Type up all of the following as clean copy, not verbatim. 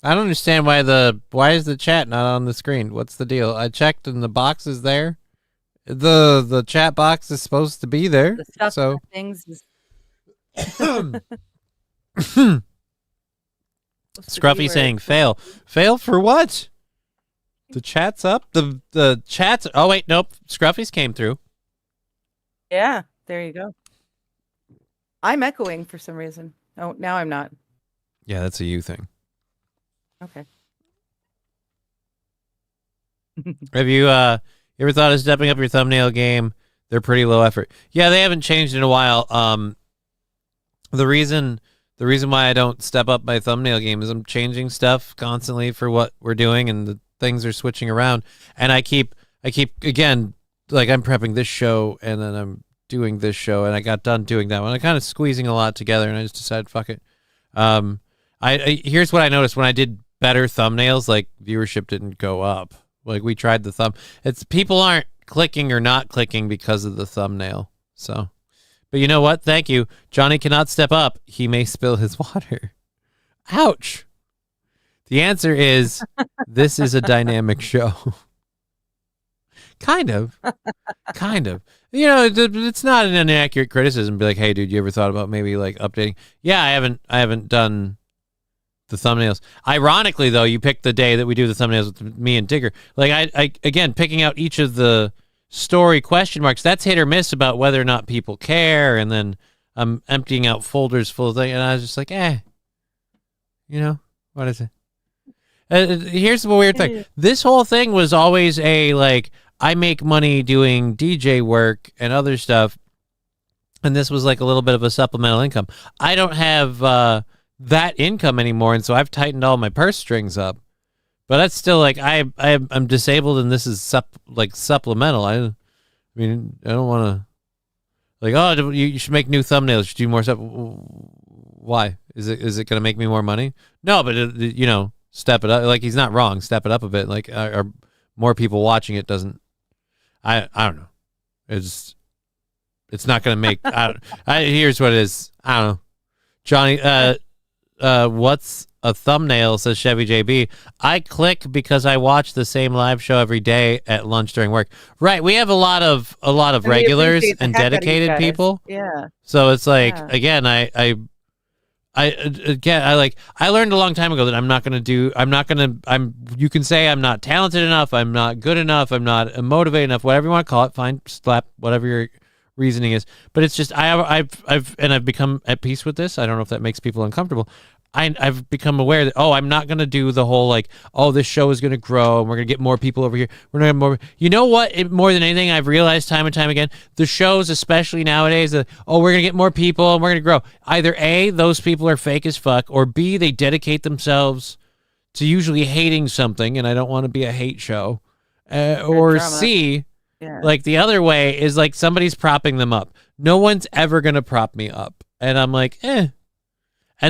I don't understand why is the chat not on the screen? What's the deal? I checked and the box is there. The chat box is supposed to be there. The stuff So things is Scruffy saying fail. Fail for what? The chat's up. The chat's. Oh wait, nope. Scruffy's came through. Yeah, there you go. I'm echoing for some reason. Oh, now I'm not. Yeah, that's a you thing. Okay. Have you ever thought of stepping up your thumbnail game? They're pretty low effort. Yeah, they haven't changed in a while. The reason why I don't step up my thumbnail game is I'm changing stuff constantly for what we're doing, and the things are switching around. And I keep again, like I'm prepping this show and then I'm doing this show, and I got done doing that one. I'm kind of squeezing a lot together, and I just decided, fuck it. I here's what I noticed when I did better thumbnails, like viewership didn't go up. Like we tried the it's people aren't clicking or not clicking because of the thumbnail. So, but you know what? Thank you. Johnny cannot step up. He may spill his water. Ouch. The answer is this is a dynamic show. Kind of. You know, it's not an inaccurate criticism. Be like, hey, dude, you ever thought about maybe like updating? Yeah, I haven't done the thumbnails. Ironically, though, you picked the day that we do the thumbnails with me and Digger. Like, I again, picking out each of the story question marks, that's hit or miss about whether or not people care. And then I'm emptying out folders full of things, and I was just like, you know, what is it? Here's the weird thing. This whole thing was always a, like, I make money doing DJ work and other stuff, and this was like a little bit of a supplemental income. I don't have that income anymore, and so I've tightened all my purse strings up. But that's still like I'm disabled, and this is supplemental. I mean, I don't want to like, oh, you should make new thumbnails, you should do more stuff. Why is it going to make me more money? No, but you know, step it up. Like, he's not wrong. Step it up a bit. Like, are more people watching it? Doesn't I don't know. It's not going to make. Here's what it is. I don't know. Johnny, what's a thumbnail? Says Chevy JB. I click because I watch the same live show every day at lunch during work. Right. We have a lot of regulars and dedicated people. Yeah. So it's like, again, I learned a long time ago that you can say I'm not talented enough, I'm not good enough, I'm not motivated enough, whatever you want to call it, fine, slap whatever your reasoning is. But it's just, I've become at peace with this. I don't know if that makes people uncomfortable. I've become aware that, I'm not going to do the whole, like, this show is going to grow and we're going to get more people over here. We're not more. You know what? More than anything, I've realized time and time again, the shows, especially nowadays, we're going to get more people and we're going to grow. Either A, those people are fake as fuck, or B, they dedicate themselves to usually hating something, and I don't want to be a hate show. Or C, like the other way is like somebody's propping them up. No one's ever going to prop me up. And I'm like, And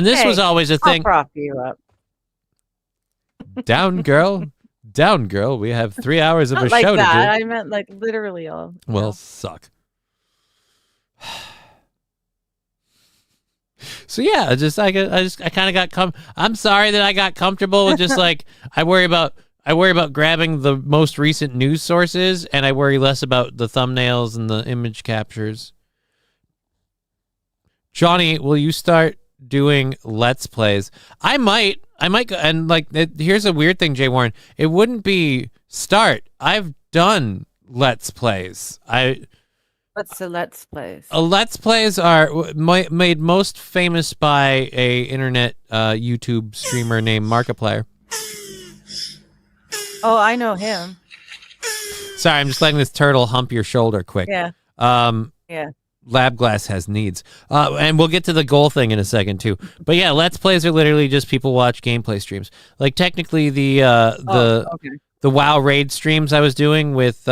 this was always a thing. I'll prop you up. Down, girl. Down, girl. We have 3 hours of Not a like show that. to do. I meant like literally all. Well, suck. So yeah, I kind of got I'm sorry that I got comfortable with just like I worry about grabbing the most recent news sources, and I worry less about the thumbnails and the image captures. Johnny, will you start doing Let's Plays? I might go, and like, here's a weird thing, Jay Warren. It wouldn't be start. I've done Let's Plays. What's the Let's Plays? Let's Plays are made most famous by a internet YouTube streamer named Markiplier. Oh, I know him. Sorry, I'm just letting this turtle hump your shoulder quick. Yeah. Yeah. Lab Glass has needs. And we'll get to the goal thing in a second too. But yeah, Let's Plays are literally just people watch gameplay streams. Like technically the WoW raid streams I was doing with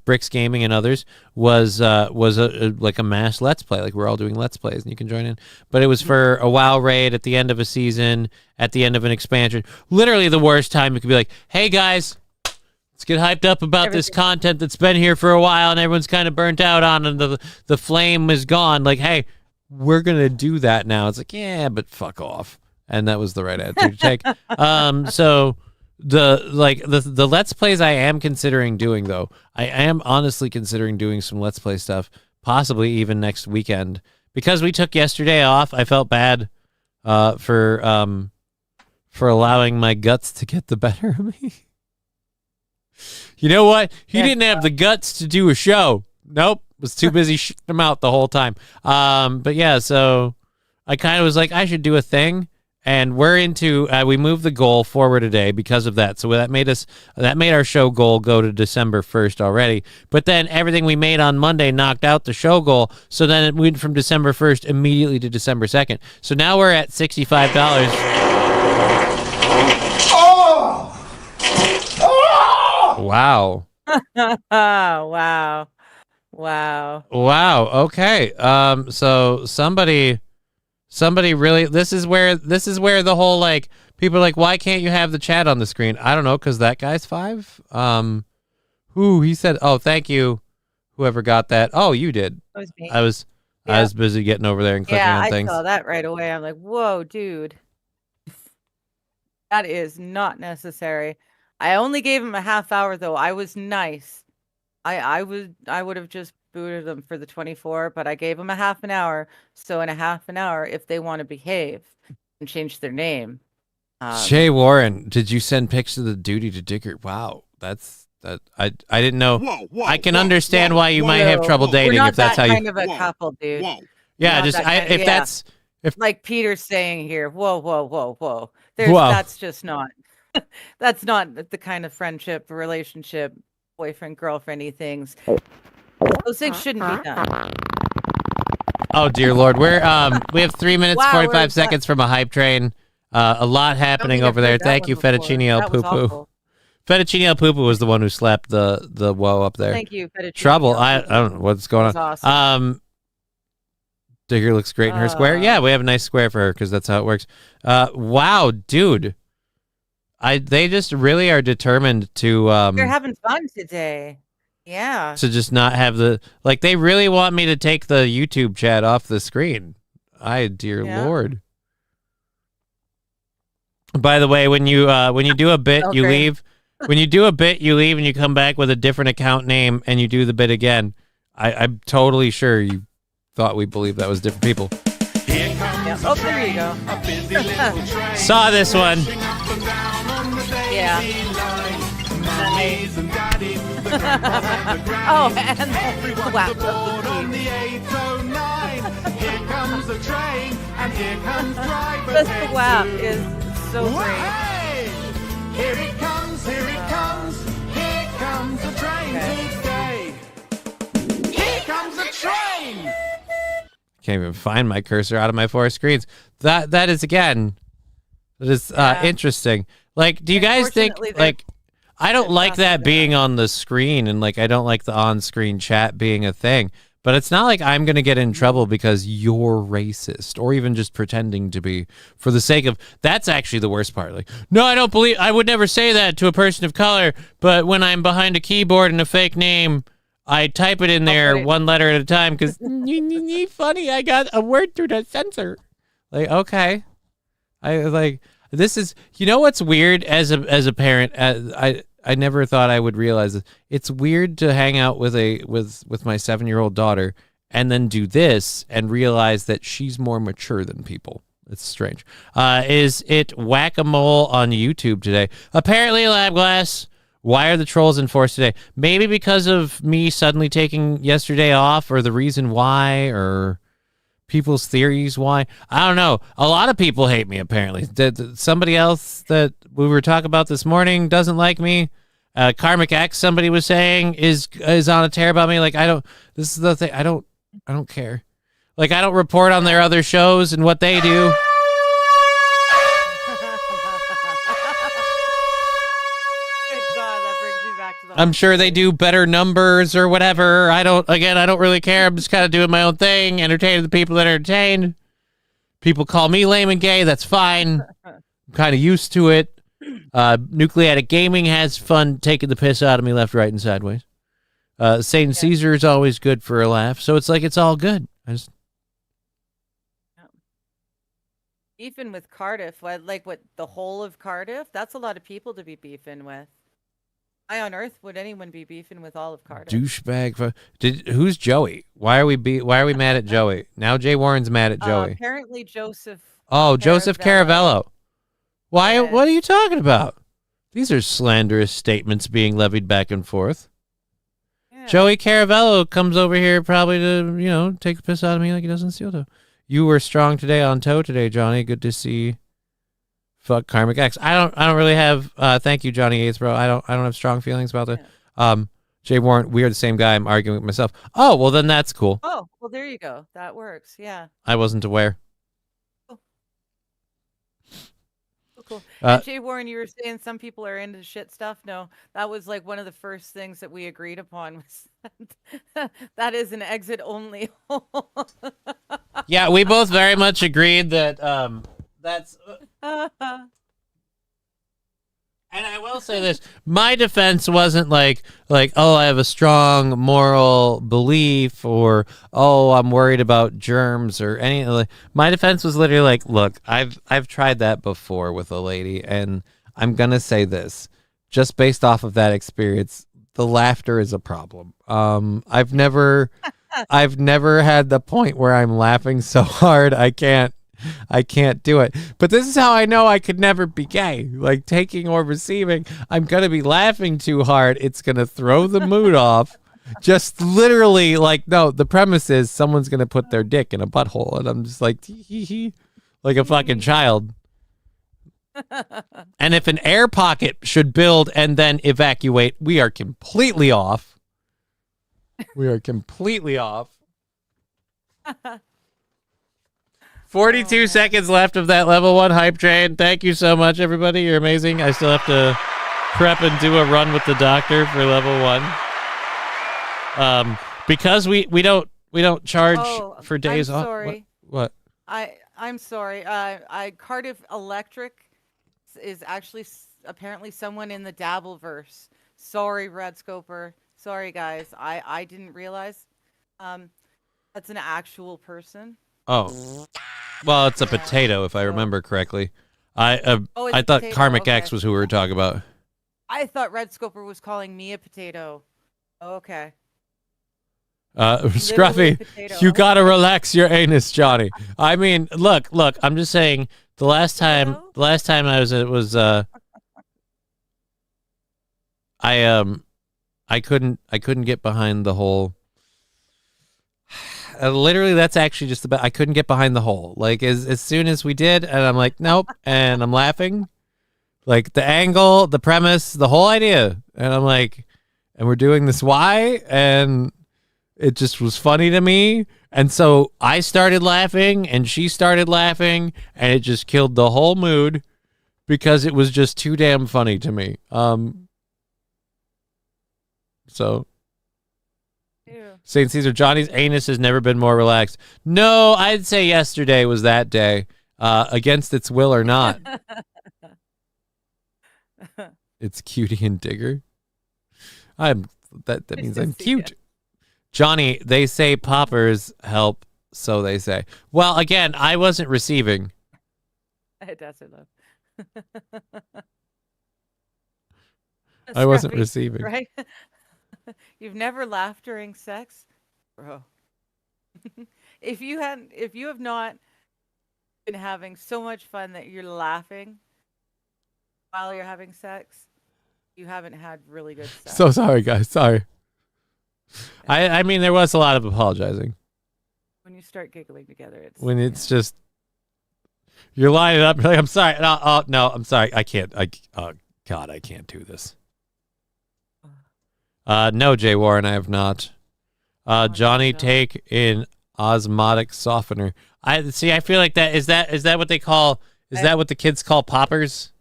Bricks Gaming and others was like a mass Let's Play. Like we're all doing Let's Plays and you can join in. But it was for a WoW raid at the end of a season, at the end of an expansion. Literally the worst time you could be like, hey guys, let's get hyped up about this content that's been here for a while and everyone's kind of burnt out on, and the flame is gone. Like, hey, we're going to do that now. It's like, yeah, but fuck off. and that was the right attitude to take. So the Let's Plays I am considering doing, though, I am honestly considering doing some Let's Play stuff, possibly even next weekend, because we took yesterday off. I felt bad for allowing my guts to get the better of me. You know what? He didn't have the guts to do a show. Nope. Was too busy shitting them out the whole time. But yeah, so I kind of was like, I should do a thing. And we're into, we moved the goal forward a day because of that. So that made our show goal go to December 1st already. But then everything we made on Monday knocked out the show goal. So then it went from December 1st immediately to December 2nd. So now we're at $65. Wow. Wow. Wow. Okay. So somebody really, this is where the whole, like, people are like, why can't you have the chat on the screen? I don't know, because that guy's 5. He said, oh, thank you, whoever got that. Oh, you did. That was me. I was busy getting over there and clicking on things. I saw that right away. I'm like, whoa, dude. That is not necessary. I only gave him a half hour, though. I was nice. I would have just booted them for the 24, but I gave them a half an hour. So in a half an hour, if they want to behave and change their name. Shay Warren, did you send pics of the duty to Dickert? Wow, that's that. I didn't know. Whoa, I can understand why you might have trouble dating if that's how you. We're not that kind of a couple, dude. Yeah, just if like Peter's saying here. Whoa. Whoa. That's just not. That's not the kind of friendship, relationship, boyfriend, girlfriend-y things. Those things shouldn't be done. Oh dear Lord, we have 3 minutes 45 seconds from a hype train. A lot happening over there. Thank you, Fettuccine El Poo Poo. Fettuccine El Poo Poo was the one who slapped the whoa up there. Thank you, Fettuccine. Trouble. I don't know what's going on. Awesome. Digger looks great in her square. Yeah, we have a nice square for her because that's how it works. Wow, dude. They just really are determined to They're having fun today. Yeah. To just not have they really want me to take the YouTube chat off the screen. Dear Lord. By the way, when you do a bit, you leave. When you do a bit, you leave and you come back with a different account name and you do the bit again. I'm totally sure you thought we believed that was different people. Oh, there you go. Saw this one. Yeah. Oh, and wow. Here comes the train, and here comes driver. Just the wow is so great. Here it comes, here comes the train today. Here comes the train. Can't even find my cursor out of my 4 screens. That is interesting. Like, do you guys think, like, I don't like that being on the screen, and like I don't like the on-screen chat being a thing, but it's not like I'm going to get in trouble because you're racist or even just pretending to be for the sake of, that's actually the worst part. Like, no, I would never say that to a person of color, but when I'm behind a keyboard and a fake name, I type it in there one letter at a time because funny, I got a word through the censor. Like, okay. This is, you know what's weird as a parent, I never thought I would realize this. It's weird to hang out with my 7-year-old daughter and then do this and realize that she's more mature than people. It's strange. Is it Whack-A-Mole on YouTube today? Apparently, Labglass. Why are the trolls in force today? Maybe because of me suddenly taking yesterday off, or the reason why, or people's theories why. I don't know. A lot of people hate me, apparently. Somebody else that we were talking about this morning doesn't like me. Karmic X, somebody was saying, is on a tear about me. Like, this is the thing. I don't care. Like, I don't report on their other shows and what they do. I'm sure they do better numbers or whatever. I don't really care. I'm just kind of doing my own thing, entertaining the people that are entertained. People call me lame and gay. That's fine. I'm kind of used to it. Nucleatic Gaming has fun taking the piss out of me left, right, and sideways. Saint Caesar is always good for a laugh. So it's like, it's all good. Beefing with Cardiff, what the whole of Cardiff? That's a lot of people to be beefing with. Why on earth would anyone be beefing with all of Cardiff? Douchebag. Who's Joey? Why are we mad at Joey? Now Jay Warren's mad at Joey. Apparently Joseph. Joseph Caravello. Why? Yes. What are you talking about? These are slanderous statements being levied back and forth. Yeah. Joey Caravello comes over here probably to, take the piss out of me like he does in Steel Toe. You were strong today on toe today, Johnny. Good to see. Fuck Karmic X. I don't really have. Thank you, Johnny Yates, bro. I don't have strong feelings about that. Yeah. Jay Warren, we are the same guy. I'm arguing with myself. Oh, well then that's cool. Oh, well there you go. That works. Yeah. I wasn't aware. Cool. And Jay Warren, you were saying some people are into shit stuff. No, that was like one of the first things that we agreed upon was that is an exit only. Yeah, we both very much agreed that that's. And I will say this: my defense wasn't like, oh, I have a strong moral belief, or oh, I'm worried about germs, or anything. Like, my defense was literally like, look, I've tried that before with a lady, and I'm gonna say this, just based off of that experience, the laughter is a problem. I've never had the point where I'm laughing so hard I can't do it. But this is how I know I could never be gay. Like, taking or receiving, I'm going to be laughing too hard. It's going to throw the mood off. Just literally, like, no, the premise is someone's going to put their dick in a butthole. And I'm just like, hee, like a fucking child. And if an air pocket should build and then evacuate, we are completely off. 42 seconds left of that level 1 hype train. Thank you so much, everybody. You're amazing. I still have to prep and do a run with the doctor for level 1. Because we don't charge for days off. Sorry. What? I'm sorry. Cardiff Electric is actually apparently someone in the Dabbleverse. Sorry, Red Scoper. Sorry, guys. I didn't realize. That's an actual person. Oh. Well, it's a potato, if I remember correctly. I thought potato. Karmic Okay. X was who we were talking about. I thought Red Scoper was calling me a potato. Okay. Scruffy, you gotta relax your anus, Johnny. I mean, look, I'm just saying, the last time I was I couldn't get behind the whole. Literally, that's actually just about. I couldn't get behind the whole. Like, as soon as we did, and I'm like, nope, and I'm laughing, like the angle, the premise, the whole idea, and I'm like, and we're doing this why, and it just was funny to me, and so I started laughing, and she started laughing, and it just killed the whole mood because it was just too damn funny to me. So. St. Caesar, Johnny's anus has never been more relaxed. No, I'd say yesterday was that day, against its will or not. It's Cutie and Digger. That means I'm cute. Johnny, they say poppers help, so they say. Well, again, I wasn't receiving. That's it, love. I wasn't receiving. Right? You've never laughed during sex? Bro. If you have not been having so much fun that you're laughing while you're having sex, you haven't had really good sex. So sorry, guys. Sorry. I mean, there was a lot of apologizing. When you start giggling together, it's just you're lining up. You're like, I'm sorry. No, I'm sorry. I can't. God, I can't do this. No, Jay Warren, I have not. Johnny, take an osmotic softener. I feel like that is that what they call? Is that what the kids call poppers?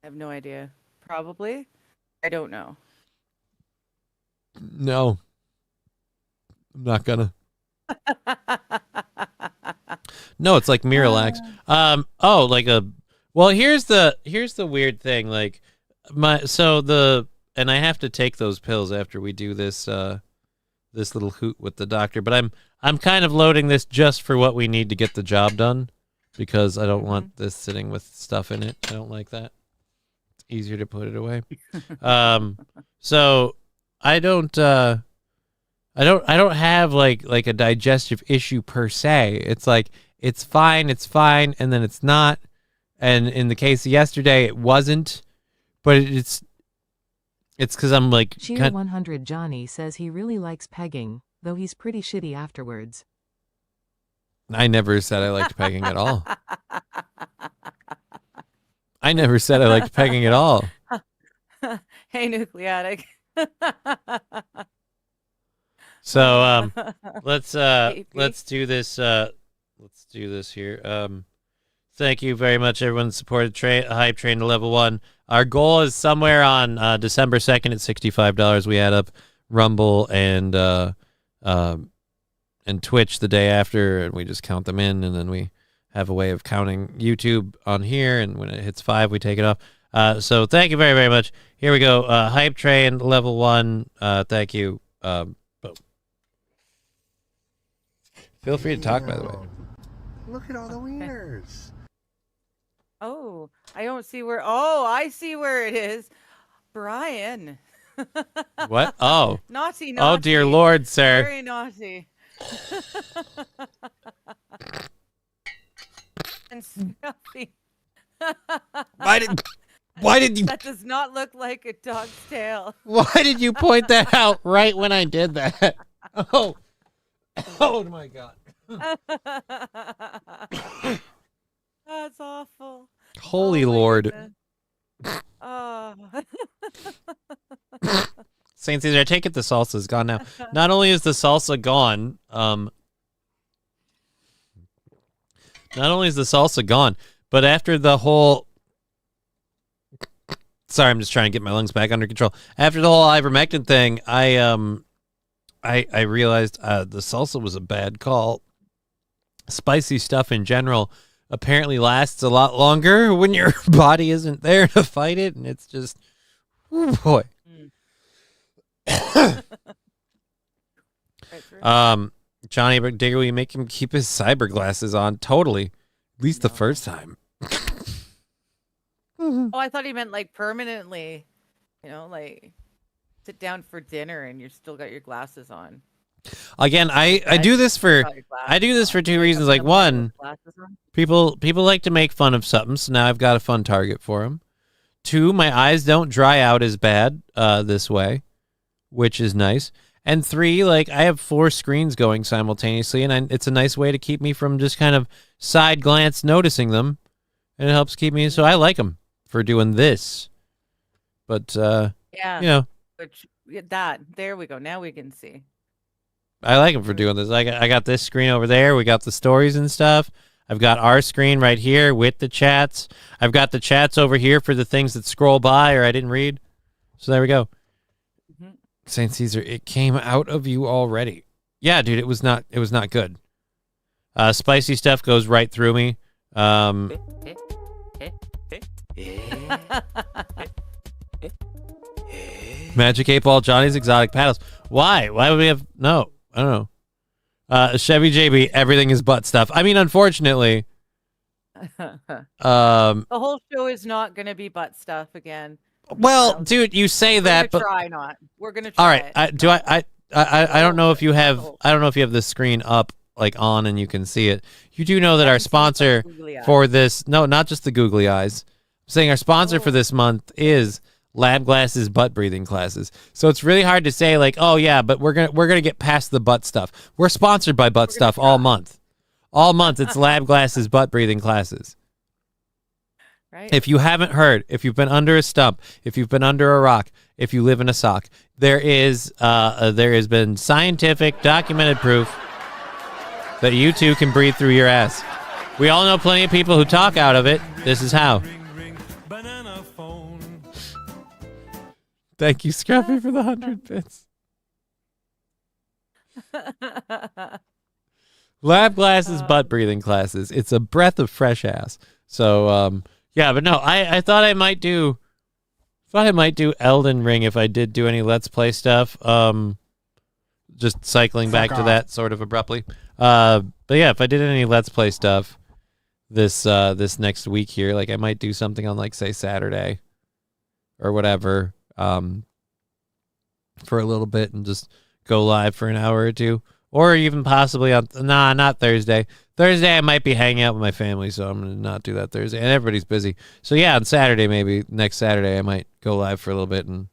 I have no idea. Probably. I don't know. No, I'm not gonna. No, it's like Miralax. Well, here's the weird thing. Like and I have to take those pills after we do this little hoot with the doctor. But I'm kind of loading this just for what we need to get the job done. because I don't want this sitting with stuff in it. I don't like that. It's easier to put it away. So I don't have like a digestive issue per se. It's like it's fine, and then it's not. And in the case of yesterday, it wasn't. But it's because I'm like... Cheer 100 Johnny says he really likes pegging, though he's pretty shitty afterwards. I never said I liked pegging at all. I never said I liked pegging at all. Hey, Nucleatic. So let's do this. Let's do this here. Thank you very much, everyone that supported Hype Train to level 1. Our goal is somewhere on December 2nd at $65. We add up Rumble and Twitch the day after, and we just count them in, and then we have a way of counting YouTube on here, and when it hits 5, we take it off. So thank you very, very much. Here we go. Hype Train level 1. Thank you. Boom. Feel free to talk, by the way. Look at all the wieners. Oh, I don't see where. Oh, I see where it is. Brian. What? Oh. Naughty. Oh, dear Lord, sir. Very naughty. And scruffy. Why did you... That does not look like a dog's tail. Why did you point that out right when I did that? Oh my God. That's awful. Holy Lord. Goodness. Oh. Saint Caesar, I take it the salsa's gone now. Not only is the salsa gone, but after the whole... Sorry, I'm just trying to get my lungs back under control. After the whole ivermectin thing, I realized the salsa was a bad call. Spicy stuff in general apparently lasts a lot longer when your body isn't there to fight it, and it's just, oh boy. Johnny Digger, will you make him keep his cyber glasses on? Totally. At least the first time. Oh, I thought he meant like permanently. You know, like sit down for dinner and you still got your glasses on. Again, I do this for two reasons. Like, one, people like to make fun of something, so now I've got a fun target for them. 2, my eyes don't dry out as bad this way, which is nice. And 3, like, I have 4 screens going simultaneously, and it's a nice way to keep me from just kind of side glance noticing them, and it helps keep me. So I like them for doing this. But yeah, you know, there we go. Now we can see. I like them for doing this. I got this screen over there. We got the stories and stuff. I've got our screen right here with the chats. I've got the chats over here for the things that scroll by or I didn't read. So there we go. Mm-hmm. Saint Caesar, it came out of you already. Yeah, dude, it was not good. Spicy stuff goes right through me. Magic 8-Ball, Johnny's Exotic Paddles. Why? Why would we have... No, I don't know. Chevy JB, everything is butt stuff. I mean, unfortunately... the whole show is not going to be butt stuff again. Well, dude, you say that, but... Try not. We're going to try. All right, I don't know if you have... I don't know if you have the screen up, like, on and you can see it. You do know that our sponsor for this... No, not just the googly eyes. I'm saying our sponsor for this month is... Lab Glasses butt breathing classes. So it's really hard to say like, oh yeah, but we're gonna get past the butt stuff. We're sponsored by butt stuff all month. All month it's Lab Glasses butt breathing classes. Right. If you haven't heard, if you've been under a stump, if you've been under a rock, if you live in a sock, there has been scientific documented proof that you too can breathe through your ass. We all know plenty of people who talk out of it. This is how. Thank you, Scruffy, for the 100 bits. Lab Glasses butt breathing classes. It's a breath of fresh ass. So, yeah, but no, I thought I might do Elden Ring if I did do any Let's Play stuff. Just cycling back to that sort of abruptly. But yeah, if I did any Let's Play stuff, this next week here. Like I might do something on like say Saturday or whatever for a little bit and just go live for an hour or two, or even possibly on not Thursday. Thursday I might be hanging out with my family, so I'm gonna not do that Thursday, and everybody's busy. So yeah, on Saturday, maybe next Saturday I might go live for a little bit and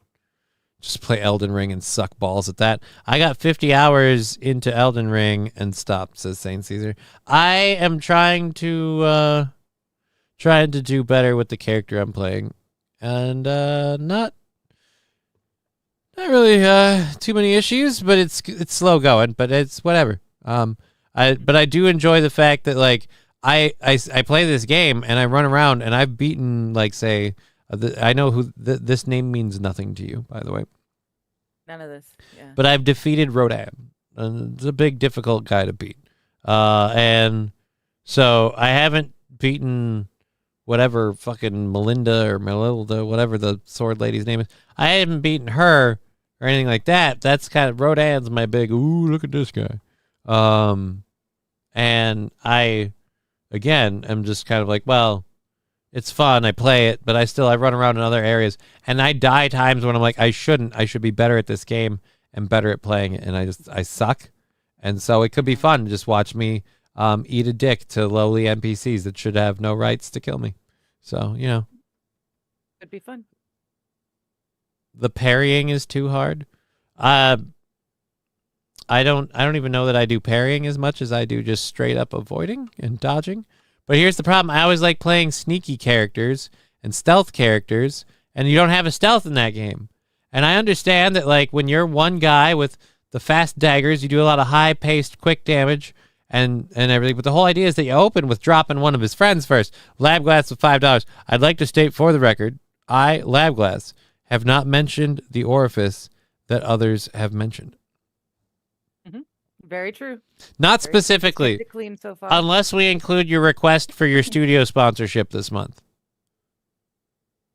just play Elden Ring and suck balls at that. I got 50 hours into Elden Ring and stopped, says Saint Caesar. I am trying to do better with the character I'm playing, and not really too many issues, but it's slow going, but it's whatever. But I do enjoy the fact that like I play this game and I run around and I've beaten like say I know who this name means nothing to you, by the way. None of this. Yeah. But I've defeated Rodan. And it's a big, difficult guy to beat. And so I haven't beaten whatever fucking Melinda or Melilda, whatever the sword lady's name is. I haven't beaten her or anything like that. That's kind of Rodan's my big, ooh, look at this guy. And I, again, am just kind of like, well, it's fun. I play it, but I run around in other areas, and I die times when I'm like, I shouldn't. I should be better at this game and better at playing it, and I suck. And so it could be fun to just watch me eat a dick to lowly NPCs that should have no rights to kill me. So, you know. Could be fun. The parrying is too hard. I don't even know that I do parrying as much as I do just straight up avoiding and dodging. But here's the problem. I always like playing sneaky characters and stealth characters, and you don't have a stealth in that game. And I understand that, like, when you're one guy with the fast daggers, you do a lot of high-paced, quick damage and everything. But the whole idea is that you open with dropping one of his friends first. Labglass with $5. I'd like to state for the record, I, Labglass, have not mentioned the orifice that others have mentioned. Very true. Not Very specifically, clean so far. unless we include your request for your studio sponsorship this month.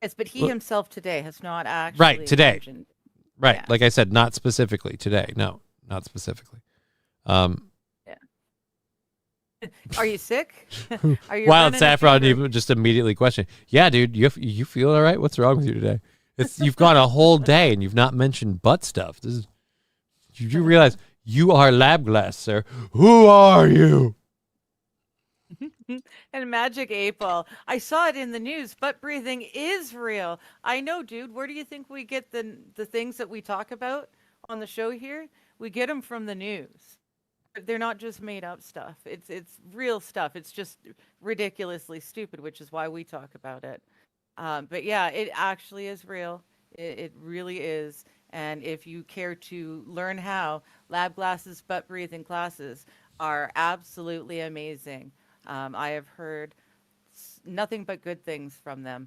Yes, but he himself today has not actually Right, today. mentioned. Right, Yeah. like I said, not specifically today. No, not specifically. Are you sick? Are you Wild running a Saffron fever? even just immediately questioned, yeah, dude, you feel all right? What's wrong with you today? You've gone a whole day and you've not mentioned butt stuff. You realize you are Labglass, sir. Who are you? And Magic 8-Ball. I saw it in the news. Butt breathing is real. I know, dude. Where do you think we get the things that we talk about on the show here? We get them from the news. They're not just made up stuff. It's real stuff. It's just ridiculously stupid, which is why we talk about it. But yeah, it actually is real. It really is. And if you care to learn how, Labglass's butt breathing classes are absolutely amazing. I have heard nothing but good things from them.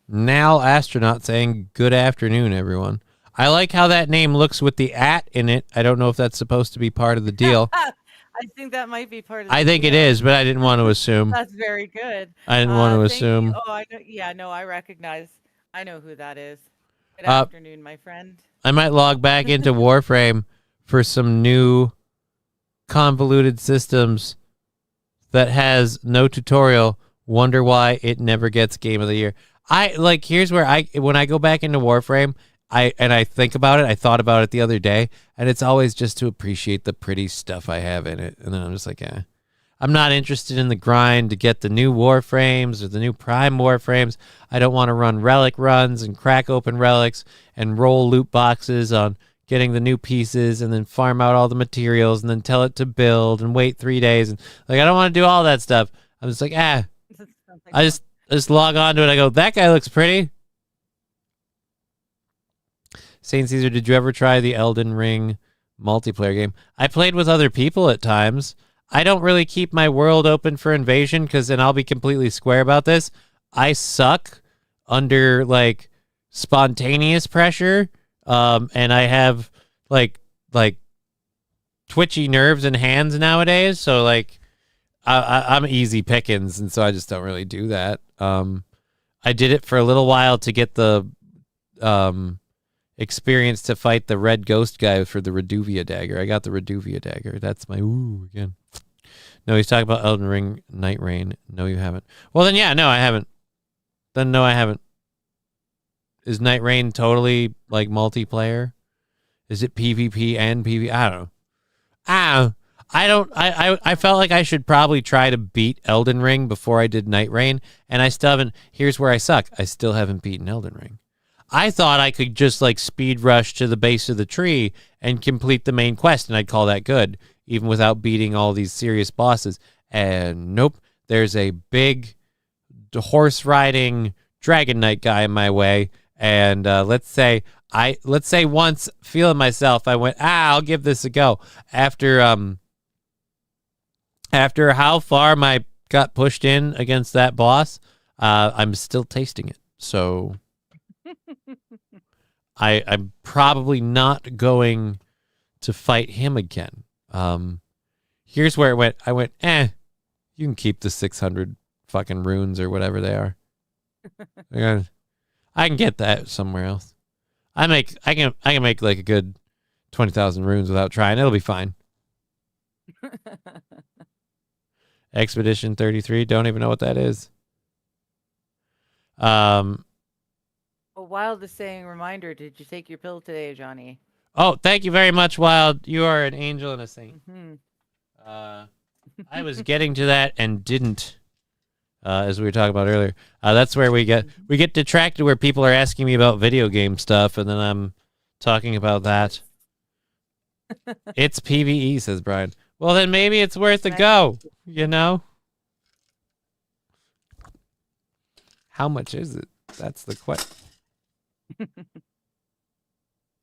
Nal Astronaut saying, good afternoon, everyone. I like how that name looks with the at in it. I don't know if that's supposed to be part of the deal. I think that might be part of the I think it deal. is, but I didn't want to assume. That's very good. I didn't want to Thank you. assume. Oh, I know. Yeah, no, I know who that is. Good Uh, afternoon, my friend. I might log back into Warframe for some new convoluted systems that has no tutorial. Wonder why it never gets Game of the Year. Here's where when I go back into Warframe, I think about it. I thought about it the other day, and it's always just to appreciate the pretty stuff I have in it. And then I'm just like, I'm not interested in the grind to get the new Warframes or the new Prime Warframes. I don't want to run relic runs and crack open relics and roll loot boxes on getting the new pieces and then farm out all the materials and then tell it to build and wait 3 days. And like, I don't want to do all that stuff. I'm just like, I just log on to it. I go, that guy looks pretty. Saint Caesar, did you ever try the Elden Ring multiplayer game? I played with other people at times. I don't really keep my world open for invasion because, and I'll be completely square about this, I suck under like spontaneous pressure, and I have like twitchy nerves and hands nowadays. So like I'm easy pickings, and so I just don't really do that. I did it for a little while to get the experience to fight the red ghost guy for the Reduvia dagger. I got the Reduvia dagger. That's my ooh again. No, he's talking about Elden Ring Night Rain. No, you haven't. Well, then, yeah, no, I haven't. Then, no, I haven't. Is Night Rain totally, like, multiplayer? Is it PvP and PvP? I don't know. I felt like I should probably try to beat Elden Ring before I did Night Rain, and I still haven't. Here's where I suck. I still haven't beaten Elden Ring. I thought I could just like speed rush to the base of the tree and complete the main quest, and I'd call that good, even without beating all these serious bosses. And nope, there's a big horse riding dragon knight guy in my way, and let's say once feeling myself, I went, I'll give this a go. After how far my got pushed in against that boss, I'm still tasting it. So I'm probably not going to fight him again. Here's where it went. I went, you can keep the 600 fucking runes or whatever they are. I can get that somewhere else. I can make like a good 20,000 runes without trying. It'll be fine. Expedition 33. Don't even know what that is. Well, Wild is saying, reminder, did you take your pill today, Johnny? Oh, thank you very much, Wild. You are an angel and a saint. Mm-hmm. I was getting to that and didn't, as we were talking about earlier. That's where we get detracted, where people are asking me about video game stuff, and then I'm talking about that. It's PvE, says Brian. Well, then maybe it's worth a go, you know? How much is it? That's the question.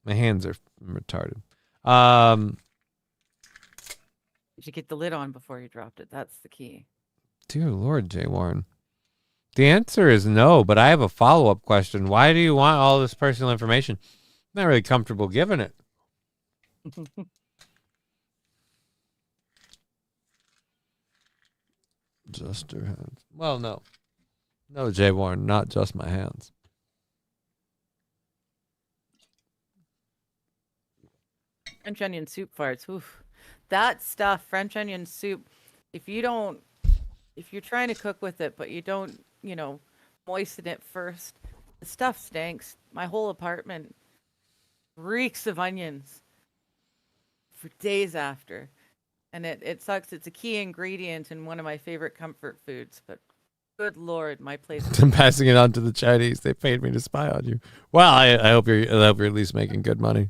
My hands are retarded. You should get the lid on before you dropped it. That's the key. Dear Lord, Jay Warren. The answer is no, but I have a follow-up question. Why do you want all this personal information? I'm not really comfortable giving it. Just your hands. Well, no. No, Jay Warren, not just my hands. French onion soup farts. Oof. That stuff, French onion soup, if you're trying to cook with it, but you don't, moisten it first, the stuff stinks. My whole apartment reeks of onions for days after. And it sucks. It's a key ingredient in one of my favorite comfort foods, but good Lord, my place. I'm passing it on to the Chinese. They paid me to spy on you. Well, I hope you're at least making good money.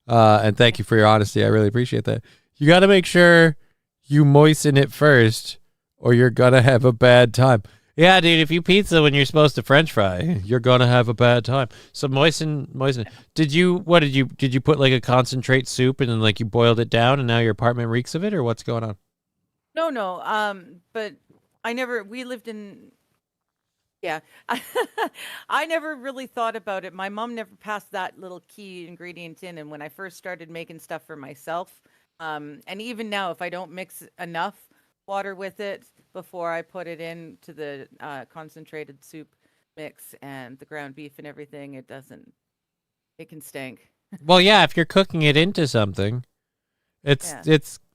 And thank you for your honesty. I really appreciate that. You got to make sure you moisten it first, or you're gonna have a bad time. Yeah, dude. If you pizza when you're supposed to French fry, you're gonna have a bad time. So moisten. Did you put like a concentrate soup and then like you boiled it down and now your apartment reeks of it, or what's going on? No. But we lived in. Yeah, I never really thought about it. My mom never passed that little key ingredient in, and when I first started making stuff for myself, and even now, if I don't mix enough water with it before I put it into the concentrated soup mix and the ground beef and everything, it can stink. Well, yeah, if you're cooking it into something, that's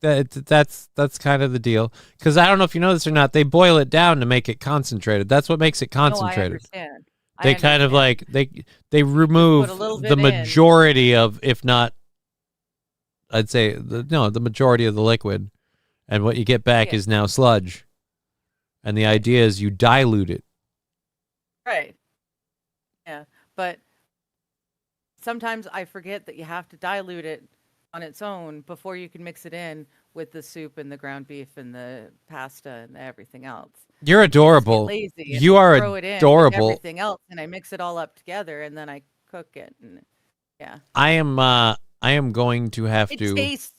kind of the deal. Because I don't know if you know this or not, they boil it down to make it concentrated. That's what makes it concentrated. No, I understand. They kind of like they remove the majority of, if not, I'd say the majority of the liquid, and what you get back is now sludge. And the idea is you dilute it. Right. Yeah, but sometimes I forget that you have to dilute it on its own before you can mix it in with the soup and the ground beef and the pasta and everything else. You're adorable. You are adorable. Everything else, and I mix it all up together, and then I cook it. And yeah, I am going to have to. It tastes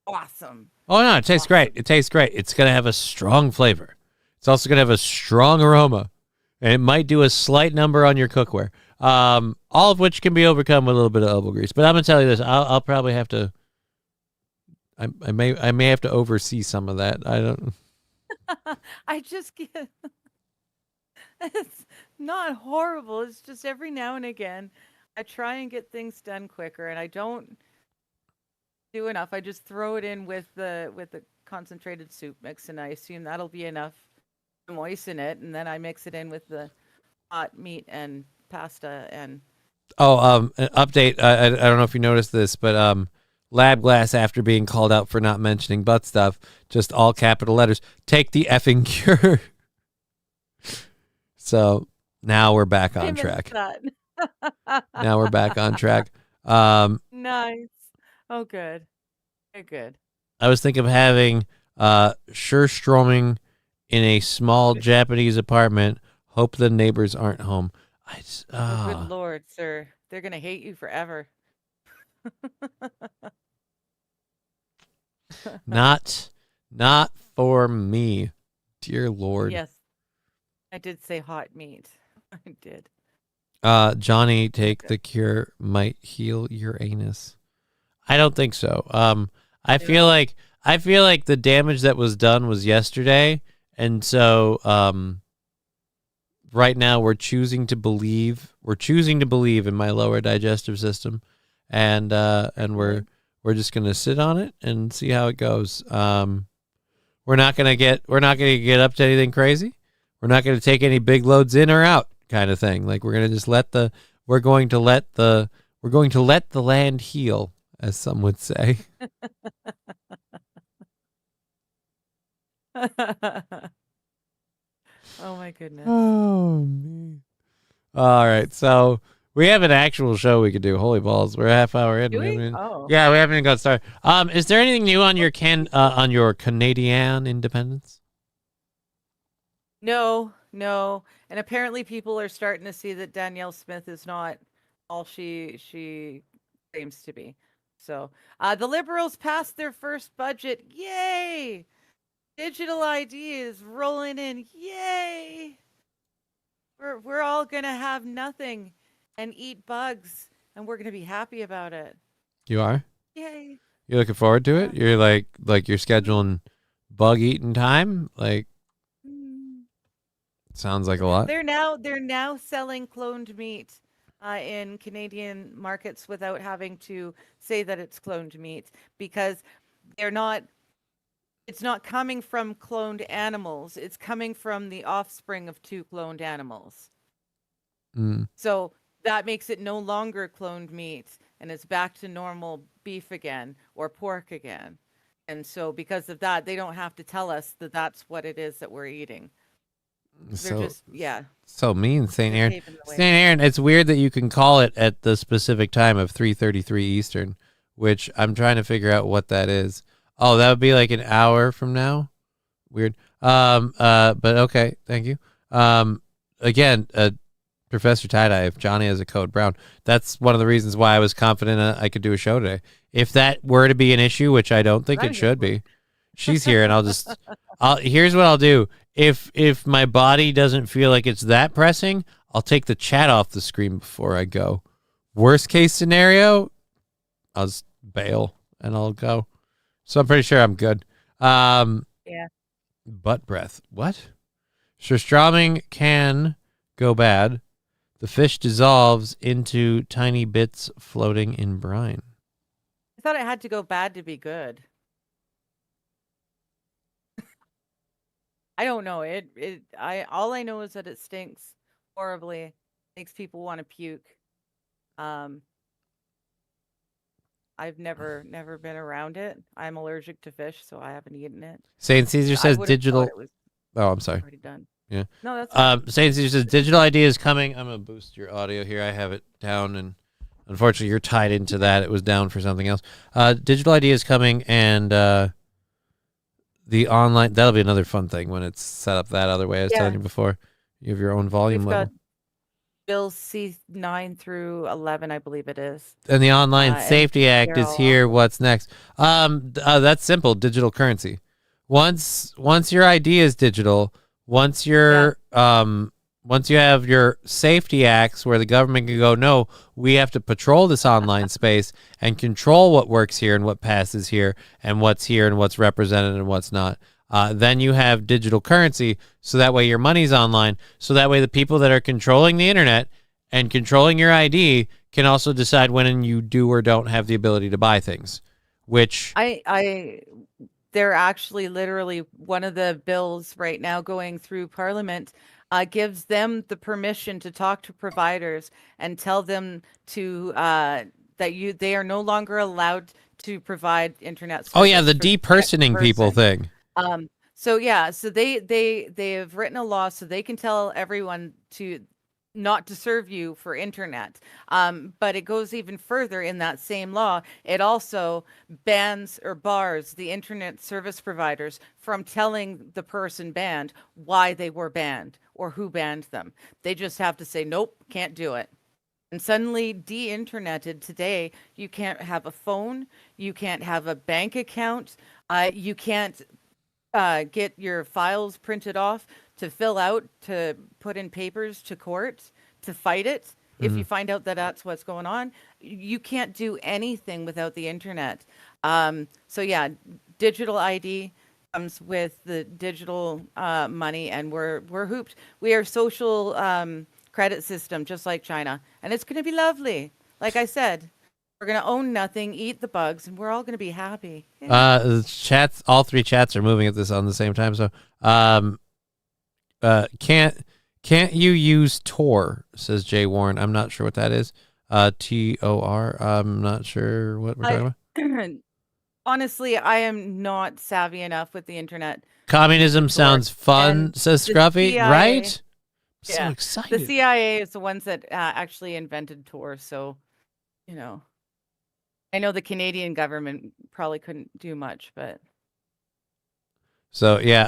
awesome. Oh no, it tastes great. It tastes great. It's gonna have a strong flavor. It's also gonna have a strong aroma, and it might do a slight number on your cookware. All of which can be overcome with a little bit of elbow grease. But I'm gonna tell you this: I'll probably have to. I may have to oversee some of that. I don't. I just get. It's not horrible. It's just every now and again, I try and get things done quicker, and I don't do enough. I just throw it in with the concentrated soup mix, and I assume that'll be enough to moisten it. And then I mix it in with the hot meat and pasta and. An update. I don't know if you noticed this, but Lab Glass, after being called out for not mentioning butt stuff, just all capital letters, take the effing cure. So now we're back on track. Now we're back on track. Nice. Oh, good. Very good. I was thinking of having Surstroming in a small Japanese apartment. Hope the neighbors aren't home. Good Lord, sir. They're going to hate you forever. Not for me. Dear Lord. Yes. I did say hot meat. I did. Johnny, take the cure, might heal your anus. I don't think so. I feel like the damage that was done was yesterday, and so right now we're choosing to believe in my lower digestive system, and we're just gonna sit on it and see how it goes. We're not gonna get up to anything crazy. We're not gonna take any big loads in or out, kind of thing. Like we're going to let the land heal, as some would say. Oh my goodness. Oh me. All right, so we have an actual show we could do. Holy balls, we're a half hour in. Do we? Yeah, we haven't even got started. Is there anything new on your Canadian independence? No. And apparently people are starting to see that Danielle Smith is not all she claims to be. So the Liberals passed their first budget. Yay! Digital ID is rolling in. Yay! We're all gonna have nothing and eat bugs, and we're gonna be happy about it. You are? Yay! You're looking forward to it? You're like you're scheduling bug eating time? Like sounds like a lot. They're now selling cloned meat in Canadian markets without having to say that it's cloned meat, because it's not coming from cloned animals. It's coming from the offspring of two cloned animals. So that makes it no longer cloned meat, and it's back to normal beef again or pork again. And so because of that, they don't have to tell us that that's what it is that we're eating. So mean, St. Aaron. St. Aaron, it's weird that you can call it at the specific time of 3:33 Eastern, which I'm trying to figure out what that is. Oh, that would be like an hour from now. Weird. But okay, thank you. Again, Professor Tie-Dye, if Johnny has a code brown, that's one of the reasons why I was confident I could do a show today. If that were to be an issue, which I don't think it should be, she's here, and here's what I'll do. If my body doesn't feel like it's that pressing, I'll take the chat off the screen before I go. Worst case scenario, I'll just bail and I'll go. So I'm pretty sure I'm good. Yeah. Butt breath. What? Surstroming can go bad. The fish dissolves into tiny bits floating in brine. I thought it had to go bad to be good. I don't know. All I know is that it stinks horribly, makes people want to puke. I've never been around it. I'm allergic to fish, so I haven't eaten it. St. Caesar says digital. Oh, I'm sorry. Already done. Yeah. No, that's St. Caesar says digital ID is coming. I'm gonna boost your audio here. I have it down, and unfortunately, you're tied into that. It was down for something else. Digital ID is coming, and the online, that'll be another fun thing when it's set up that other way. I was telling you before. You have your own volume We've level. got Bills C9 through 11, I believe it is. And the Online Safety Act is here. What's next? That's simple. Digital currency. Once your ID is digital, once you have your safety acts where the government can go, no, we have to patrol this online space and control what works here and what passes here and what's represented and what's not. Then you have digital currency, so that way your money's online, so that way the people that are controlling the internet and controlling your ID can also decide when you do or don't have the ability to buy things, which... they're actually literally one of the bills right now going through Parliament gives them the permission to talk to providers and tell them to they are no longer allowed to provide internet service. Oh yeah, the for the depersoning people person. thing. So yeah, so they have written a law so they can tell everyone to not to serve you for internet. But it goes even further in that same law. It also bans or bars the internet service providers from telling the person banned why they were banned or who banned them. They just have to say, nope, can't do it. And suddenly de-interneted today, you can't have a phone, you can't have a bank account, you can't get your files printed off to fill out, to put in papers to court, to fight it. If you find out that that's what's going on, you can't do anything without the internet. So yeah, digital ID comes with the digital money, and we're hooped. We are social credit system, just like China, and it's going to be lovely. Like I said, we're going to own nothing, eat the bugs, and we're all going to be happy. Yeah. The chats, all three chats are moving at this on the same time. So, can't you use Tor? Says Jay Warren. I'm not sure what that is. TOR. I'm not sure what we're talking about. Honestly, I am not savvy enough with the internet. Communism sounds fun, And says the Scruffy. CIA Right? So Yeah. excited. The CIA is the ones that actually invented Tor, so I know the Canadian government probably couldn't do much, but So yeah,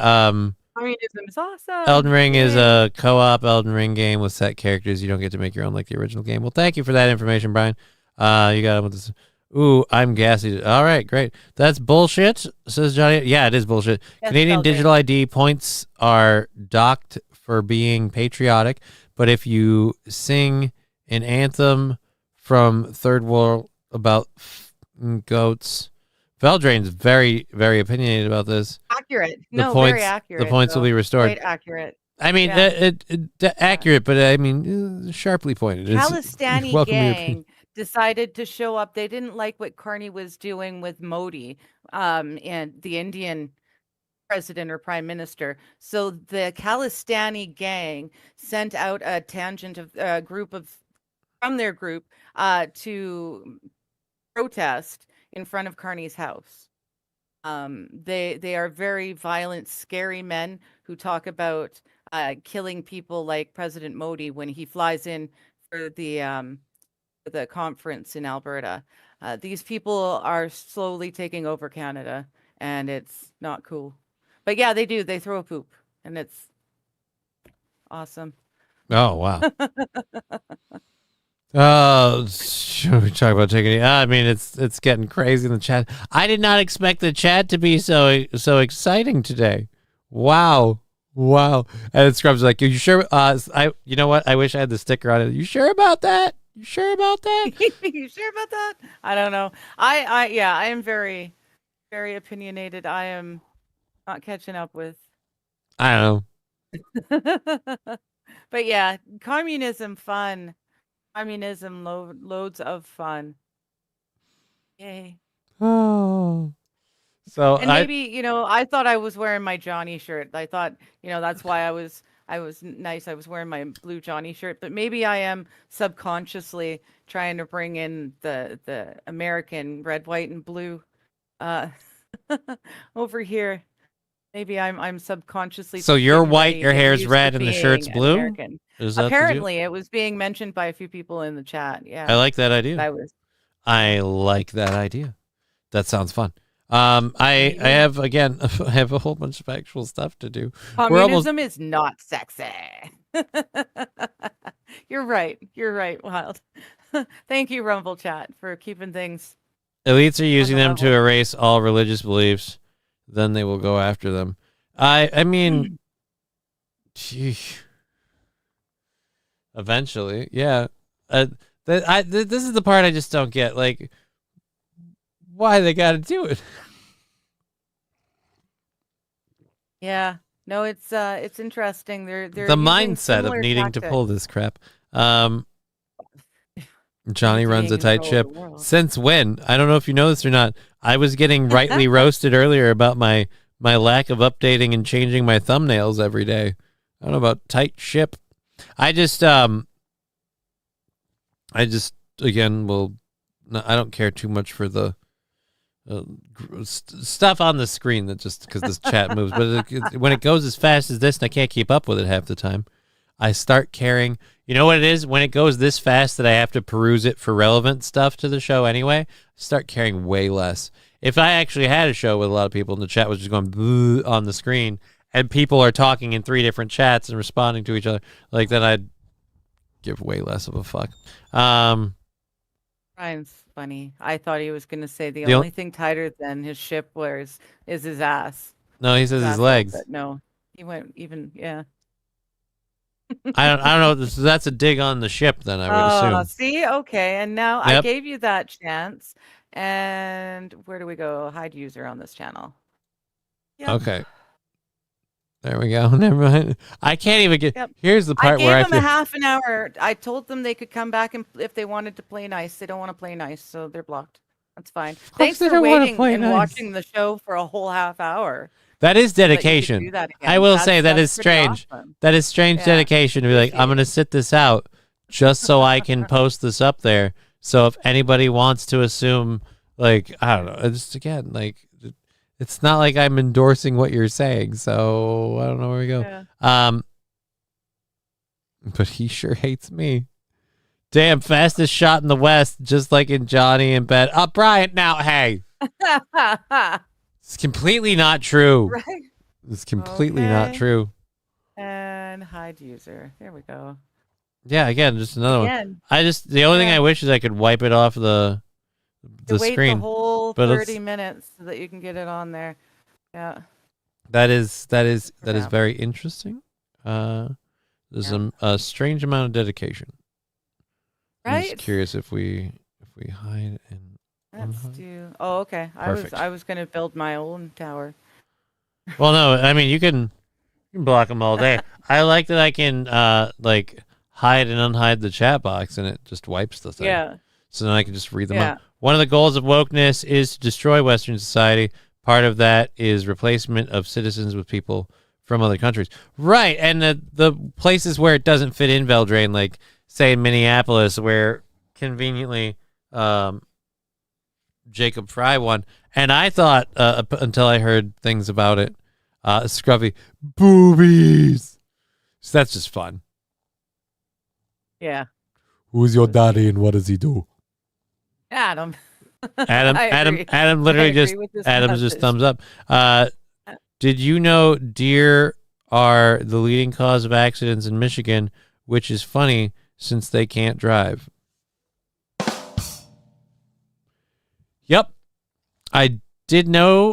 communism is awesome. Elden Ring is Yay. a co-op Elden Ring game with set characters. You don't get to make your own like the original game. Well, thank you for that information, Brian. You got him with this. Ooh, I'm gassy. All right, great. That's bullshit, says Johnny. Yeah, it is bullshit. Yes, Canadian Belgrade. digital ID points are docked for being patriotic, but if you sing an anthem from Third World about goats, Veldrain's very, very opinionated about this. Accurate. The No, points, very accurate. the points will be restored. Quite accurate. I mean, Yeah. accurate, but I mean, sharply pointed. It's- Palestinian welcome your opinion. gang decided to show up. They didn't like what Carney was doing with Modi, and the Indian president or prime minister. So the Khalistani gang sent out a tangent of a group of from their group to protest in front of Carney's house. They are very violent, scary men who talk about killing people like President Modi when he flies in for the conference in Alberta. These people are slowly taking over Canada, and it's not cool. But yeah, they do. They throw a poop, and it's awesome. Oh wow. Oh, should we talk about taking it? I mean, it's getting crazy in the chat. I did not expect the chat to be so exciting today. Wow. And Scrub's like, you sure? You know what? I wish I had the sticker on it. You sure about that? You sure about that? You sure about that? I don't know. I am very, very opinionated. I am not catching up with. I don't know. But yeah, communism fun. Communism loads of fun. Yay. Oh. So and maybe, I thought I was wearing my Johnny shirt. I thought, that's why I was nice. I was wearing my blue Johnny shirt, but maybe I am subconsciously trying to bring in the American red, white, and blue over here. Maybe I'm subconsciously. So you're white, your hair's red, and the shirt's blue? American. Apparently, it was being mentioned by a few people in the chat. Yeah. I like that idea. I like that idea. That sounds fun. I have I have a whole bunch of actual stuff to do. Communism is not sexy. You're right, Wild. Thank you, Rumble Chat, for keeping things. Elites are using them to erase all religious beliefs. Then they will go after them. I mean, eventually, yeah. This is the part I just don't get. Like, why they got to do it? Yeah, no, it's interesting. They're the mindset of needing to pull this crap. Johnny runs a Emptying tight control ship. of the world. Since when? I don't know if you know this or not. I was getting rightly roasted earlier about my lack of updating and changing my thumbnails every day. I don't know about tight ship. I just again will. I don't care too much for the stuff on the screen that just because this chat moves. But when it goes as fast as this and I can't keep up with it half the time, I start caring. You know what it is? When it goes this fast that I have to peruse it for relevant stuff to the show anyway, I start caring way less. If I actually had a show with a lot of people and the chat was just going bleh on the screen and people are talking in 3 different chats and responding to each other, like then I'd give way less of a fuck. Ryan's funny. I thought he was going to say the The o- only thing tighter than his ship wears is his ass. No, he says his That's legs. But no, he went even, yeah. I don't know. That's a dig on the ship, then I would assume. See? Okay. And now I Yep. gave you that chance. And where do we go? Hide user on this channel. Yep. Okay. There we go. Never mind. I can't even get. Yep. Here's the I part gave where I them feel. a half an hour. I told them they could come back and if they wanted to play nice. They don't want to play nice, so they're blocked. That's fine. Thanks they for don't wanna waiting play and nice. watching the show for a whole half hour. That is so that you could dedication. do that I again. will say that That's is pretty strange. awesome. That is strange Yeah. dedication to be like, I'm Appreciate going to sit this out just so I can post this up there. So if anybody wants to assume, like, I don't know, it's again, like, it's not like I'm endorsing what you're saying. So I don't know where we go. Yeah. But he sure hates me. Damn, fastest shot in the West, just like in Johnny in bed. Brian, now, hey. It's completely not true. Right. It's completely not Okay. true. And hide user. There we go. Yeah, again, just another one. Again, The only thing Yeah. I wish is I could wipe it off the to wait screen. the whole but 30 minutes so that you can get it on there. Yeah. That is Yeah. very interesting. There's a strange amount of dedication. I'm Right? just curious if we hide and Let's unhide. do. Oh, okay. Perfect. I was gonna build my own tower. Well, no, I mean you can block them all day. I like that I can like hide and unhide the chat box and it just wipes the thing. Yeah. So then I can just read them Yeah. up. One of the goals of wokeness is to destroy Western society. Part of that is replacement of citizens with people from other countries. Right. And the places where it doesn't fit in Veldrain, like say in Minneapolis, where conveniently Jacob Fry won. And I thought until I heard things about it, Scruffy, boobies. So that's just fun. Yeah. Who's your daddy and what does he do? Adam. Adam I agree. literally I just agree with this Adam's just message. thumbs up. Did you know deer are the leading cause of accidents in Michigan, which is funny since they can't drive? Yep. I did know,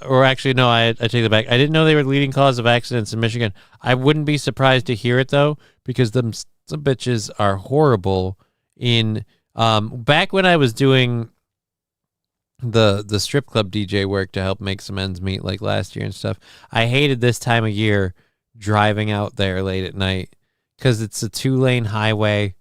or actually, no, I take that back. I didn't know they were the leading cause of accidents in Michigan. I wouldn't be surprised to hear it, though, because some bitches are horrible in, back when I was doing the strip club DJ work to help make some ends meet, like last year and stuff, I hated this time of year driving out there late at night because it's a 2-lane highway.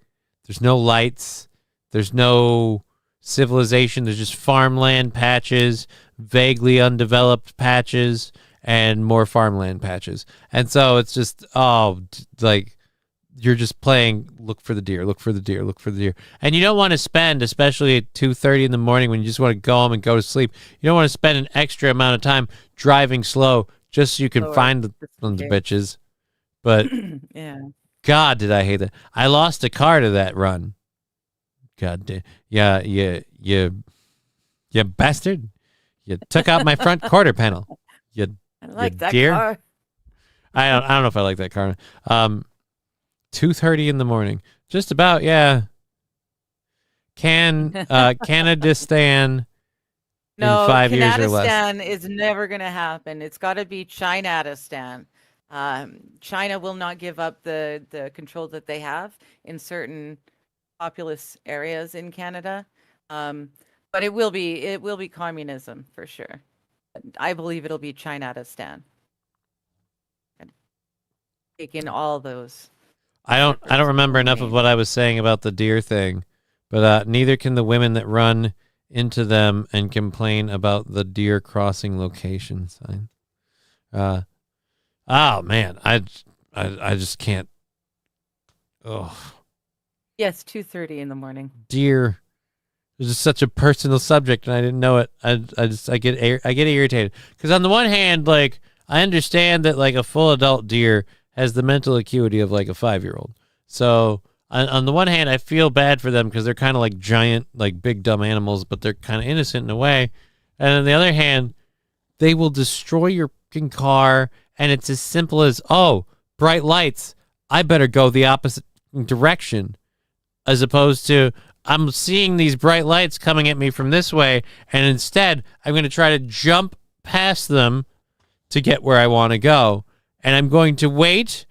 There's no lights. There's no civilization. There's just farmland patches, vaguely undeveloped patches, and more farmland patches. And so it's just, like you're just playing look for the deer, look for the deer, look for the deer. And you don't want to spend, especially at 2:30 in the morning when you just want to go home and go to sleep, you don't want to spend an extra amount of time driving slow just so you can Slower, find the just in sons of case. bitches. But Yeah. God, did I hate that. I lost a car to that run. God damn. Yeah, you bastard. You took out my front quarter panel. You I like that deer. car. I don't know if I like that car. 2:30 in the morning. Just about, yeah. Canadistan No, in 5 years or less. Canadistan is never going to happen. It's got to be China-distan. China will not give up the control that they have in certain populous areas in Canada. But it will be communism for sure. I believe it'll be China-distan. Take in all those. I don't remember enough of domains. what I was saying about the deer thing, but neither can the women that run into them and complain about the deer crossing location sign. Oh man, I just can't. Oh, Yes, 2:30 in the morning. deer. It's just such a personal subject, and I didn't know it. I get irritated because on the one hand, like I understand that like a full adult deer has the mental acuity of like a 5-year-old. So on the one hand, I feel bad for them because they're kind of like giant, like big dumb animals, but they're kind of innocent in a way. And on the other hand, they will destroy your fucking car, and it's as simple as, oh, bright lights, I better go the opposite direction, as opposed to I'm seeing these bright lights coming at me from this way, and instead I'm going to try to jump past them to get where I want to go. And I'm going to wait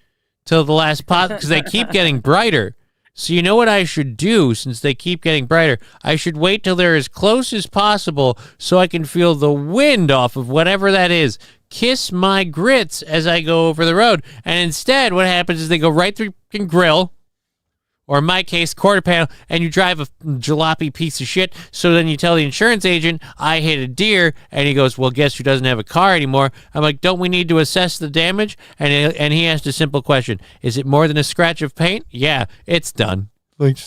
till the last pot because they keep getting brighter. So you know what I should do since they keep getting brighter? I should wait till they're as close as possible so I can feel the wind off of whatever that is. Kiss my grits as I go over the road. And instead, what happens is they go right through your grill, or in my case, quarter panel, and you drive a jalopy piece of shit. So then you tell the insurance agent, I hit a deer, and he goes, well, guess who doesn't have a car anymore? I'm like, don't we need to assess the damage? And he asked a simple question. Is it more than a scratch of paint? Yeah, it's done. Like,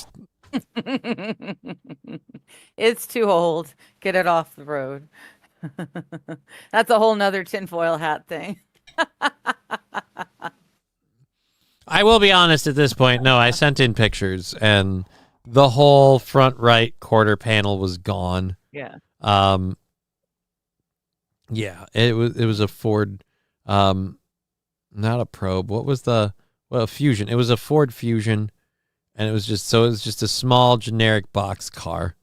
It's too old. Get it off the road. That's a whole nother tinfoil hat thing. I will be honest at this point. No, I sent in pictures, and the whole front right quarter panel was gone. Yeah. Yeah, it was a Ford, not a Probe. What was Fusion? It was a Ford Fusion, and it was just a small generic box car.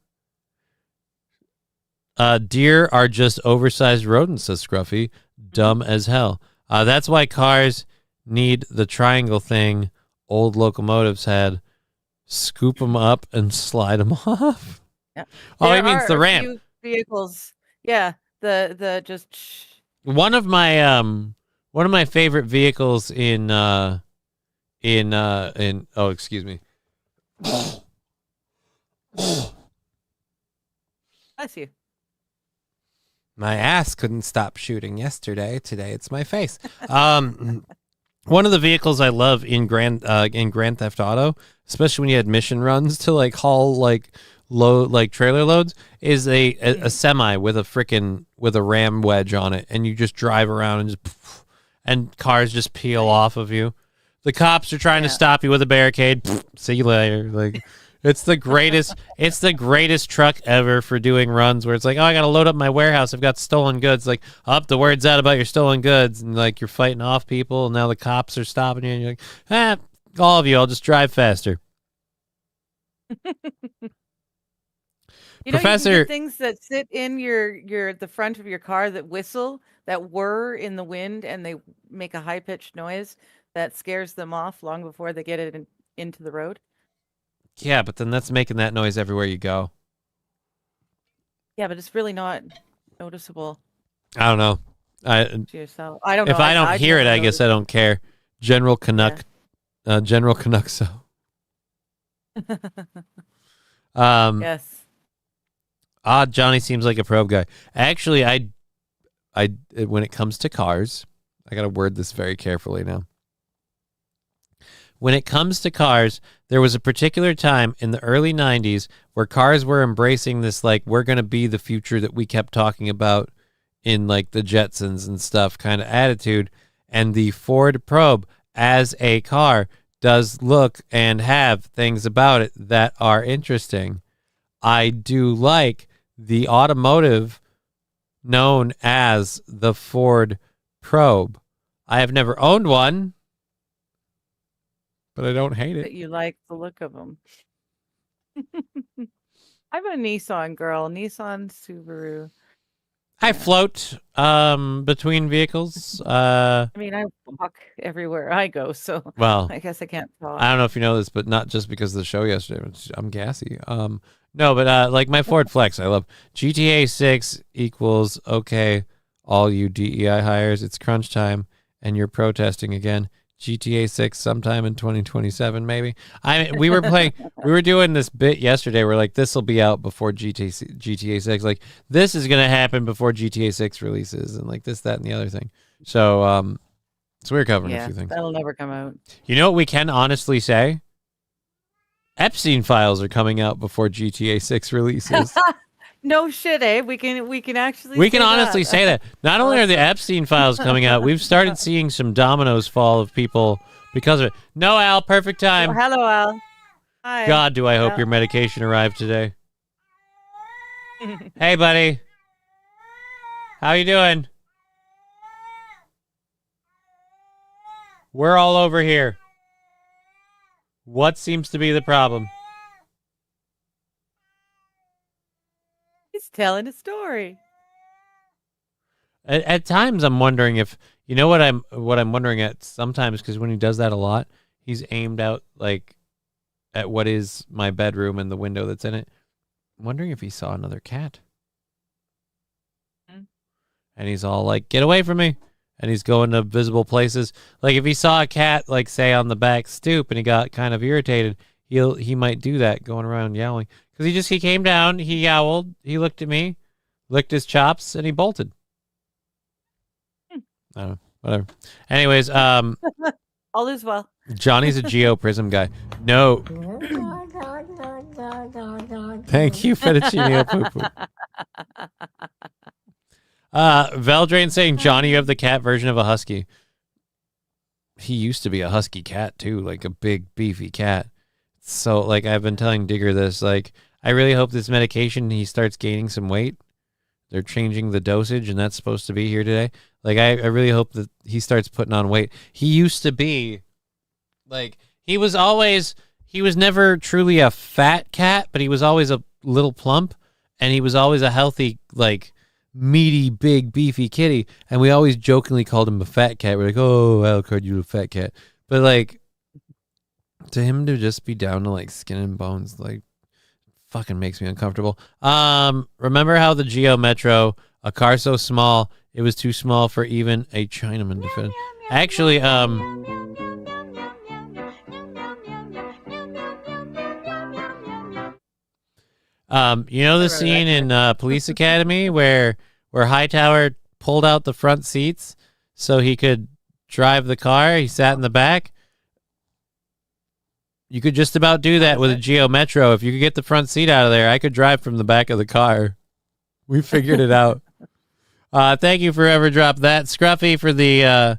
Deer are just oversized rodents, says Scruffy. Dumb as hell. That's why cars need the triangle thing old locomotives had. Scoop them up and slide them off. Yeah. Oh, There he means are the a ramp. few vehicles. Yeah. The just. One of my favorite vehicles in oh, excuse me. Bless you. My ass couldn't stop shooting yesterday. Today it's my face. One of the vehicles I love in Grand Theft Auto, especially when you had mission runs to like haul like load like trailer loads, is a semi with a ram wedge on it, and you just drive around and cars just peel off of you. The cops are trying to stop you with a barricade. See you later. Like it's the greatest truck ever for doing runs where it's like, oh, I gotta load up my warehouse. I've got stolen goods. Like, up the word's out about your stolen goods, and like you're fighting off people, and now the cops are stopping you, and you're like, all of you, I'll just drive faster. Professor, you can get things that sit in the front of your car that whistle, that whir in the wind, and they make a high pitched noise that scares them off long before they get it into the road. yeah, but then that's making that noise everywhere you go. Yeah, but it's really not noticeable I don't know. to yourself. I don't know. If I don't I've hear it, never I guess noticed. I don't care. General Canuck, General Canuckso. Yes. Johnny seems like a probe guy. Actually, I when it comes to cars, I got to word this very carefully now. When it comes to cars, there was a particular time in the early 90s where cars were embracing this, like, we're going to be the future that we kept talking about in, like, the Jetsons and stuff kind of attitude. And the Ford Probe, as a car, does look and have things about it that are interesting. I do like the automotive known as the Ford Probe. I have never owned one, but I don't hate That it. you like the look of them. I'm a Nissan girl. Nissan, Subaru. I float between vehicles. I mean, I walk everywhere I go, so Well, I guess I can't talk. I don't know if you know this, but not just because of the show yesterday. I'm gassy. No, but like my Ford Flex, I love GTA 6 equals okay. All you DEI hires, it's crunch time, and you're protesting again. GTA 6 sometime in 2027, maybe. I mean, we were doing this bit yesterday where like this will be out before GTA 6. Like this is gonna happen before GTA 6 releases, and like this, that, and the other thing. So so we're covering a few things. That'll never come out. You know what we can honestly say? Epstein files are coming out before GTA 6 releases. No shit, eh? We can actually. We can honestly say that. Not only are the Epstein files coming out, we've started seeing some dominoes fall of people because of it. No, Al, perfect time. Oh, hello, Al. Hi. God, do I hope your medication arrived today. Hey, buddy. How you doing? We're all over here. What seems to be the problem? He's telling a story. At times, I'm wondering if you know what I'm wondering at sometimes, because when he does that a lot, he's aimed out like at what is my bedroom and the window that's in it. I'm wondering if he saw another cat, and he's all like, "Get away from me!" And he's going to visible places. Like if he saw a cat, like say on the back stoop, and he got kind of irritated, he might do that, going around yowling. Because he came down, he yowled, he looked at me, licked his chops, and he bolted. I don't know, whatever. Anyways, All is well. Johnny's a Geo Prism guy. No. Thank you, Fettuccine Poo Poo. Veldrain saying, Johnny, you have the cat version of a husky. He used to be a husky cat too, like a big beefy cat. So like I've been telling Digger this, like I really hope this medication he starts gaining some weight. They're changing the dosage and that's supposed to be here today. Like I really hope that he starts putting on weight. He used to be like he was never truly a fat cat, but he was always a little plump and he was always a healthy, like meaty, big, beefy kitty, and we always jokingly called him a fat cat. We're like, "Oh, Alucard, you a fat cat," but like to him to just be down to like skin and bones, like fucking makes me uncomfortable. Remember how the Geo Metro, a car so small it was too small for even a Chinaman to fit in? Actually, you know the scene in Police Academy where Hightower pulled out the front seats so he could drive the car? He sat in the back. You could just about do that with a Geo Metro. If you could get the front seat out of there, I could drive from the back of the car. We figured it out. Thank you for ever drop that. Scruffy for the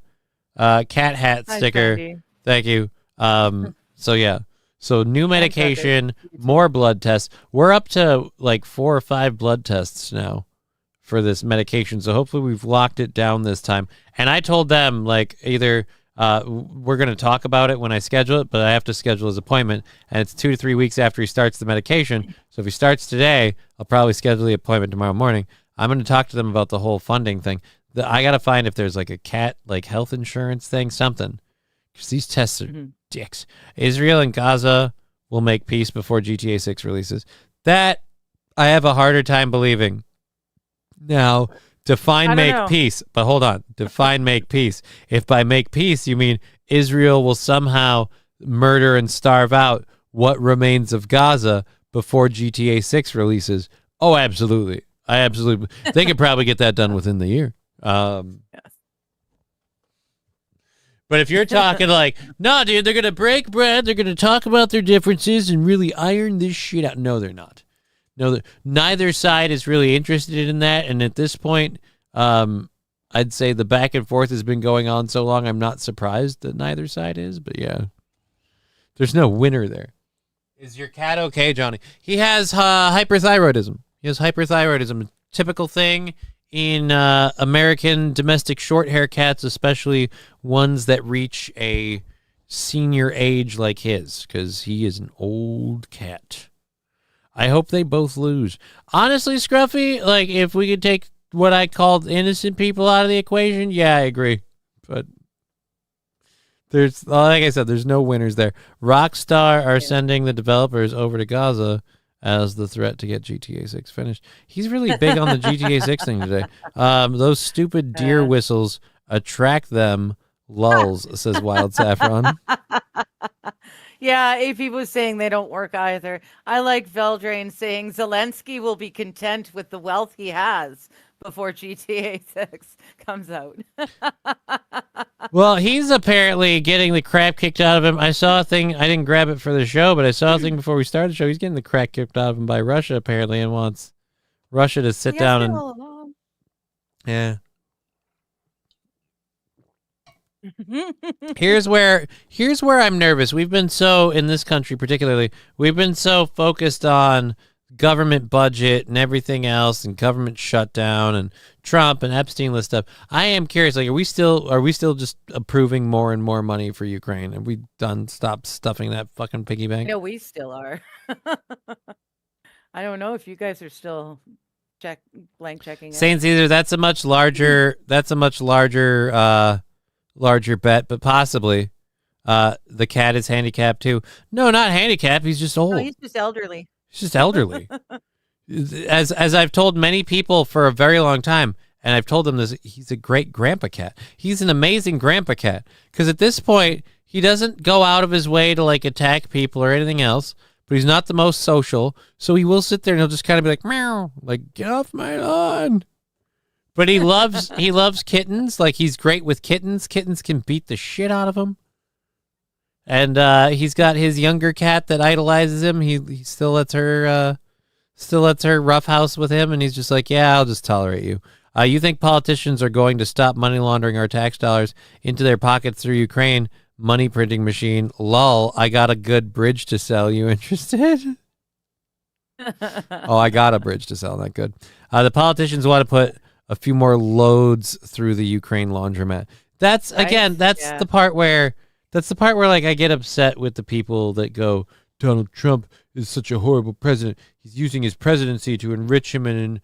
cat hat sticker. Hi, thank you. So yeah. So new medication, more blood tests. We're up to like 4 or 5 blood tests now for this medication. So hopefully we've locked it down this time. And I told them like either we're going to talk about it when I schedule it, but I have to schedule his appointment. And it's 2 to 3 weeks after he starts the medication. So if he starts today, I'll probably schedule the appointment tomorrow morning. I'm going to talk to them about the whole funding thing. I got to find if there's like a cat, like health insurance thing, something. Because these tests are dicks. Israel and Gaza will make peace before GTA 6 releases. That I have a harder time believing. Now, define make peace. But hold on. Define make peace. If by make peace you mean Israel will somehow murder and starve out what remains of Gaza before GTA 6 releases, oh, absolutely. They could probably get that done within the year. Yes. But if you're talking like, no, dude, they're going to break bread, they're going to talk about their differences and really iron this shit out. No, they're not. No, neither side is really interested in that. And at this point, I'd say the back and forth has been going on so long, I'm not surprised that neither side is. But yeah, there's no winner there. Is your cat okay, Johnny? He has hyperthyroidism. Typical thing in American domestic short hair cats, especially ones that reach a senior age like his, because he is an old cat. I hope they both lose. Honestly, Scruffy, like if we could take what I called innocent people out of the equation, yeah, I agree. But there's, like I said, there's no winners there. Rockstar are sending the developers over to Gaza as the threat to get GTA 6 finished. He's really big on the GTA 6 thing today. Those stupid deer whistles attract them Lulls, says Wild Saffron. Yeah, AP was saying they don't work either. I like Veldrain saying Zelensky will be content with the wealth he has before GTA 6 comes out. Well, he's apparently getting the crap kicked out of him. I saw a thing. I didn't grab it for the show, but I saw a thing before we started the show. He's getting the crap kicked out of him by Russia, apparently, and wants Russia to sit down and... Yeah. Here's where I'm nervous. We've been so, in this country particularly, we've been so focused on government budget and everything else and government shutdown and Trump and Epstein list stuff. I am curious, like, are we still just approving more and more money for Ukraine? Have we stopped stuffing that fucking piggy bank? No, we still are. I don't know if you guys are still blank checking. Saint Caesar, that's a much larger larger bet, but possibly. The cat is handicapped too. No, not handicapped. He's just old. No, he's just elderly. He's just elderly. As I've told many people for a very long time, and I've told them this, he's a great grandpa cat. He's an amazing grandpa cat. Because at this point, he doesn't go out of his way to like attack people or anything else, but he's not the most social. So he will sit there and he'll just kind of be like, meow, like, get off my lawn. But he loves kittens. Like, he's great with kittens. Kittens can beat the shit out of him. And he's got his younger cat that idolizes him. He still lets her roughhouse with him, and he's just like, yeah, I'll just tolerate you. You think politicians are going to stop money laundering our tax dollars into their pockets through Ukraine? Money printing machine. Lol, I got a good bridge to sell. You interested? Oh, I got a bridge to sell. Not good. The politicians want to put a few more loads through the Ukraine laundromat. That's right? Again, the part where like I get upset with the people that go, Donald Trump is such a horrible president. He's using his presidency to enrich him and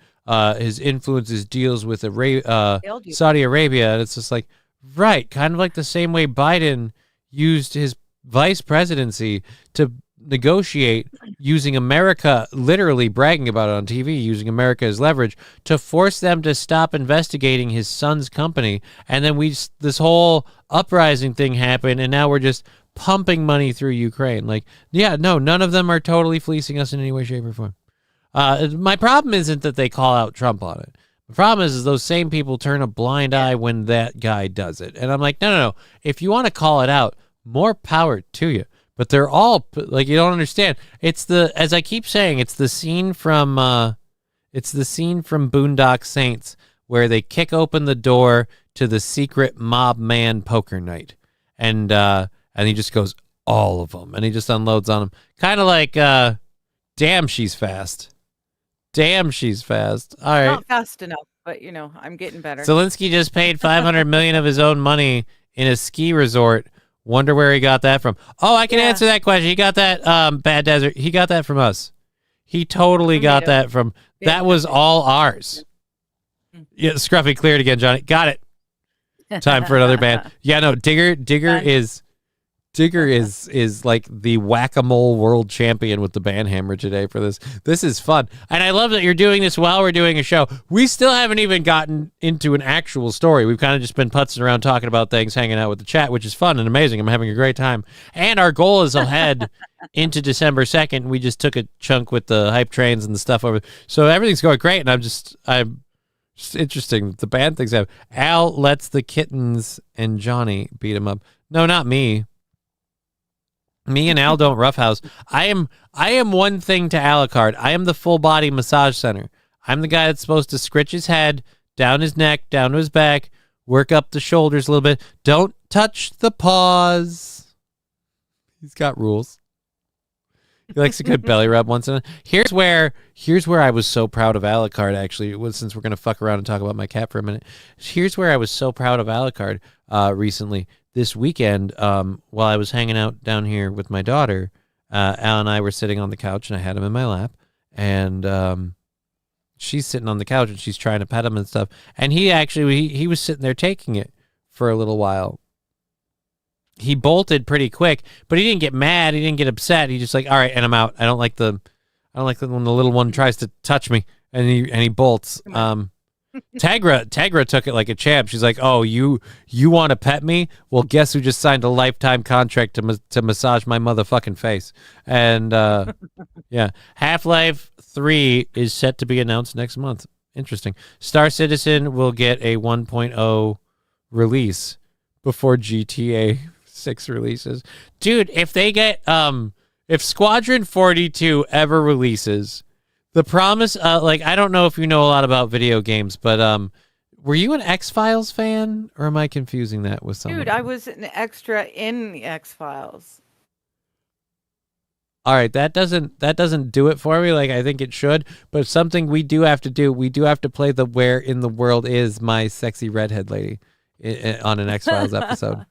his influence, his deals with Saudi Arabia. And it's just like, right, kind of like the same way Biden used his vice presidency to negotiate using America, literally bragging about it on TV, using America as leverage to force them to stop investigating his son's company. And then this whole uprising thing happened, and now we're just pumping money through Ukraine. Like, yeah, no, none of them are totally fleecing us in any way, shape, or form. My problem isn't that they call out Trump on it. The problem is those same people turn a blind eye when that guy does it. And I'm like, no. If you want to call it out, more power to you. But they're all like, you don't understand. As I keep saying, it's the scene from Boondock Saints where they kick open the door to the secret mob man poker night, and he just goes, all of them, and he just unloads on them, kind of like, damn, she's fast. Damn, she's fast. All right, not fast enough, but I'm getting better. Zelensky just paid $500 million of his own money in a ski resort. Wonder where he got that from. Oh, I can answer that question. He got that Bad Desert. He got that from us. He totally got that from. That was all ours. Yeah, Scruffy cleared again, Johnny. Got it. Time for another band. Yeah, no, Digger is like the whack-a-mole world champion with the band hammer today for this. This is fun. And I love that you're doing this while we're doing a show. We still haven't even gotten into an actual story. We've kind of just been putzing around talking about things, hanging out with the chat, which is fun and amazing. I'm having a great time. And our goal is ahead into December 2nd. We just took a chunk with the hype trains and the stuff over. So everything's going great. And I'm just interesting. The band things have. Al lets the kittens and Johnny beat him up. No, not me. Me and Al don't roughhouse. I am one thing to Alucard. I am the full body massage center. I'm the guy that's supposed to scritch his head, down his neck, down to his back, work up the shoulders a little bit. Don't touch the paws. He's got rules. He likes a good belly rub once in a... Here's where I was so proud of Alucard, actually. It was, since we're going to fuck around and talk about my cat for a minute. Here's where I was so proud of Alucard recently. This weekend, while I was hanging out down here with my daughter, Al and I were sitting on the couch, and I had him in my lap, and she's sitting on the couch, and she's trying to pet him and stuff. And he was sitting there taking it for a little while. He bolted pretty quick, but he didn't get mad. He didn't get upset. He just like, all right, and I'm out. I don't like when the little one tries to touch me, and he bolts. Tegra took it like a champ. She's like, "Oh, you want to pet me? Well, guess who just signed a lifetime contract to massage my motherfucking face?" And yeah, Half-Life 3 is set to be announced next month. Interesting. Star Citizen will get a 1.0 release before GTA 6 releases. Dude, if they get if Squadron 42 ever releases, the promise, like, I don't know if you know a lot about video games, but were you an X-Files fan, or am I confusing that with someone? Dude, I was an extra in the X-Files. All right, that doesn't do it for me. Like, I think it should, but something we do have to do. We do have to play the "Where in the World Is My Sexy Redhead Lady" on an X-Files episode.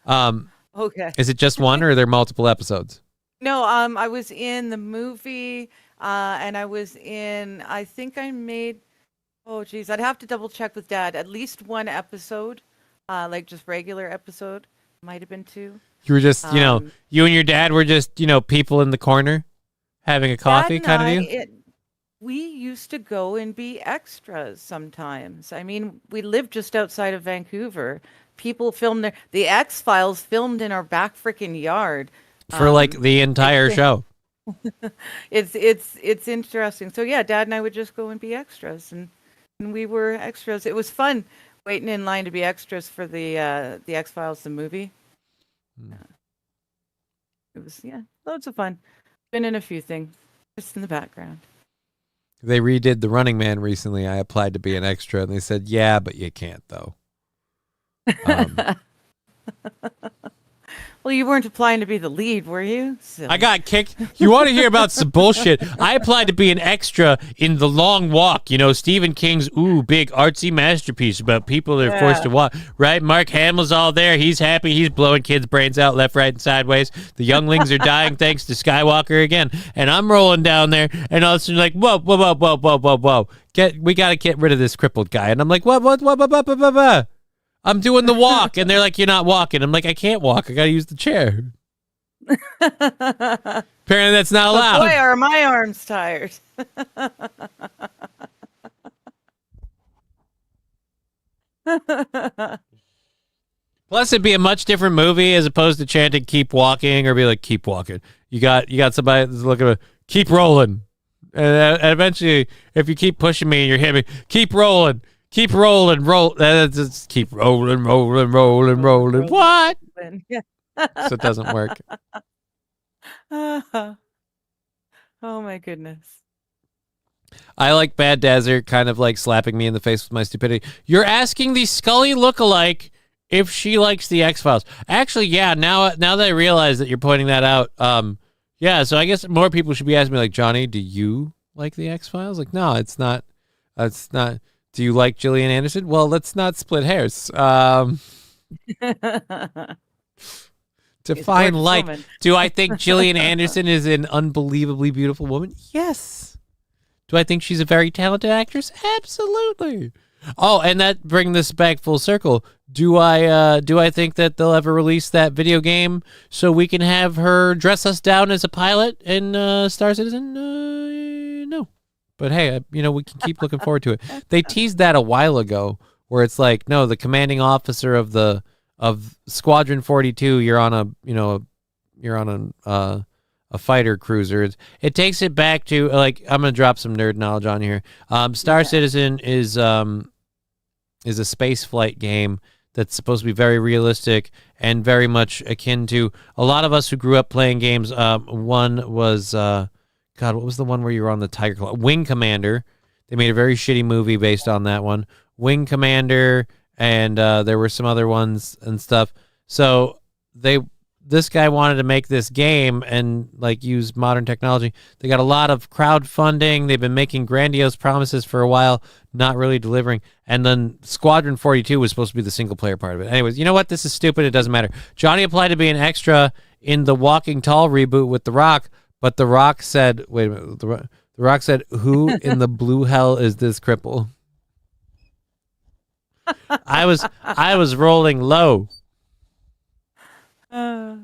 Okay. Is it just one, or are there multiple episodes? No, I was in the movie, and I was in. I think I made. Oh, geez, I'd have to double check with Dad. At least one episode, like just regular episode. Might have been two. You were just, you and your dad were just, people in the corner having a coffee kind of deal? We used to go and be extras sometimes. I mean, we lived just outside of Vancouver. People filmed there. The X-Files filmed in our back freaking yard. For like the entire show. It's interesting. So yeah, Dad and I would just go and be extras, and we were extras. It was fun waiting in line to be extras for the X-Files, the movie. It was, loads of fun. Been in a few things, just in the background. They redid The Running Man recently. I applied to be an extra, and they said, yeah, but you can't, though. Well, you weren't applying to be the lead, were you? Silly. I got kicked. You want to hear about some bullshit? I applied to be an extra in The Long Walk. Stephen King's big artsy masterpiece about people that are forced to walk. Right? Mark Hamill's all there. He's happy. He's blowing kids' brains out left, right, and sideways. The younglings are dying thanks to Skywalker again. And I'm rolling down there, and all of a sudden, like, whoa, whoa, whoa, whoa, whoa, whoa, whoa. We got to get rid of this crippled guy. And I'm like, what? I'm doing the walk, and they're like, you're not walking. I'm like, I can't walk. I got to use the chair. Apparently that's not allowed. Boy, are my arms tired. Plus, it'd be a much different movie as opposed to chanting "keep walking" or be like "keep walking." You got somebody that's looking at keep rolling, and eventually, if you keep pushing me and you're hitting me, keep rolling. Keep rolling, roll. Just keep rolling. What? So it doesn't work. Oh my goodness. I like Bad Dazzler kind of like slapping me in the face with my stupidity. You're asking the Scully lookalike if she likes the X-Files. Actually, yeah, now that I realize that you're pointing that out, yeah, so I guess more people should be asking me like, Johnny, do you like the X-Files? Like, no, it's not. Do you like Gillian Anderson? Well, let's not split hairs. Define like. Woman. Do I think Gillian Anderson is an unbelievably beautiful woman? Yes. Do I think she's a very talented actress? Absolutely. Oh, and that brings this back full circle. Do I think that they'll ever release that video game so we can have her dress us down as a pilot in Star Citizen? No. But hey, we can keep looking forward to it. They teased that a while ago, where it's like, no, the commanding officer of Squadron 42, you're on a fighter cruiser. It takes it back to, like, I'm gonna drop some nerd knowledge on here. Star Citizen is a space flight game that's supposed to be very realistic and very much akin to a lot of us who grew up playing games. One was God, what was the one where you were on the Tiger Claw? Wing Commander. They made a very shitty movie based on that one. Wing Commander, and there were some other ones and stuff. So this guy wanted to make this game and like use modern technology. They got a lot of crowdfunding. They've been making grandiose promises for a while, not really delivering. And then Squadron 42 was supposed to be the single player part of it. Anyways, you know what? This is stupid. It doesn't matter. Johnny applied to be an extra in the Walking Tall reboot with The Rock. But The Rock said, wait a minute, The Rock said, who in the blue hell is this cripple? I was rolling low. Oh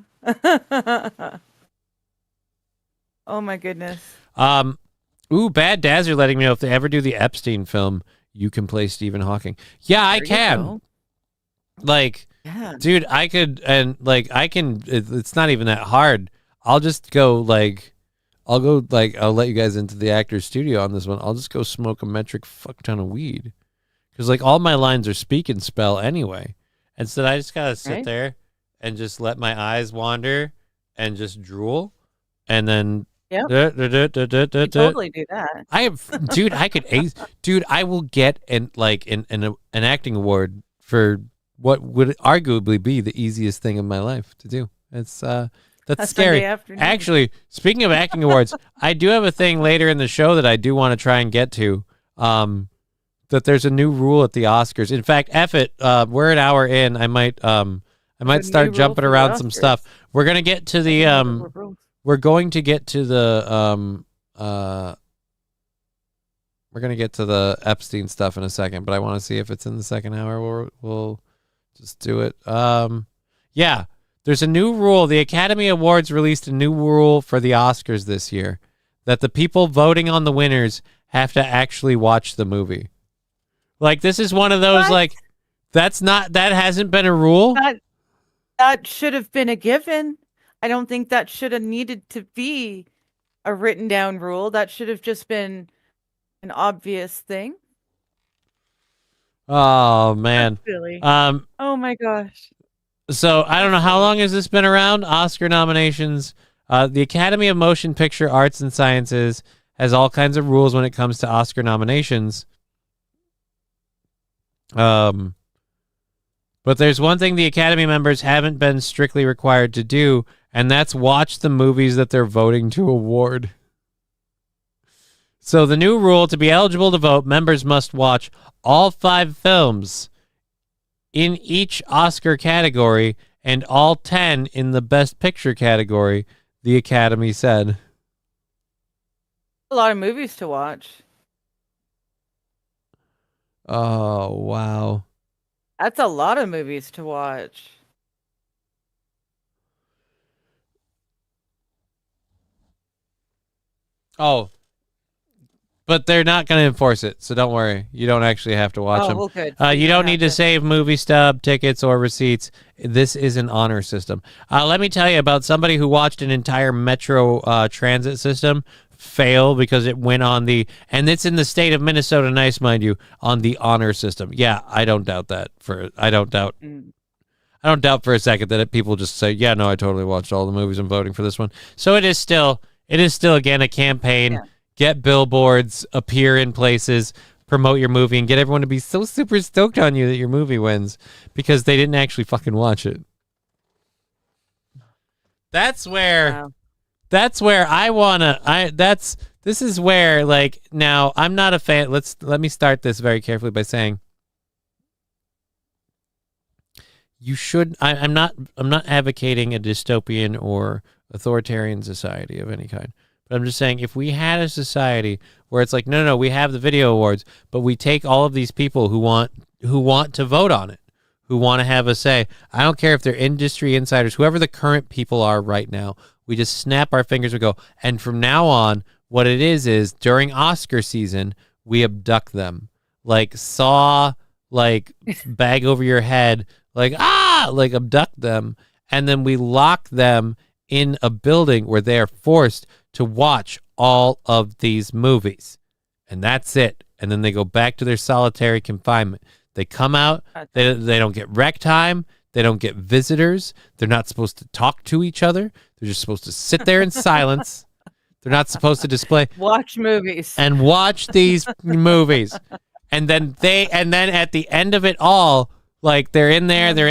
my goodness. Bad Dazzler letting me know if they ever do the Epstein film, you can play Stephen Hawking. Yeah, I There you can. go. Like, Yeah. dude, I could, and like, I can, it's not even that hard. I'll just go, like, I'll let you guys into the actor's studio on this one. I'll just go smoke a metric fuck ton of weed. Because, like, all my lines are speak and spell anyway. And so I just got to sit Right. there and just let my eyes wander and just drool. And then, Yep. you You totally do that. I have, dude, I could ace, dude, I will get an acting award for what would arguably be the easiest thing in my life to do. It's, that's A scary. Sunday afternoon. Actually, speaking of acting awards, I do have a thing later in the show that I do want to try and get to. That there's a new rule at the Oscars. In fact, F it, we're an hour in. I might new start rule jumping for the around some Oscars. stuff. We're gonna get to the we're going to get to the we're gonna get to the Epstein stuff in a second, but I want to see if it's in the second hour. We'll just do it. Yeah, there's a new rule. The Academy Awards released a new rule for the Oscars this year that the people voting on the winners have to actually watch the movie. Like, this is one of those, What? like, that hasn't been a rule. That should have been a given. I don't think that should have needed to be a written down rule. That should have just been an obvious thing. Oh, man. Really? Oh my gosh. So I don't know, how long has this been around? Oscar nominations. The Academy of Motion Picture Arts and Sciences has all kinds of rules when it comes to Oscar nominations. But there's one thing the Academy members haven't been strictly required to do, and that's watch the movies that they're voting to award. So the new rule, to be eligible to vote, members must watch all 5 films in each Oscar category and all 10 in the Best Picture category, the Academy said. A lot of movies to watch. Oh, wow. That's a lot of movies to watch. Oh, but they're not going to enforce it, so don't worry. You don't actually have to watch them. Well, good. You don't need to save movie stub, tickets, or receipts. This is an honor system. Let me tell you about somebody who watched an entire Metro transit system fail because it went on the, and it's in the state of Minnesota, nice, mind you, on the honor system. Yeah, I don't doubt that. I don't doubt for a second that people just say, yeah, no, I totally watched all the movies. I'm voting for this one. So it is still again a campaign. Yeah. Get billboards, appear in places, promote your movie, and get everyone to be so super stoked on you that your movie wins because they didn't actually fucking watch it. This is where, like, now I'm not a fan. Let me start this very carefully by saying you should, I'm not advocating a dystopian or authoritarian society of any kind. But I'm just saying, if we had a society where it's like, no, we have the video awards, but we take all of these people who want to vote on it, who want to have a say. I don't care if they're industry insiders, whoever the current people are right now. We just snap our fingers and go. And from now on, what it is during Oscar season, we abduct them. Like Saw, like bag over your head, like abduct them. And then we lock them in a building where they are forced to watch all of these movies. And that's it. And then they go back to their solitary confinement. They come out, they don't get rec time, they don't get visitors, they're not supposed to talk to each other, they're just supposed to sit there in silence. They're not supposed to watch movies and watch these movies. And then at the end of it all, like they're in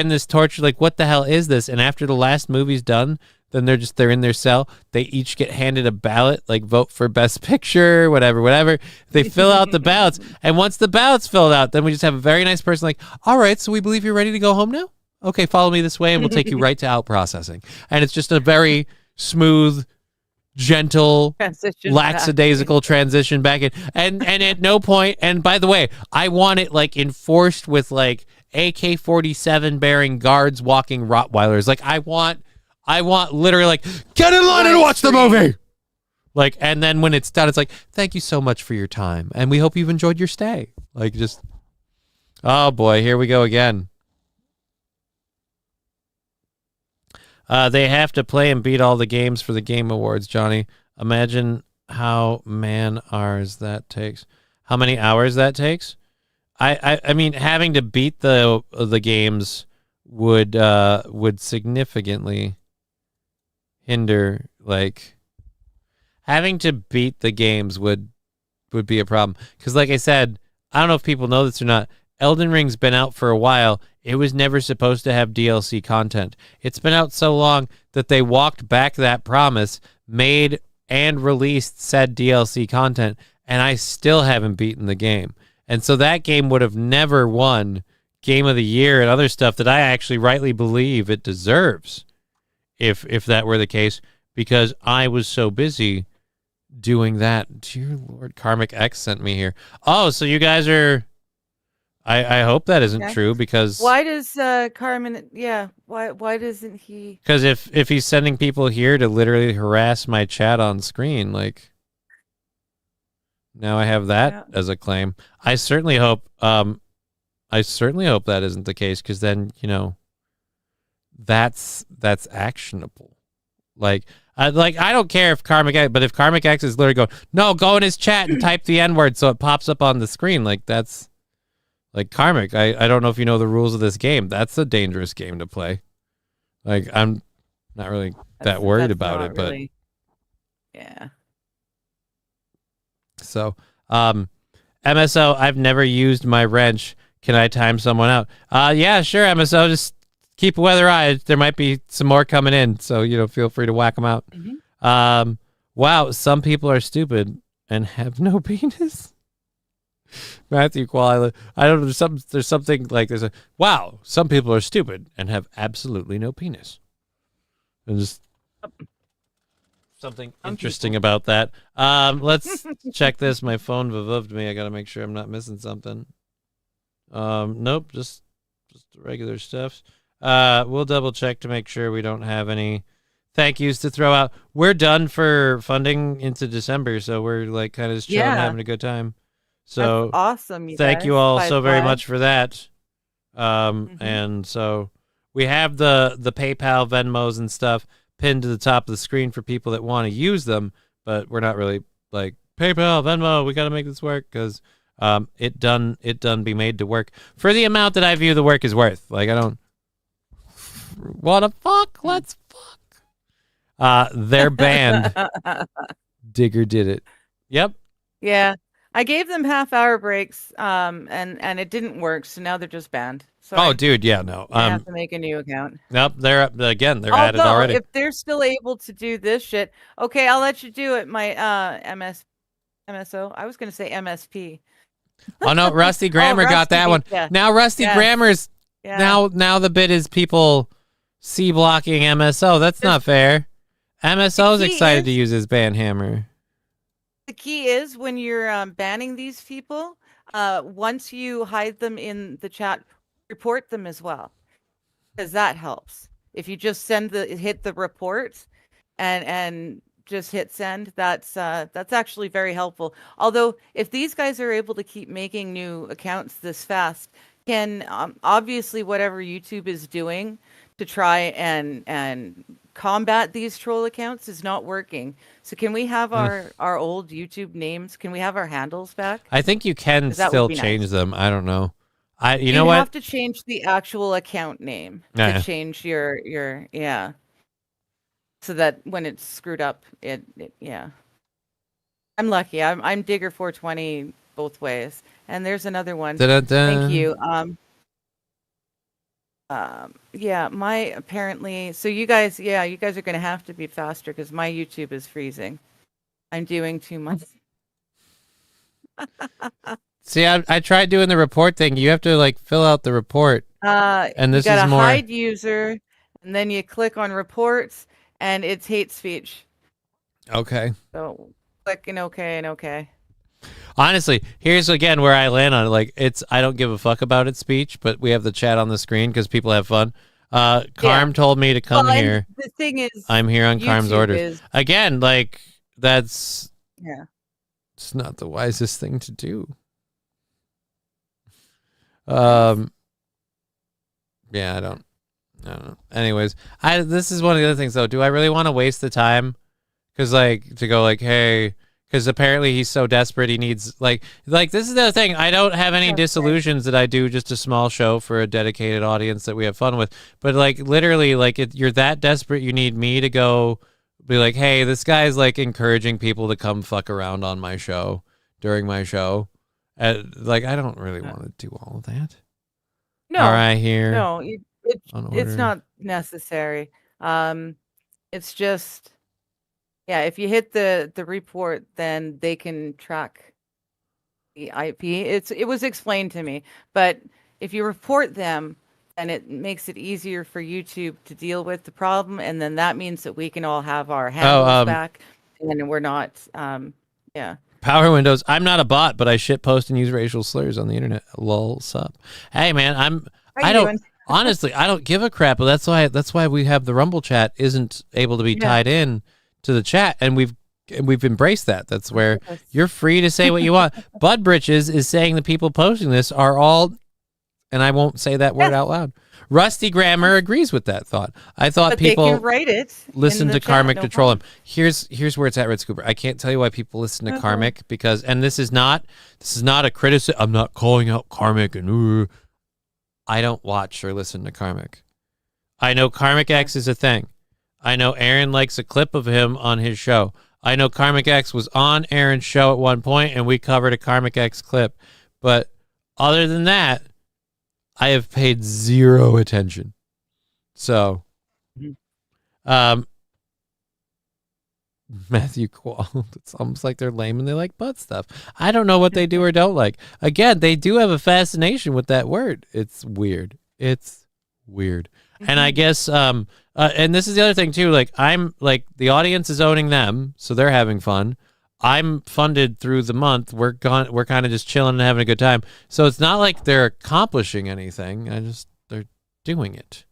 this torture, like what the hell is this? And after the last movie's done, then they're in their cell. They each get handed a ballot, like vote for best picture, whatever. They fill out the ballots. And once the ballot's filled out, then we just have a very nice person like, all right, so we believe you're ready to go home now? Okay, follow me this way and we'll take you right to out processing. And it's just a very smooth, gentle, lackadaisical transition back in. And at no point, and by the way, I want it like enforced with like AK-47 bearing guards walking Rottweilers. Like I want literally like, get in line and watch the movie. Like, and then when it's done, it's like, thank you so much for your time, and we hope you've enjoyed your stay. Like, just, oh boy, here we go again. They have to play and beat all the games for the Game Awards, Johnny. Imagine how man-hours that takes. How many hours that takes? I mean, having to beat the games would significantly hinder, like, having to beat the games would be a problem. Because like I said, I don't know if people know this or not, Elden Ring's been out for a while. It was never supposed to have DLC content. It's been out so long that they walked back that promise, made and released said DLC content, and I still haven't beaten the game. And so that game would have never won Game of the Year and other stuff that I actually rightly believe it deserves if that were the case, because I was so busy doing that. Dear Lord, Karmic X sent me here. Oh, so you guys are... I hope that isn't true, because... Why does Carmen... Yeah, why doesn't he... Because if he's sending people here to literally harass my chat on screen, like... Now I have that as a claim. I certainly hope that isn't the case, because then, you know, that's actionable. Like I don't care if Karmic X, but if Karmic X is literally going, no, go in his chat and type the N-word so it pops up on the screen, like, that's like, Karmic, I don't know if you know the rules of this game. That's a dangerous game to play. Like, I'm not really that worried about it, really, but yeah. So, MSO, I've never used my wrench. Can I time someone out? Yeah, sure, MSO. Just keep a weather eye. There might be some more coming in, so, you know, feel free to whack them out. Mm-hmm. Wow, some people are stupid and have no penis. Matthew Qual, I don't know. There's something like there's a wow. Some people are stupid and have absolutely no penis. And just something interesting about that. Let's check this. My phone vavoved me. I got to make sure I'm not missing something. Nope, just the regular stuff. We'll double check to make sure we don't have any thank yous to throw out. We're done for funding into December, so we're like kind of just chilling, having a good time. So that's awesome. Thank you all so very much for that. And so we have the PayPal, Venmos, and stuff pinned to the top of the screen for people that want to use them, but we're not really like PayPal, Venmo. We got to make this work because it done be made to work for the amount that I view the work is worth. Like, I don't want to fuck. Let's fuck. Their band Digger did it. Yep. Yeah. I gave them half-hour breaks, and it didn't work, so now they're just banned. Sorry. Oh, dude, yeah, no. I have to make a new account. Nope, they're added already. If they're still able to do this shit, okay, I'll let you do it. My MSO. I was gonna say MSP. Oh no, Rusty Grammar got that one. Yeah. Now Rusty Grammar's now the bit is people C blocking MSO. That's not fair. MSO's excited to use his ban hammer. The key is when you're banning these people, once you hide them in the chat, report them as well, because that helps. If you just hit the report and just hit send, that's actually very helpful. Although if these guys are able to keep making new accounts this fast, can obviously whatever YouTube is doing to try and combat these troll accounts is not working. So can we have our old YouTube names? Can we have our handles back? I think you can still change them. I don't know. You know what? You have to change the actual account name to change your so that when it's screwed up, it I'm lucky. I'm Digger 420 both ways. And there's another one. Thank you. My apparently, so you guys are going to have to be faster because my YouTube is freezing. I'm doing too much. See, I tried doing the report thing. You have to like fill out the report. And this you gotta is more hide user, and then you click on reports, and it's hate speech. Okay. So click and okay. Honestly, here's again where I land on it. Like, I don't give a fuck about its speech, but we have the chat on the screen because people have fun. Carm told me to come here. The thing is, I'm here on Carm's orders. Again, like, that's Yeah. it's not the wisest thing to do. Yeah, I don't know. Anyways, this is one of the other things though. Do I really want to waste the time? Because like to go like, hey, because apparently he's so desperate he needs like this is the other thing. I don't have any disillusions that I do just a small show for a dedicated audience that we have fun with. But like literally, like you're that desperate, you need me to go be like, hey, this guy's like encouraging people to come fuck around on my show during my show. Like I don't really want to do all of that. No. All right, here. No, it's not necessary. It's just, yeah, if you hit the report, then they can track the IP. It was explained to me, but if you report them, then it makes it easier for YouTube to deal with the problem, and then that means that we can all have our handles back, and we're not, yeah. Power Windows. I'm not a bot, but I shit post and use racial slurs on the internet. Lol, sup. Hey man, I don't honestly, I don't give a crap, but that's why we have the Rumble chat isn't able to be tied in to the chat, and we've embraced that. That's where you're free to say what you want. Bud Britches is saying the people posting this are all, and I won't say that word out loud. Rusty Grammar agrees with that thought. I thought people they can write it listen to chat, Karmic to troll him. Here's where it's at, Red Scooper. I can't tell you why people listen to Karmic because, and this is not a criticism. I'm not calling out Karmic and I don't watch or listen to Karmic. I know Karmic X is a thing. I know Aaron likes a clip of him on his show. I know Karmic X was on Aaron's show at one point, and we covered a Karmic X clip. But other than that, I have paid zero attention. So, Matthew Quall, it's almost like they're lame and they like butt stuff. I don't know what they do or don't like. Again, they do have a fascination with that word. It's weird. And I guess, and this is the other thing too, like I'm like the audience is owning them, so they're having fun. I'm funded through the month. We're kind of just chilling and having a good time. So it's not like they're accomplishing anything. They're doing it.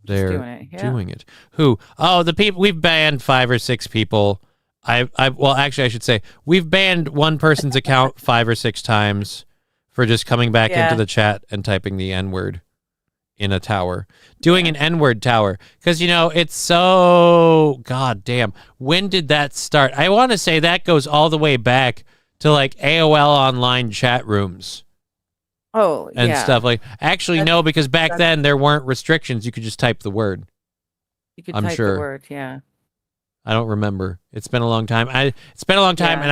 They're doing it. Who? Oh, the people we've banned 5 or 6 people. Well, actually, I should say we've banned one person's account 5 or 6 times for just coming back into the chat and typing the N-word in a tower, doing an N-word tower. Because, it's so goddamn. When did that start? I want to say that goes all the way back to like AOL online chat rooms. Oh, and stuff like. Actually, no, because back then there weren't restrictions. You could just type the word. You could type the word, yeah. I don't remember. It's been a long time. And I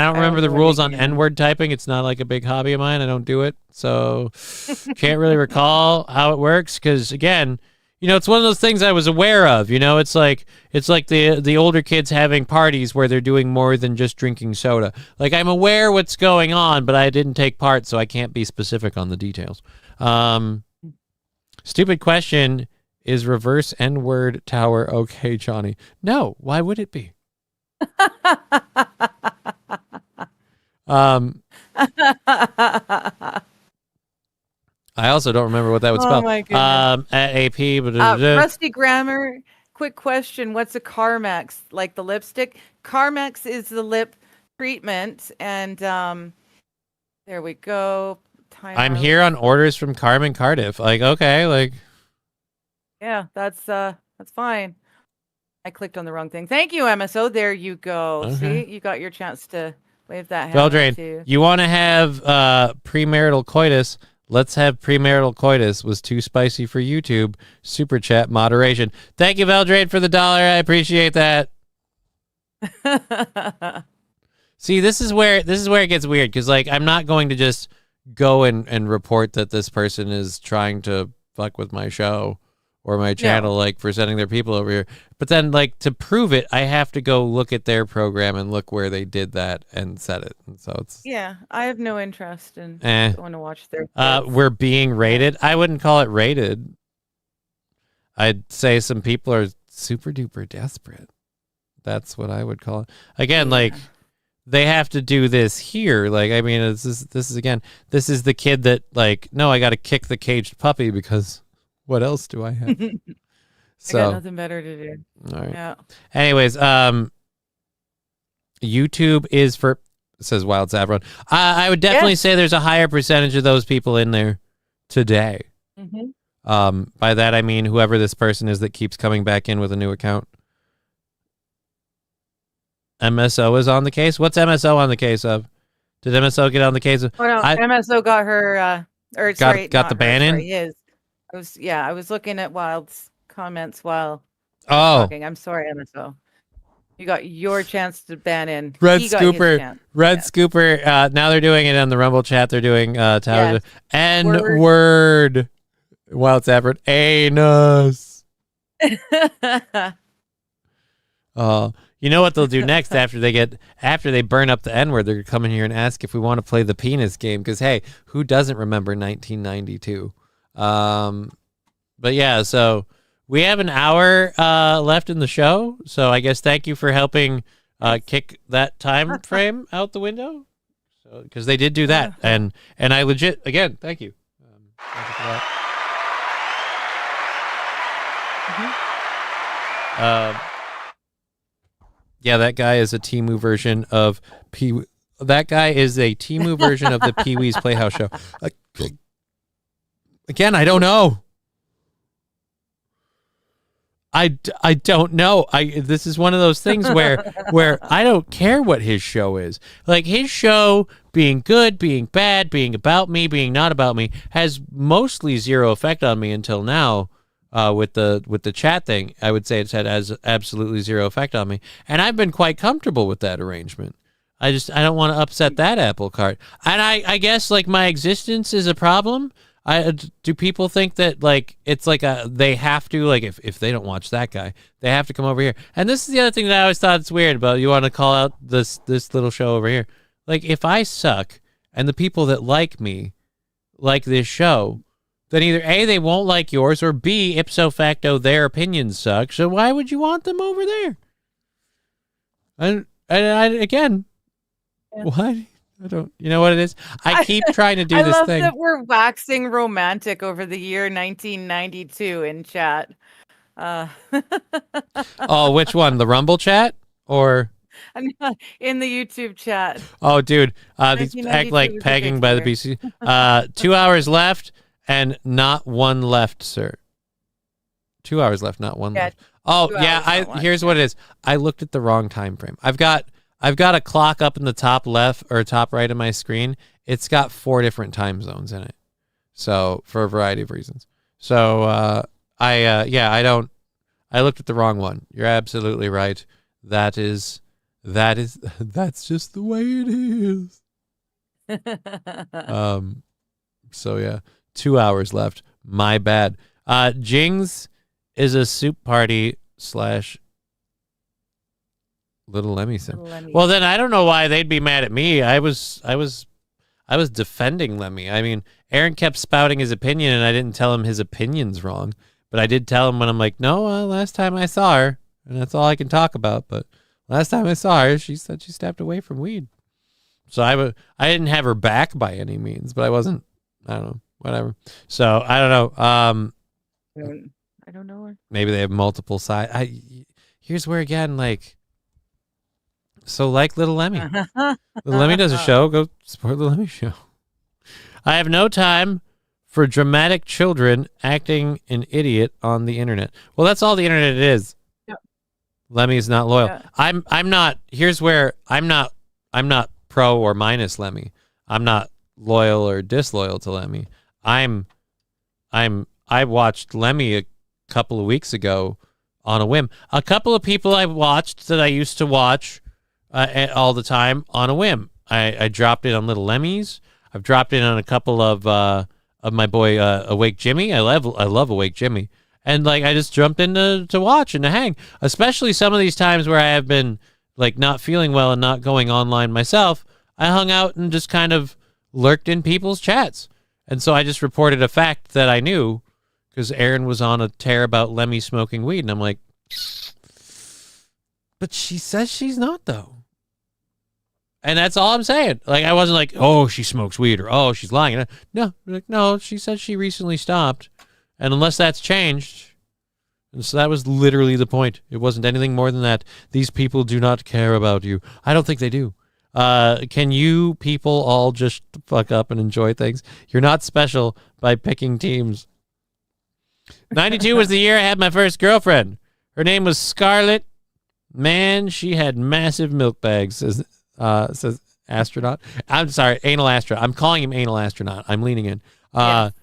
don't remember the rules on N-word typing. It's not like a big hobby of mine. I don't do it, so can't really recall how it works. Because again, it's one of those things I was aware of. It's like the older kids having parties where they're doing more than just drinking soda. Like I'm aware what's going on, but I didn't take part, so I can't be specific on the details. Stupid question. Is reverse N-word tower okay, Johnny? No. Why would it be? I also don't remember what that would spell. My goodness. At AP, but Rusty Grammar. Quick question: what's a Carmex? Like the lipstick? Carmex is the lip treatment, and there we go. I'm here on orders from Carmen Cardiff. Like, okay, like. Yeah, that's fine. I clicked on the wrong thing. Thank you, MSO. There you go. Okay. See, you got your chance to wave that hand. Beldrain, you want to have premarital coitus? Let's have premarital coitus. Was too spicy for YouTube. Super chat moderation. Thank you, Beldrain, for the $1. I appreciate that. See, this is where it gets weird because like I'm not going to just go and report that this person is trying to fuck with my show or my channel, like for sending their people over here. But then like to prove it, I have to go look at their program and look where they did that and set it. And so it's I have no interest in going to watch their we're being rated. I wouldn't call it rated. I'd say some people are super duper desperate. That's what I would call it. Again, like they have to do this here. Like, I mean, this is the kid that like, no, I got to kick the caged puppy because what else do I have? So I got nothing better to do. All right. Yeah. Anyways, YouTube is for, says Wild Saffron. I would definitely say there's a higher percentage of those people in there today. By that I mean whoever this person is that keeps coming back in with a new account. MSO is on the case. What's MSO on the case of? Did MSO get on the case of? Oh no, MSO got her. Got the ban in. His. I was looking at Wild's comments while talking. I'm sorry, MSO. You got your chance to ban in. Red Scooper. Now they're doing it on the Rumble chat. They're doing Towers. N-word. Wild Saffron. Anus. You know what they'll do next after they burn up the N-word? They're gonna come in here and ask if we want to play the penis game. Because hey, who doesn't remember 1992? But yeah, so we have an hour left in the show. So I guess thank you for helping kick that time frame out the window. So because they did do that, and I legit again thank you. Thank you for that. Yeah, that guy is a Temu version of That guy is a Temu version of the Pee-wee's Playhouse show. Again, I don't know. I don't know. This is one of those things where I don't care what his show is. Like his show being good, being bad, being about me, being not about me has mostly zero effect on me until now. With the chat thing, I would say it's had absolutely zero effect on me, and I've been quite comfortable with that arrangement. I don't want to upset that apple cart, and I guess like my existence is a problem. Do people think that like it's like they have to like if they don't watch that guy, they have to come over here? And this is the other thing that I always thought it's weird about. You want to call out this little show over here? Like if I suck and the people that like me like this show, then either A, they won't like yours, or B, ipso facto, their opinions suck. So why would you want them over there? And again, why? I don't. You know what it is? I keep trying to do this thing. I love that we're waxing romantic over the year 1992 in chat. Oh, which one? The Rumble chat or? In the YouTube chat. Oh, dude, these act like pegging by the BC. 2 hours left. And not one left, sir. 2 hours left, not one left. Oh, yeah. Here's what it is. I looked at the wrong time frame. I've got a clock up in the top left or top right of my screen. It's got 4 different time zones in it. So for a variety of reasons. So I looked at the wrong one. You're absolutely right. That's just the way it is. So yeah. 2 hours left. My bad. Jing's is a soup party / Little Lemmy sim. Well, then I don't know why they'd be mad at me. I was defending Lemmy. I mean, Aaron kept spouting his opinion, and I didn't tell him his opinion's wrong. But I did tell him when I'm like, no, last time I saw her, and that's all I can talk about. But last time I saw her, she said she stepped away from weed. So I didn't have her back by any means, but I wasn't. I don't know. Whatever. So I don't know. I don't know. Maybe they have multiple sides. Here's where again, like, so like Little Lemmy. Little Lemmy does a show. Go support the Lemmy show. I have no time for dramatic children acting an idiot on the internet. Well, that's all the internet is. Yep. Lemmy's not loyal. Yeah. I'm not. Here's where I'm not pro or minus Lemmy. I'm not loyal or disloyal to Lemmy. I watched Lemmy a couple of weeks ago on a whim. A couple of people I watched that I used to watch all the time on a whim. I dropped in on Little Lemmy's. I've dropped in on a couple of my boy Awake Jimmy. I love Awake Jimmy. And like I just jumped in to watch and to hang. Especially some of these times where I have been like not feeling well and not going online myself. I hung out and just kind of lurked in people's chats. And so I just reported a fact that I knew because Aaron was on a tear about Lemmy smoking weed. And I'm like, but she says she's not, though. And that's all I'm saying. Like, I wasn't like, oh, she smokes weed or, oh, she's lying. No, like, no, she said she recently stopped. And unless that's changed, And so that was literally the point. It wasn't anything more than that. These people do not care about you. I don't think they do. Can you people all just fuck up and enjoy things? You're not special by picking teams. 92 was the year I had my first girlfriend. Her name was Scarlett. Man, she had massive milk bags, says astronaut. I'm sorry, anal astronaut. I'm calling him anal astronaut. I'm leaning in. Yes.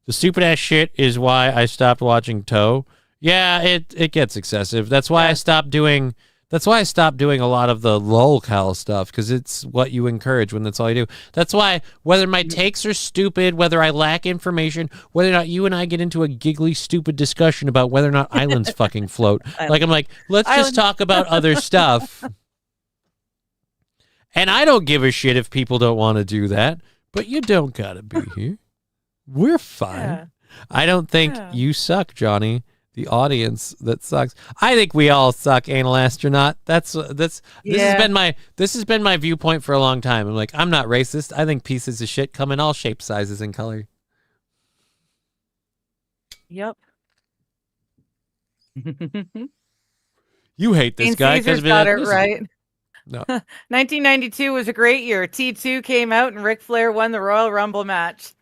The stupid ass shit is why I stopped watching Toe. Yeah, it gets excessive. That's why I stopped doing a lot of the lolcal stuff, because it's what you encourage when that's all you do. That's why whether my takes are stupid, whether I lack information, whether or not you and I get into a giggly, stupid discussion about whether or not islands fucking float. Like, I'm like, let's just talk about other stuff. And I don't give a shit if people don't want to do that, but you don't gotta be here. We're fine. Yeah. I don't think you suck, Johnny. The audience that sucks. I think we all suck, anal astronaut. This has been my viewpoint for a long time. I'm like, I'm not racist. I think pieces of shit come in all shapes, sizes, and color. Yep. You hate this Dean guy Caesar's because got it right. No. 1992 was a great year. T2 came out and Ric Flair won the Royal Rumble match.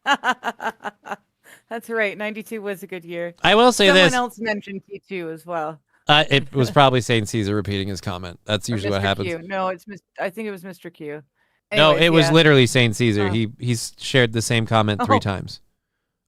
That's right. 92 was a good year. I will say Someone this. else mentioned T2 as well. It was probably St. Caesar repeating his comment. That's usually what happens. Q. No, I think it was Mr. Q. No, Anyways, it was literally St. Caesar. Oh. He's shared the same comment 3 times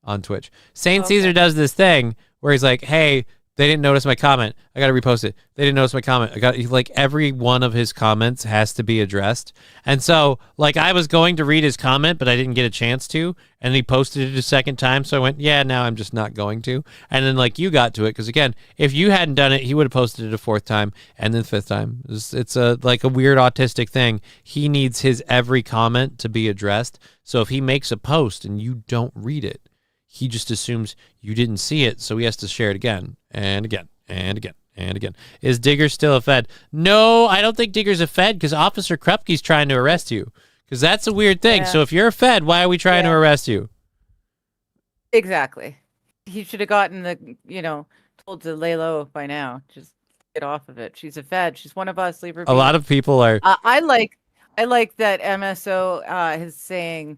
on Twitch. St. Okay. Caesar does this thing where he's like, hey, they didn't notice my comment. I got to repost it. They didn't notice my comment. Like, every one of his comments has to be addressed. And so, like, I was going to read his comment, but I didn't get a chance to. And he posted it a second time. So I went, yeah, now I'm just not going to. And then, like, you got to it. Because, again, if you hadn't done it, he would have posted it a 4th time and then 5th time. It's a weird autistic thing. He needs his every comment to be addressed. So if he makes a post and you don't read it, he just assumes you didn't see it, so he has to share it again and again and again and again. Is Digger still a Fed? No, I don't think Digger's a Fed, because Officer Krupke's trying to arrest you. Because that's a weird thing. Yeah. So if you're a Fed, why are we trying to arrest you? Exactly. He should have gotten told to lay low by now. Just get off of it. She's a Fed. She's one of us. Leave her be. A lot of people are... I like that MSO is saying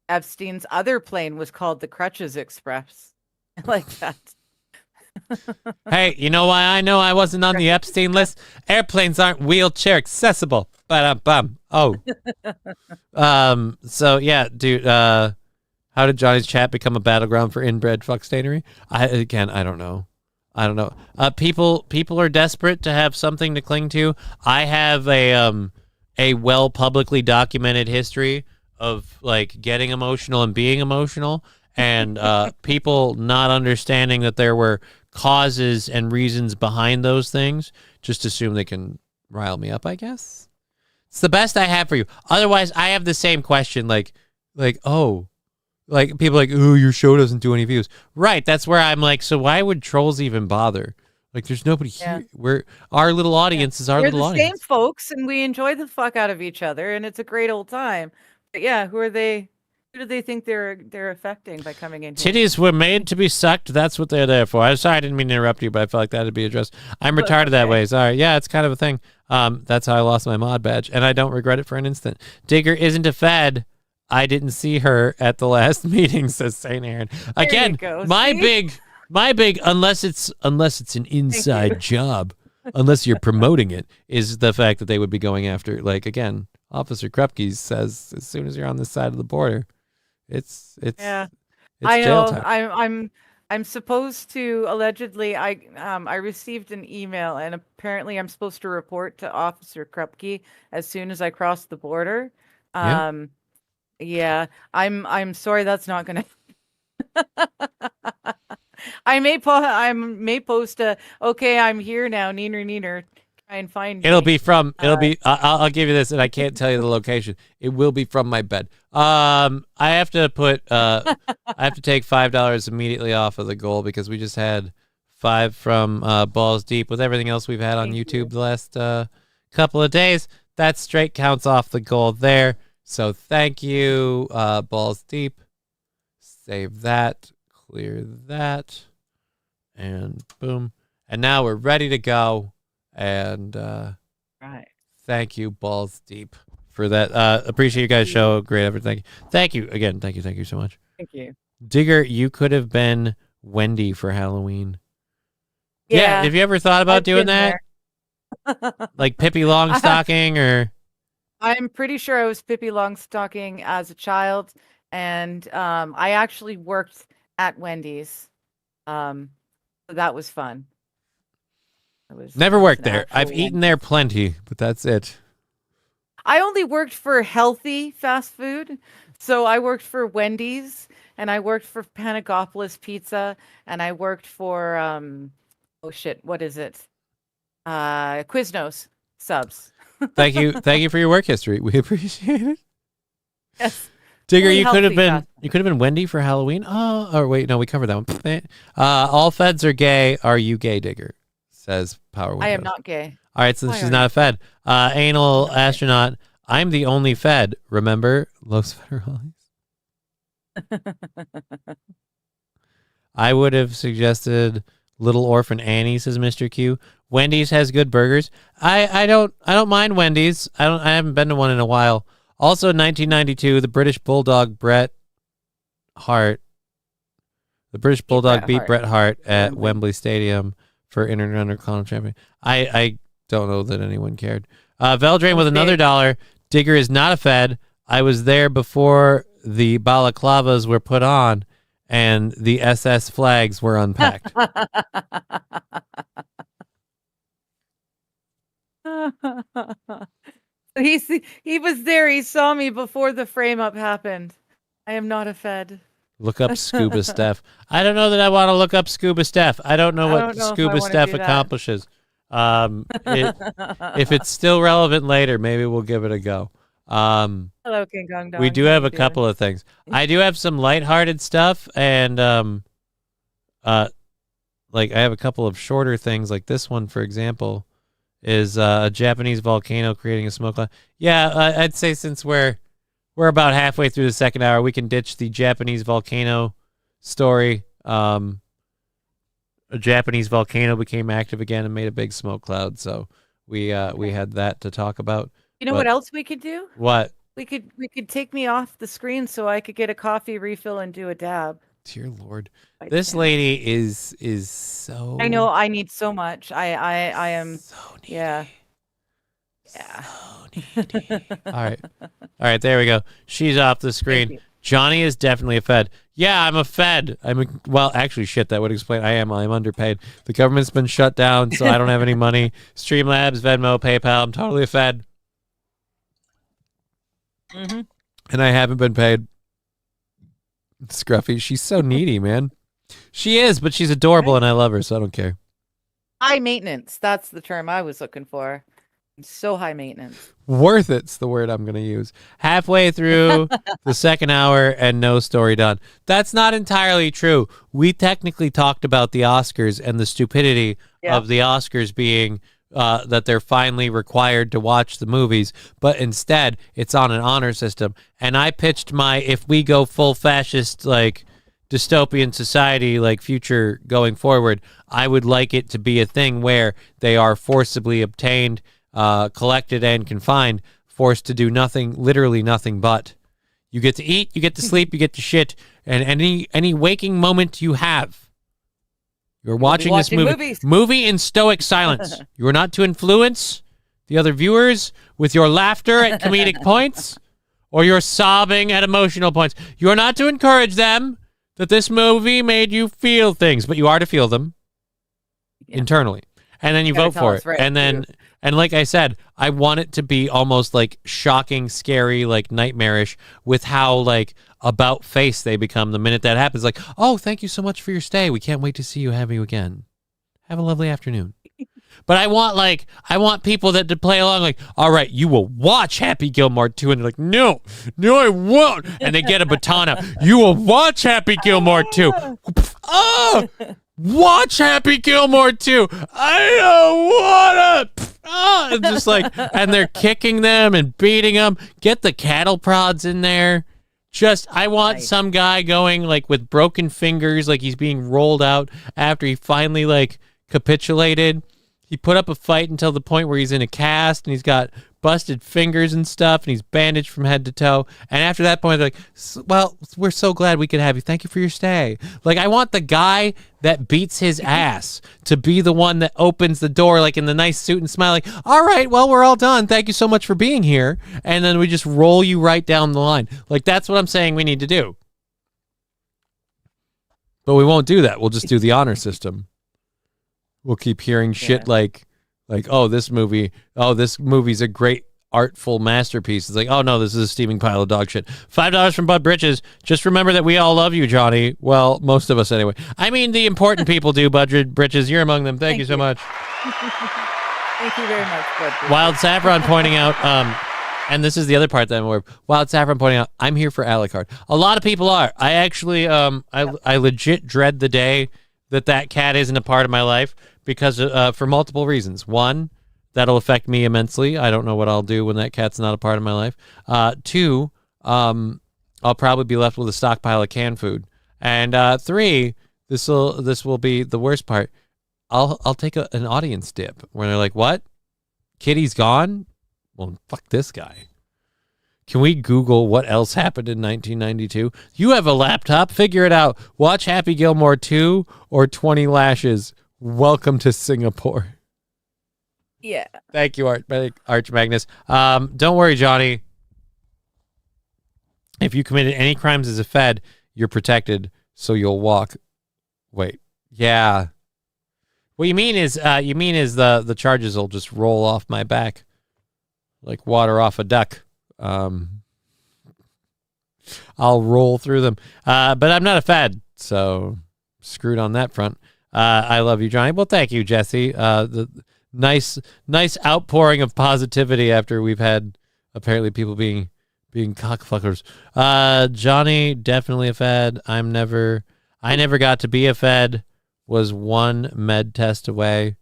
Epstein's other plane was called the Crutches Express. I like that. Hey, you know why I know I wasn't on the Epstein list? Airplanes aren't wheelchair accessible. Ba-dum-bum. Oh. So, yeah, dude, how did Johnny's chat become a battleground for inbred fuckstainery? I don't know. People are desperate to have something to cling to. I have a well publicly documented history of, like, getting emotional and being emotional, and people not understanding that there were causes and reasons behind those things, just assume they can rile me up, I guess. It's the best I have for you. Otherwise, I have the same question, like, oh, like, people are like, oh, your show doesn't do any views. Right, that's where I'm like, so why would trolls even bother? Like, there's nobody here. Our little audience is our little audience. We're the same folks, and we enjoy the fuck out of each other, and it's a great old time. But yeah, who are they? Who do they think they're affecting by coming in here? Titties were made to be sucked. That's what they're there for. I'm sorry, I didn't mean to interrupt you, but I felt like that would be addressed. I'm retarded that way. Sorry. Yeah, it's kind of a thing. That's how I lost my mod badge, and I don't regret it for an instant. Digger isn't a Fed. I didn't see her at the last meeting, says St. Aaron. Again, my big, unless it's an inside job, unless you're promoting it, is the fact that they would be going after, like, again, Officer Krupke says, as soon as you're on this side of the border, it's I jail know. time. I'm supposed to, allegedly, I received an email, and apparently I'm supposed to report to Officer Krupke as soon as I cross the border. Yeah, I'm sorry, that's not gonna. I may post a, okay, I'm here now, neener. Try and find It'll me. be from. I'll give you this, and I can't tell you the location. It will be from my bed. I have to put. I have to take $5 immediately off of the goal, because we just had 5 from Balls Deep with everything else we've had on YouTube the last couple of days. That straight counts off the goal there. So thank you, Balls Deep. Save that, clear that, and boom. And now we're ready to go. And Right. thank you, balls deep, for that. Appreciate you guys' show. Great effort. Thank you. Thank you again. Thank you so much. Thank you. Digger, you could have been Wendy for Halloween. Yeah. Have you ever thought about I've doing been that? Like Pippi Longstocking or? I'm pretty sure I was Pippi Longstocking as a child, and I actually worked at Wendy's. So that was fun. Never it was worked an there. actual I've eaten there plenty, but that's it. I only worked for healthy fast food. So I worked for Wendy's, and I worked for Panagopoulos Pizza, and I worked for oh shit, what is it? Quiznos subs. Thank you for your work history. We appreciate it. Yes. Digger, Really you could have healthy been Wendy for Halloween. Oh, or wait, no, we covered that one. All feds are gay. Are you gay, Digger? Says Power Windows. I am not gay. All right, since Why she's are not you? a fed. Anal I'm not gay. astronaut. I'm the only fed. Remember Los Federales? I would have suggested Little Orphan Annie, says Mr. Q. Wendy's has good burgers. I don't mind Wendy's. I haven't been to one in a while. Also, 1992, the British Bulldog Bret Hart. The British Bulldog beat Bret Hart at Wembley Stadium for Intercontinental Champion. I don't know that anyone cared. Veldrain with another $1. Digger is not a fed. I was there before the balaclavas were put on and the SS flags were unpacked. He was there. He saw me before the frame up happened. I am not a fed. Look up Scuba Steph. I don't know that I want to look up Scuba Steph. I don't know what Scuba Steph accomplishes. If it's still relevant later, maybe we'll give it a go. Hello, King Kong Dog. We do have a couple of things. I do have some lighthearted stuff, and like I have a couple of shorter things. Like this one, for example, is a Japanese volcano creating a smoke cloud. Yeah, I'd say since we're about halfway through the second hour, we can ditch the Japanese volcano story. A Japanese volcano became active again and made a big smoke cloud. So we had that to talk about. You know what else we could do? What? We could take me off the screen so I could get a coffee refill and do a dab. Dear Lord, this lady is so. I know. I need so much. I am. So needy. Yeah. So needy. All right. There we go. She's off the screen. Johnny is definitely a fed. Yeah, I'm a fed. Well, actually, shit. That would explain. I'm underpaid. The government's been shut down, so I don't have any money. Streamlabs, Venmo, PayPal. I'm totally a fed. Mm-hmm. And I haven't been paid. Scruffy, she's so needy, man. She is, but she's adorable, and I love her, so I don't care. High maintenance. That's the term I was looking for. So high maintenance. Worth it's the word I'm going to use. Halfway through the second hour and no story done. That's not entirely true. We technically talked about the Oscars and the stupidity of the Oscars being that they're finally required to watch the movies, but instead it's on an honor system. And I pitched my, if we go full fascist, like dystopian society, like future going forward, I would like it to be a thing where they are forcibly obtained, collected and confined, forced to do nothing, literally nothing but. You get to eat, you get to sleep, you get to shit, and any waking moment you have, you're watching this movie in stoic silence. You are not to influence the other viewers with your laughter at comedic points or your sobbing at emotional points. You are not to encourage them that this movie made you feel things, but you are to feel them internally. And then you vote for it. And like I said, I want it to be almost like shocking, scary, like nightmarish with how like about face they become the minute that happens. Like, oh, thank you so much for your stay. We can't wait to see you, have you again. Have a lovely afternoon. But I want people that to play along like, all right, you will watch Happy Gilmore 2. And they're like, no, I won't. And they get a baton out. You will watch Happy Gilmore 2. Oh, watch Happy Gilmore 2. I don't want to. Oh, it's just like, and they're kicking them and beating them. Get the cattle prods in there. I want some guy going like with broken fingers, like he's being rolled out after he finally like capitulated. He put up a fight until the point where he's in a cast and he's got busted fingers and stuff and he's bandaged from head to toe. And after that point, they're like, well, we're so glad we could have you. Thank you for your stay. Like, I want the guy that beats his ass to be the one that opens the door, like in the nice suit and smile, like, all right, well, we're all done. Thank you so much for being here. And then we just roll you right down the line. Like, that's what I'm saying we need to do. But we won't do that. We'll just do the honor system. We'll keep hearing shit like, oh, this movie's a great artful masterpiece. It's like, oh no, this is a steaming pile of dog shit. $5 from Bud Britches. Just remember that we all love you, Johnny. Well, most of us anyway. I mean, the important people do, Bud Britches. You're among them. Thank you so much. Thank you very much, Bud Britches. Wild Saffron pointing out, and this is the other part that I'm aware of. Wild Saffron pointing out, I'm here for Alucard. A lot of people are. I actually, I legit dread the day that cat isn't a part of my life because for multiple reasons. One, that'll affect me immensely. I don't know what I'll do when that cat's not a part of my life. Two, I'll probably be left with a stockpile of canned food. And three, this will be the worst part. I'll take an audience dip where they're like, "What? Kitty's gone? Well, fuck this guy." Can we Google what else happened in 1992? You have a laptop. Figure it out. Watch Happy Gilmore 2 or 20 Lashes. Welcome to Singapore. Yeah. Thank you, Arch Magnus. Don't worry, Johnny. If you committed any crimes as a Fed, you're protected, so you'll walk. Wait. Yeah. What you mean is the charges will just roll off my back like water off a duck. I'll roll through them. But I'm not a Fed, so screwed on that front. I love you, Johnny. Well, thank you, Jesse. The nice outpouring of positivity after we've had apparently people being cockfuckers. Johnny, definitely a Fed. I never got to be a Fed. Was one med test away.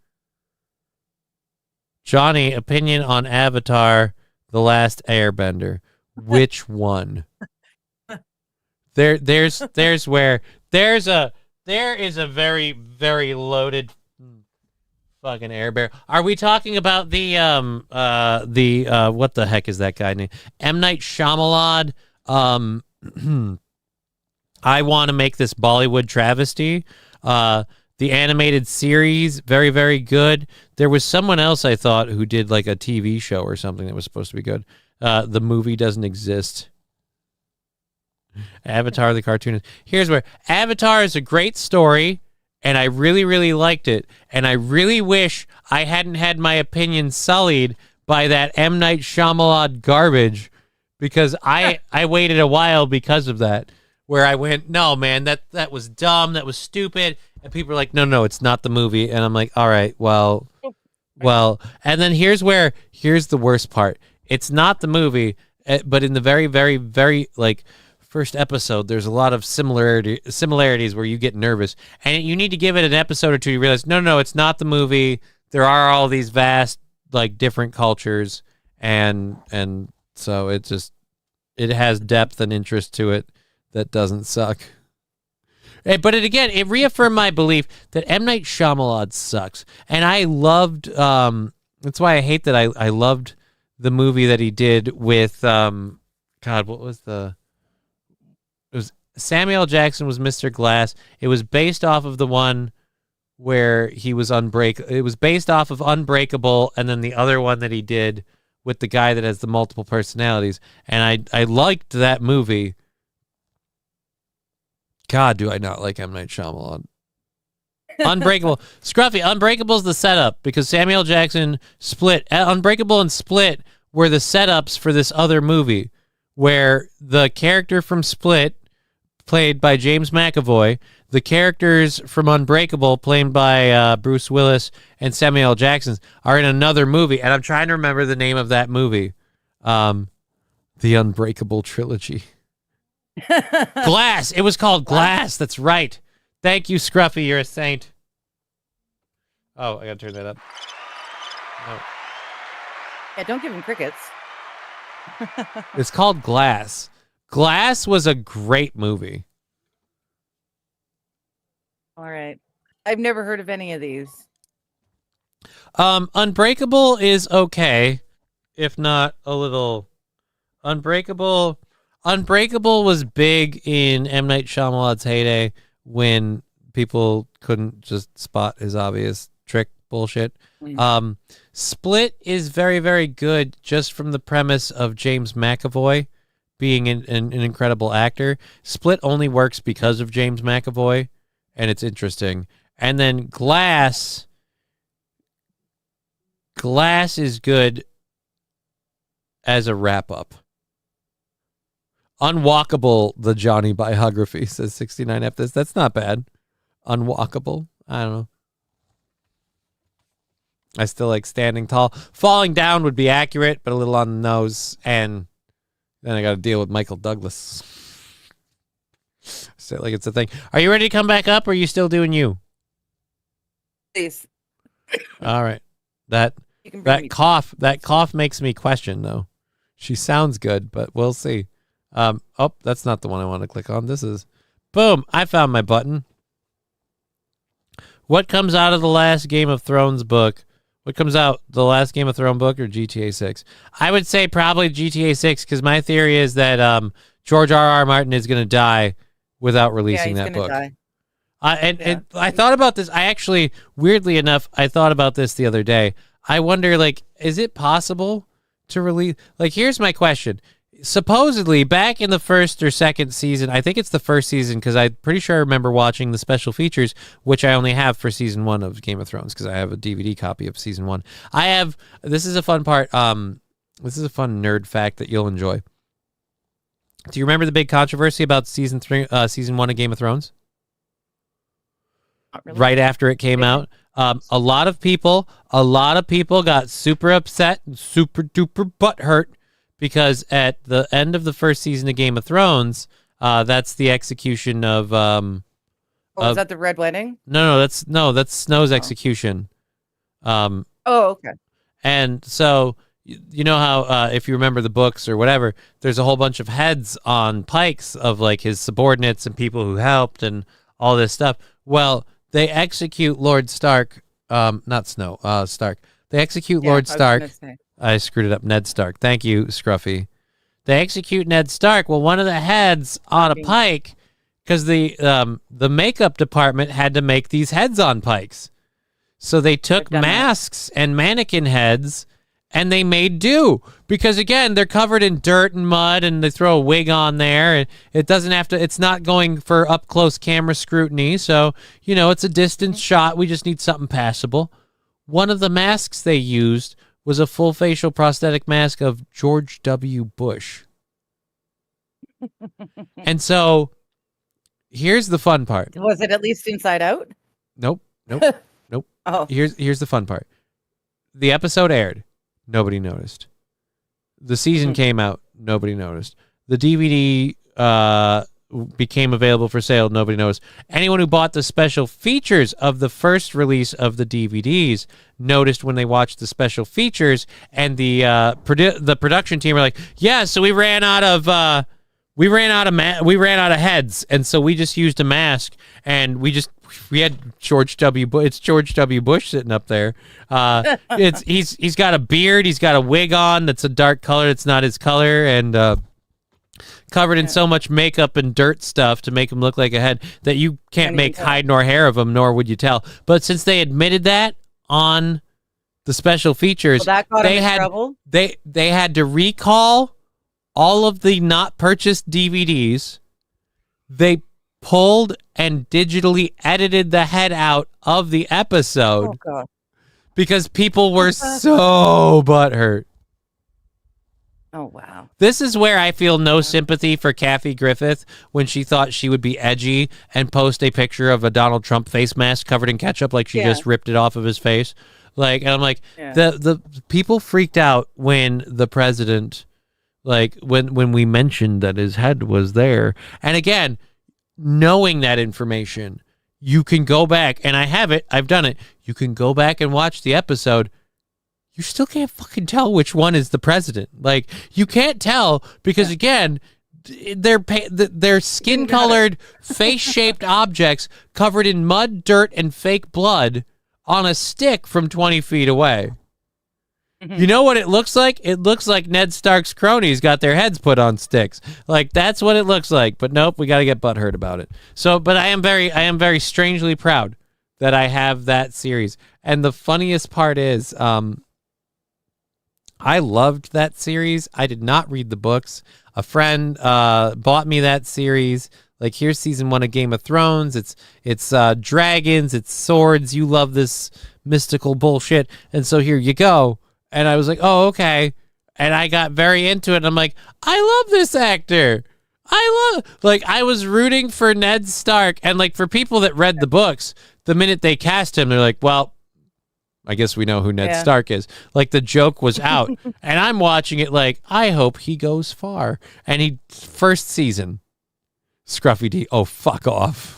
Johnny, opinion on Avatar: The Last Airbender. Which one? There is a very, very loaded fucking air bear. Are we talking about the what the heck is that guy named? M. Night Shyamalan. I want to make this Bollywood travesty. The animated series, very, very good. There was someone else I thought who did like a TV show or something that was supposed to be good. The movie doesn't exist. Avatar, the cartoon. Here's where Avatar is a great story, and I really, really liked it. And I really wish I hadn't had my opinion sullied by that M. Night Shyamalan garbage, because I waited a while because of that, where I went, no, man, that was dumb, that was stupid. And people are like, no, it's not the movie. And I'm like, all right, well. And then here's the worst part. It's not the movie, but in the very, very, very, like, first episode, there's a lot of similarities where you get nervous. And you need to give it an episode or two to realize, no, it's not the movie. There are all these vast, like, different cultures. And so it has depth and interest to it that doesn't suck. But it reaffirmed my belief that M. Night Shyamalan sucks. And I loved, that's why I hate that I loved the movie that he did with, what was it was Samuel L. Jackson was Mr. Glass. It was based off of the one where he was it was based off of Unbreakable, and then the other one that he did with the guy that has the multiple personalities. And I liked that movie. God, do I not like M. Night Shyamalan. Unbreakable. Scruffy, Unbreakable's the setup, because Samuel L. Jackson Split. Unbreakable and Split were the setups for this other movie, where the character from Split, played by James McAvoy, the characters from Unbreakable, played by Bruce Willis and Samuel L. Jackson, are in another movie. And I'm trying to remember the name of that movie. The Unbreakable Trilogy. Glass. It was called Glass. That's right. Thank you, Scruffy. You're a saint. Oh, I gotta turn that up. No. Yeah, don't give him crickets. It's called Glass. Glass was a great movie. All right. I've never heard of any of these. Unbreakable is okay, if not a little. Unbreakable was big in M. Night Shyamalan's heyday when people couldn't just spot his obvious trick bullshit. Split is very, very good just from the premise of James McAvoy being an incredible actor. Split only works because of James McAvoy, and it's interesting. And then Glass is good as a wrap-up. Unwalkable, the Johnny biography, says 69F this. That's not bad. Unwalkable. I don't know. I still like Standing Tall. Falling Down would be accurate, but a little on the nose. And then I got to deal with Michael Douglas. Say it like it's a thing. Are you ready to come back up, or are you still doing you? Please. All right. That cough makes me question, though. She sounds good, but we'll see. Oh, that's not the one I want to click on. This is, boom, I found my button. What comes out of the last Game of Thrones book? What comes out, the last Game of Thrones book or GTA 6? I would say probably GTA 6, because my theory is that George R.R. Martin is going to die without releasing that book. Die. And I thought about this. I actually, weirdly enough, I thought about this the other day. I wonder, like, is it possible to release? Like, here's my question. Supposedly, back in the first or second season, I think it's the first season, because I'm pretty sure I remember watching the special features, which I only have for season 1 of Game of Thrones, because I have a DVD copy of season 1. This is a fun part. This is a fun nerd fact that you'll enjoy. Do you remember the big controversy about season 1 of Game of Thrones? Not really. Right after it came out. A lot of people got super upset and super duper butthurt, because at the end of the first season of Game of Thrones, that's the execution of. Was that the Red Wedding? No, that's Snow's execution. Okay. And so you know how if you remember the books or whatever, there's a whole bunch of heads on pikes of like his subordinates and people who helped and all this stuff. Well, they execute Lord Stark, not Snow, Stark. They execute Lord Stark. I screwed it up. Ned Stark. Thank you, Scruffy. They execute Ned Stark. Well, one of the heads on a pike, because the makeup department had to make these heads on pikes. So they took masks and mannequin heads, and they made do. Because, again, they're covered in dirt and mud, and they throw a wig on there. And it doesn't have to, it's not going for up-close camera scrutiny. So, you know, it's a distance shot. We just need something passable. One of the masks they used was a full facial prosthetic mask of George W. Bush. And so here's the fun part. Was it at least Inside Out? Nope. Oh. Here's the fun part. The episode aired. Nobody noticed. The season came out. Nobody noticed. The DVD became available for sale. Nobody noticed. Anyone who bought the special features of the first release of the DVDs noticed when they watched the special features, and the production team were like, "Yeah, so we ran out of heads, and so we just used a mask, and we had George W. Bush. It's George W. Bush sitting up there. He's got a beard, he's got a wig on that's a dark color, it's not his color, and covered in so much makeup and dirt stuff to make him look like a head that you can't make hide nor hair of him, nor would you tell. But since they admitted that on the special features, that got him in trouble? They had to recall all of the not purchased DVDs. They pulled and digitally edited the head out of the episode because people were so butthurt. Oh, wow. This is where I feel no sympathy for Kathy Griffith when she thought she would be edgy and post a picture of a Donald Trump face mask covered in ketchup like she just ripped it off of his face. Like, and I'm like, the people freaked out when the president, like, when we mentioned that his head was there. And again, knowing that information, you can go back, and I have it, I've done it. You can go back and watch the episode. You still can't fucking tell which one is the president. Like, you can't tell because, again, they're skin-colored, face-shaped objects covered in mud, dirt, and fake blood on a stick from 20 feet away. Mm-hmm. You know what it looks like? It looks like Ned Stark's cronies got their heads put on sticks. Like, that's what it looks like. But nope, we got to get butthurt about it. So, but I am very strangely proud that I have that series. And the funniest part is, I loved that series. I did not read the books. A friend bought me that series. Like, here's season 1 of Game of Thrones. It's dragons, it's swords. You love this mystical bullshit. And so here you go. And I was like, oh, okay. And I got very into it. And I'm like, I love this actor. I was rooting for Ned Stark. And like, for people that read the books, the minute they cast him, they're like, well, I guess we know who Ned Stark is. Like, the joke was out. And I'm watching it like, I hope he goes far. And first season, Scruffy D, oh, fuck off.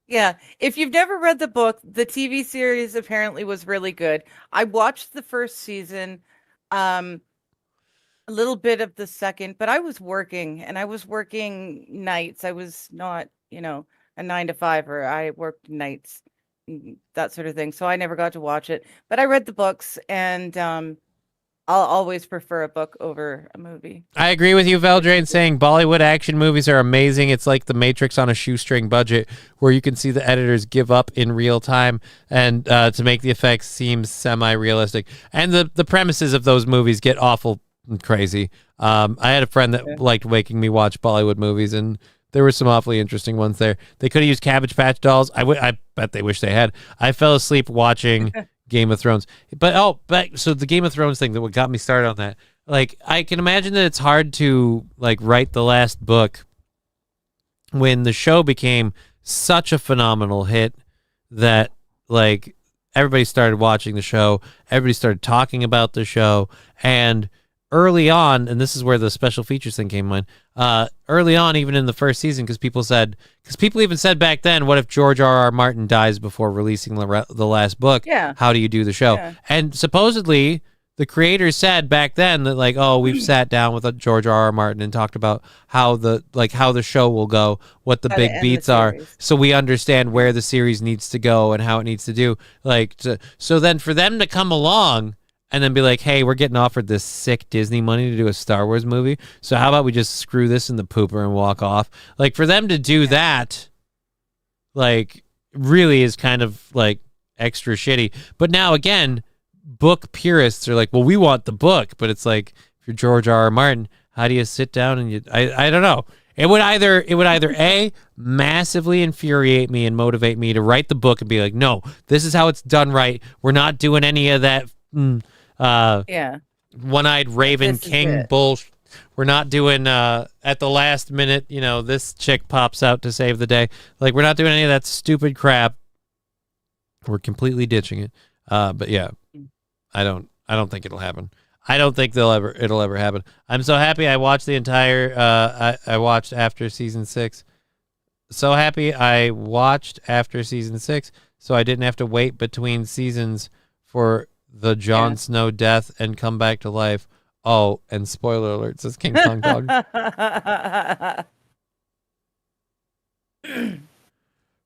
Yeah, if you've never read the book, the TV series apparently was really good. I watched the first season, a little bit of the second, but I was working, and I was working nights. I was not, a 9 to 5, or I worked nights, that sort of thing. So I never got to watch it, but I read the books, and I'll always prefer a book over a movie. I agree with you, Veldrain, saying Bollywood action movies are amazing. It's like The Matrix on a shoestring budget, where you can see the editors give up in real time and to make the effects seem semi-realistic. And the premises of those movies get awful and crazy. I had a friend that liked making me watch Bollywood movies, and there were some awfully interesting ones there. They could have used Cabbage Patch Dolls. I bet they wish they had. I fell asleep watching Game of Thrones. But so the Game of Thrones thing, that what got me started on that, like, I can imagine that it's hard to like write the last book when the show became such a phenomenal hit that like everybody started watching the show, everybody started talking about the show, and early on, and this is where the special features thing came in mind, early on, even in the first season, because people even said back then, what if George R.R. Martin dies before releasing the last book? Yeah. How do you do the show? Yeah. And supposedly, the creators said back then that, like, oh, we've sat down with George R.R. Martin and talked about how the show will go, what the big beats are, so we understand where the series needs to go and how it needs to do. So then for them to come along and then be like, hey, we're getting offered this sick Disney money to do a Star Wars movie, so how about we just screw this in the pooper and walk off? Like, for them to do that, like, really is kind of, like, extra shitty. But now, again, book purists are like, well, we want the book. But it's like, if you're George R.R. Martin, how do you sit down and I don't know. It would either A, massively infuriate me and motivate me to write the book and be like, no, this is how it's done right. We're not doing any of that one-eyed Raven King bullshit. We're not doing at the last minute, this chick pops out to save the day. Like, we're not doing any of that stupid crap. We're completely ditching it. But yeah, I don't think it'll happen. I don't think it'll ever happen. I'm so happy I watched the entire I watched after season 6. So happy I watched after season 6, so I didn't have to wait between seasons for the Jon Snow death and come back to life. Oh, and spoiler alert, says King Kong Dog.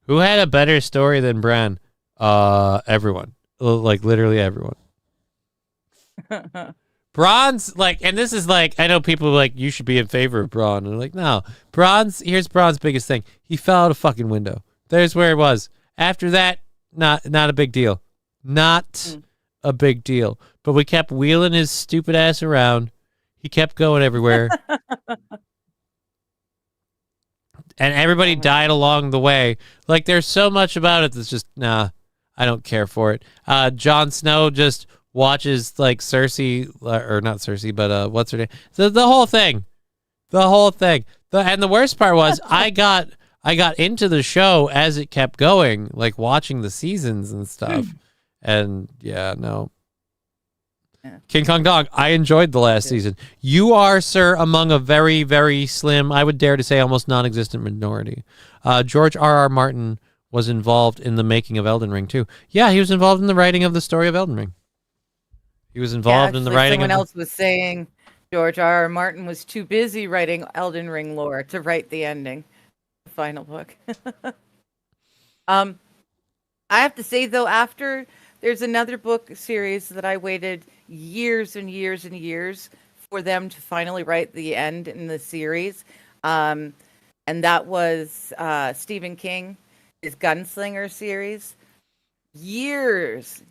Who had a better story than Bran? Everyone. Like, literally everyone. Bronn's, like, and this is like, I know people are like, you should be in favor of Bronn. And I'm like, no. Here's Bronn's biggest thing. He fell out a fucking window. There's where it was. After that, not a big deal. Not a big deal. But we kept wheeling his stupid ass around. He kept going everywhere. And everybody died along the way. Like, there's so much about it that's just, nah, I don't care for it. Jon Snow just watches, like, Cersei, or not Cersei, but what's her name? The whole thing. The whole thing. And the worst part was, I got into the show as it kept going, like, watching the seasons and stuff. And, yeah, no. Yeah. King Kong Dog, I enjoyed the last season. You are, sir, among a very, very slim, I would dare to say almost non-existent minority. George R.R. Martin was involved in the making of Elden Ring, too. Yeah, he was involved in the writing of the story of Elden Ring. He was involved in the writing someone else was saying George R.R. Martin was too busy writing Elden Ring lore to write the ending, the final book. I have to say though, after there's another book series that I waited years and years and years for them to finally write the end in the series. And that was Stephen King, his Gunslinger series. Years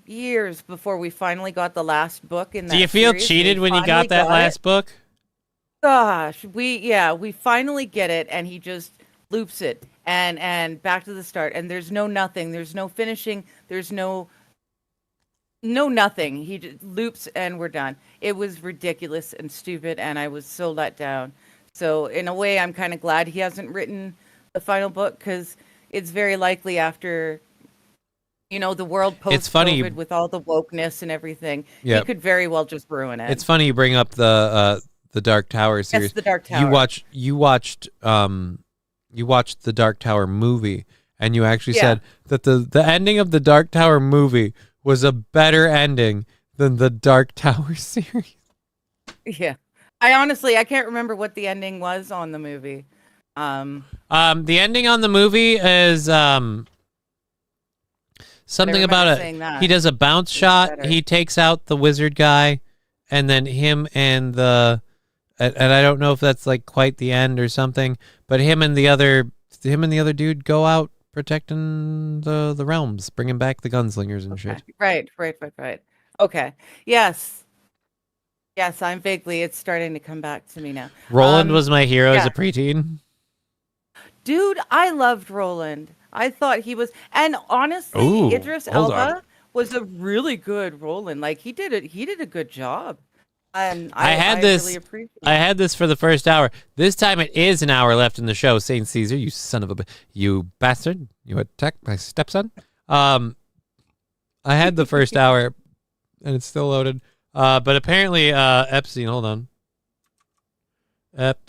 before we finally got the last book in that. Do you feel series. cheated We when you finally got that last book? Gosh, we finally get it, and he just loops it and back to the start, and there's no nothing, there's no finishing, there's no nothing. He just loops and we're done. It was ridiculous and stupid, and I was so let down. So in a way, I'm kind of glad he hasn't written the final book, because it's very likely after, the world It's funny post-COVID with all the wokeness and everything, Yep. he could very well just ruin it. It's funny you bring up the Dark Tower series. Yes, the Dark Tower. You watched the Dark Tower movie, and you actually said that the ending of the Dark Tower movie was a better ending than the Dark Tower series. Yeah. I can't remember what the ending was on the movie. The ending on the movie is something about he does a bounce shot. Better. He takes out the wizard guy, and then him and I don't know if that's like quite the end or something, but him and the other dude go out protecting the realms, bringing back the gunslingers and shit. Right. Okay. Yes, I'm vaguely, it's starting to come back to me now. Roland was my hero as yeah. a preteen. Dude, I loved Roland. I thought he was, and honestly, Ooh, Idris hold Elba on. was a really good Roland. Like, he did a good job. And I really appreciate it. I had this for the first hour. This time it is an hour left in the show. Saint Caesar, you son of a you bastard! You attacked my stepson. I had the first hour, and it's still loaded. But apparently Epstein. Hold on. Epstein.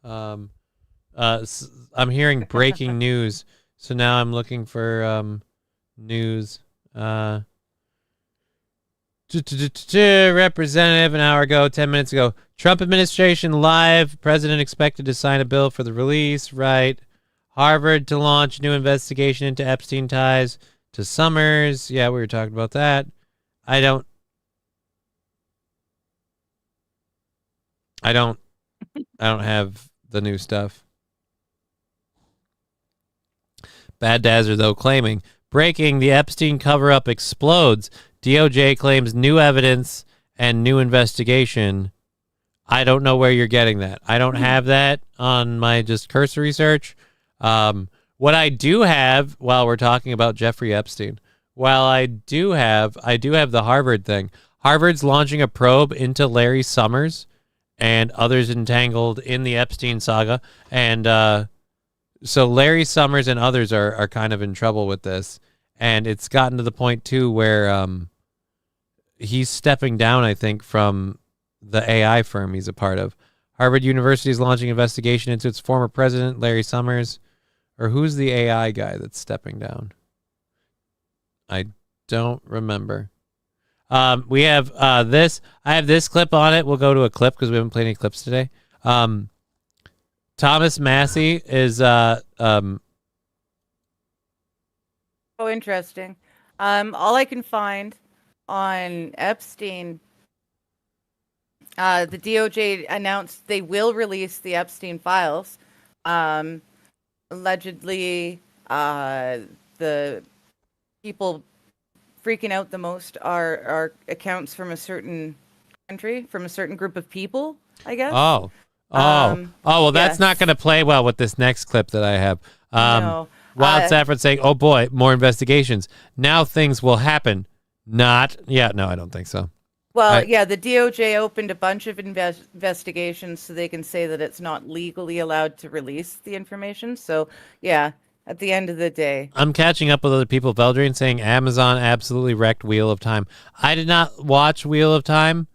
I'm hearing breaking news, so now I'm looking for news. Representative an hour ago, 10 minutes ago. Trump administration live. President expected to sign a bill for the release. Right. Harvard to launch new investigation into Epstein ties to Summers. Yeah, we were talking about that. I don't have the new stuff. Bad Dazzer, though, claiming breaking, the Epstein cover-up explodes. DOJ claims new evidence and new investigation. I don't know where you're getting that. I don't have that on my just cursory search. What I do have, while we're talking about Jeffrey Epstein, I do have the Harvard thing. Harvard's launching a probe into Larry Summers and others entangled in the Epstein saga. And so Larry Summers and others are kind of in trouble with this. And it's gotten to the point, too, where he's stepping down, I think, from the AI firm he's a part of. Harvard University is launching investigation into its former president, Larry Summers. Or who's the AI guy that's stepping down? I don't remember. We have this. I have this clip on it. We'll go to a clip because we haven't played any clips today. Thomas Massey is... Oh, interesting. All I can find on Epstein, the DOJ announced they will release the Epstein files. Allegedly, the people freaking out the most are accounts from a certain country, from a certain group of people, I guess. Oh, well, that's yes. not going to play well with this next clip that I have. No. Wild Saffron saying, "Oh boy, more investigations. Now things will happen." No, I don't think so. Well, the DOJ opened a bunch of investigations so they can say that it's not legally allowed to release the information. So, yeah, at the end of the day. I'm catching up with other people. Veldrian saying Amazon absolutely wrecked Wheel of Time. I did not watch Wheel of Time,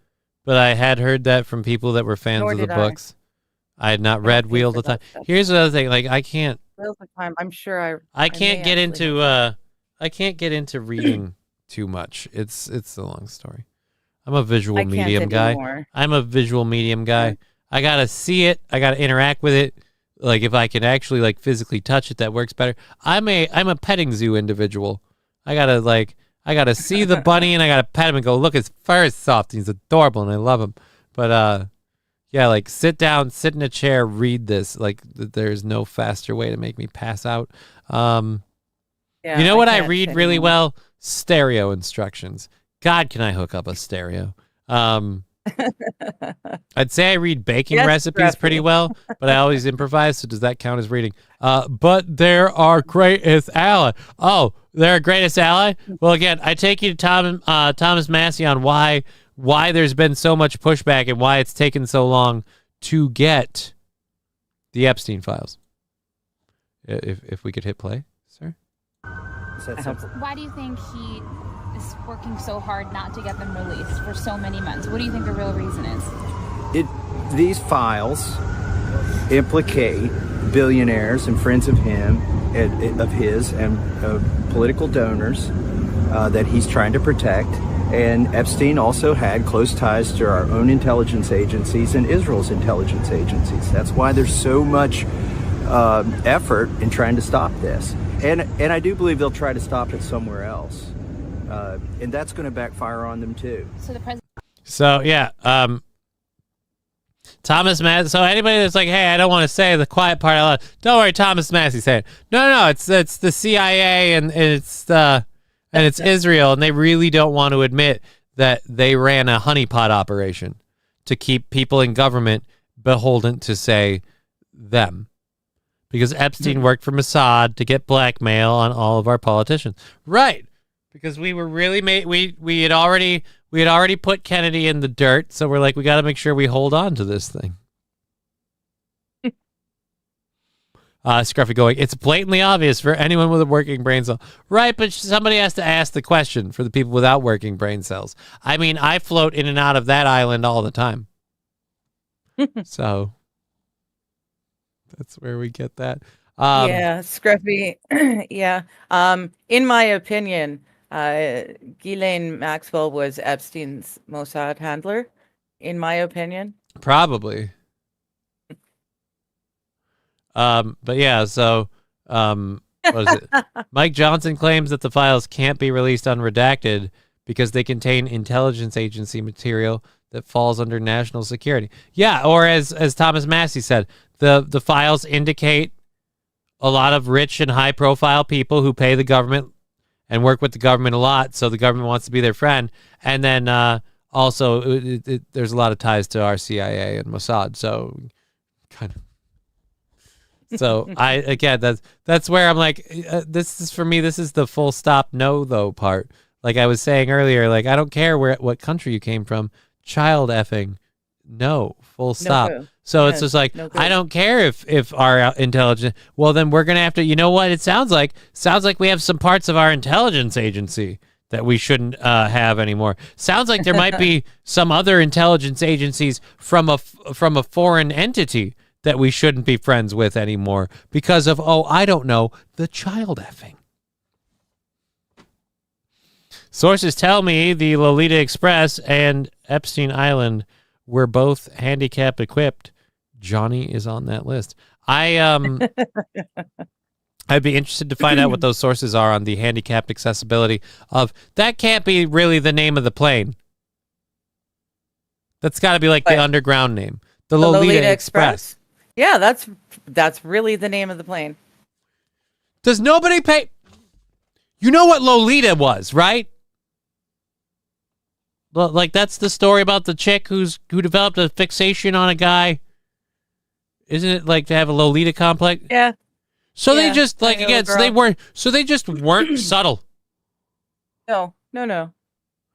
but I had heard that from people that were fans of the books. I had not read Wheel of Time. Here's the other thing. Like, I can't. Wheel of Time, I'm sure I can't get into reading too much. It's a long story. I'm a visual medium guy. I gotta see it. I gotta interact with it. like if I can actually like physically touch it, that works better. I'm a petting zoo individual. I gotta see the bunny and I gotta pet him and go, look, his fur is soft. He's adorable and I love him. But yeah, like sit down, sit in a chair, read this. Like there's no faster way to make me pass out. Yeah, you know what I can't read really well? Stereo instructions. God, can I hook up a stereo? I'd say I read baking recipes pretty well, but I always improvise. So does that count as reading? But they're our greatest ally. Oh, they're our greatest ally? Well, again, I take you to Thomas Massey on why there's been so much pushback and why it's taken so long to get the Epstein files. If we could hit play, sir. Why do you think he is working so hard not to get them released for so many months? What do you think the real reason is? These files implicate billionaires and friends of his and political donors that he's trying to protect. And Epstein also had close ties to our own intelligence agencies and Israel's intelligence agencies. That's why there's so much effort in trying to stop this. And I do believe they'll try to stop it somewhere else. And that's going to backfire on them too. So yeah, Thomas Massey. So anybody that's like, hey, I don't want to say the quiet part out loud. Don't worry, Thomas Massey said, no, it's the CIA and it's Israel, and they really don't want to admit that they ran a honeypot operation to keep people in government beholden to say them. Because Epstein worked for Mossad to get blackmail on all of our politicians. Right. Because we were really we had already put Kennedy in the dirt, so we're like, we got to make sure we hold on to this thing. Scruffy going, it's blatantly obvious for anyone with a working brain cell. Right, but somebody has to ask the question for the people without working brain cells. I mean, I float in and out of that island all the time. So that's where we get that. Yeah, Scruffy. Yeah. In my opinion, Ghislaine Maxwell was Epstein's Mossad handler, in my opinion. Probably. But yeah, so what is it? Mike Johnson claims that the files can't be released unredacted because they contain intelligence agency material that falls under national security. Yeah, or as Thomas Massey said, the files indicate a lot of rich and high profile people who pay the government and work with the government a lot, so the government wants to be their friend. And then also there's a lot of ties to our CIA and Mossad, so kind of. So that's where I'm like, this is for me. This is the full stop no though part. Like I was saying earlier, like I don't care what country you came from. Child effing, no, full stop. No, so it's just like I don't care if our intelligence. Well, then we're gonna have to. You know what? It sounds like we have some parts of our intelligence agency that we shouldn't have anymore. Sounds like there might be some other intelligence agencies from a foreign entity that we shouldn't be friends with anymore because of, I don't know, the child effing. Sources tell me the Lolita Express and Epstein Island were both handicap equipped. Johnny is on that list. I'd be interested to find out what those sources are on the handicapped accessibility of, that can't be really the name of the plane. That's got to be like the underground name. The Lolita Express. Yeah, that's really the name of the plane. Does nobody pay? You know what Lolita was, right? Like that's the story about the chick who developed a fixation on a guy. Isn't it like to have a Lolita complex? Yeah. So they just like again, so they just weren't subtle. No.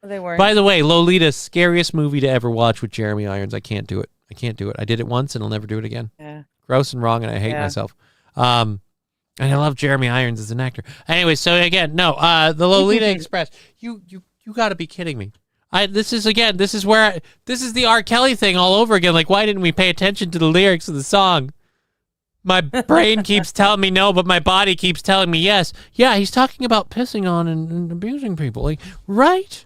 They weren't. By the way, Lolita, scariest movie to ever watch with Jeremy Irons. I can't do it. I did it once and I'll never do it again. Yeah. Gross and wrong, and I hate myself. And I love Jeremy Irons as an actor. Anyway, so again, no, the Lolita Express. You got to be kidding me. This is the R. Kelly thing all over again. Like, why didn't we pay attention to the lyrics of the song? My brain keeps telling me no, but my body keeps telling me yes. Yeah, he's talking about pissing on and abusing people. Like, right?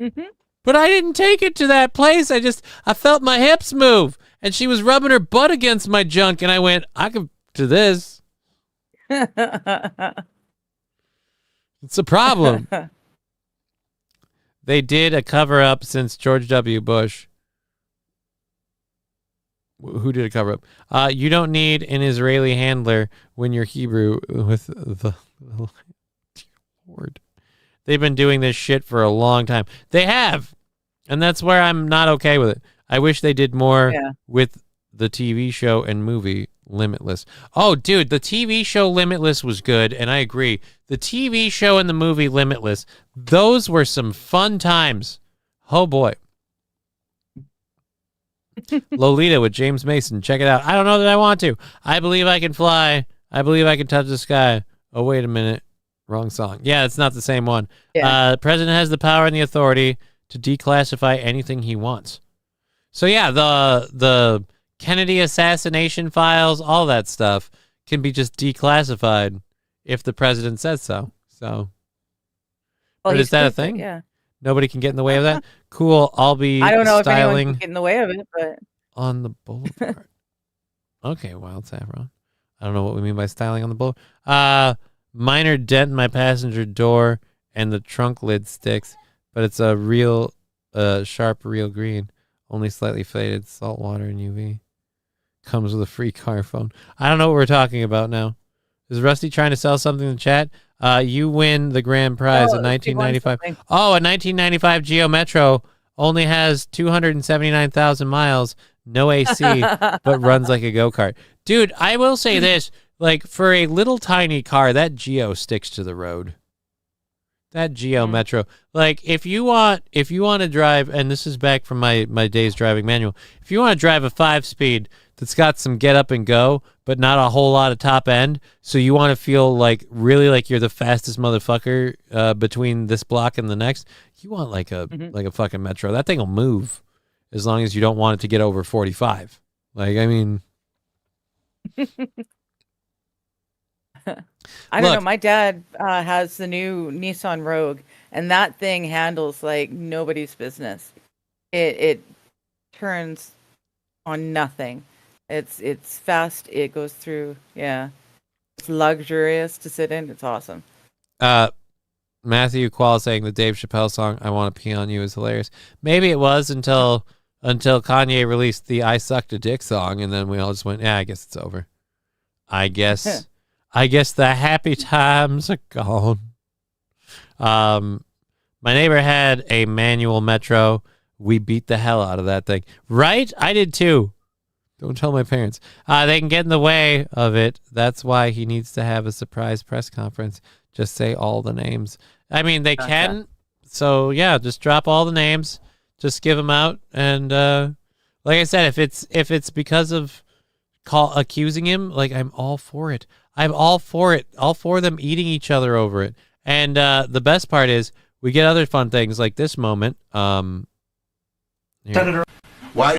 Mm-hmm. But I didn't take it to that place. I felt my hips move. and she was rubbing her butt against my junk, and I went, I could do this. It's a problem. They did a cover-up since George W. Bush. Who did a cover-up? You don't need an Israeli handler when you're Hebrew with the Lord. They've been doing this shit for a long time. They have. And that's where I'm not okay with it. I wish they did more with the TV show and movie Limitless. Oh, dude, the TV show Limitless was good, and I agree. The TV show and the movie Limitless, those were some fun times. Oh, boy. Lolita with James Mason. Check it out. I don't know that I want to. I believe I can fly. I believe I can touch the sky. Oh, wait a minute. Wrong song. Yeah, it's not the same one. Yeah. The president has the power and the authority to declassify anything he wants. So, yeah, the Kennedy assassination files, all that stuff can be just declassified if the president says so. So, but is that a thing? Yeah. Nobody can get in the way of that? Cool. I'll be I don't know if anyone styling can get in the way of it, but on the boulevard. Okay, Wild Saffron. I don't know what we mean by styling on the boulevard. Minor dent in my passenger door and the trunk lid sticks, but it's a real sharp real green, only slightly faded, salt water and UV. Comes with a free car phone. I don't know what we're talking about now. Is Rusty trying to sell something in the chat? You win the grand prize in 1995. Oh, a 1995 Geo Metro only has 279,000 miles, no AC, but runs like a go-kart. Dude, I will say this. Like, for a little tiny car, that Geo sticks to the road. That Geo Metro. Like, if you want to drive, and this is back from my days driving manual, if you want to drive a 5-speed that's got some get up and go, but not a whole lot of top end, so you want to feel like really like you're the fastest motherfucker between this block and the next, you want like a fucking Metro. That thing will move as long as you don't want it to get over 45. Like, I mean... I don't know. My dad has the new Nissan Rogue, and that thing handles like nobody's business. It turns on nothing. It's fast. It goes through. Yeah, it's luxurious to sit in. It's awesome. Matthew Quall saying the Dave Chappelle song "I Want to Pee on You" is hilarious. Maybe it was until Kanye released the "I Sucked a Dick" song, and then we all just went, "Yeah, I guess it's over." I guess the happy times are gone. My neighbor had a manual Metro. We beat the hell out of that thing. Right? I did too. Don't tell my parents. They can get in the way of it. That's why he needs to have a surprise press conference. Just say all the names. I mean, they can. So, yeah, just drop all the names. Just give them out. And like I said, if it's because of accusing him, like, I'm all for it. I'm all for it. All for them eating each other over it. And the best part is we get other fun things like this moment. Senator, why?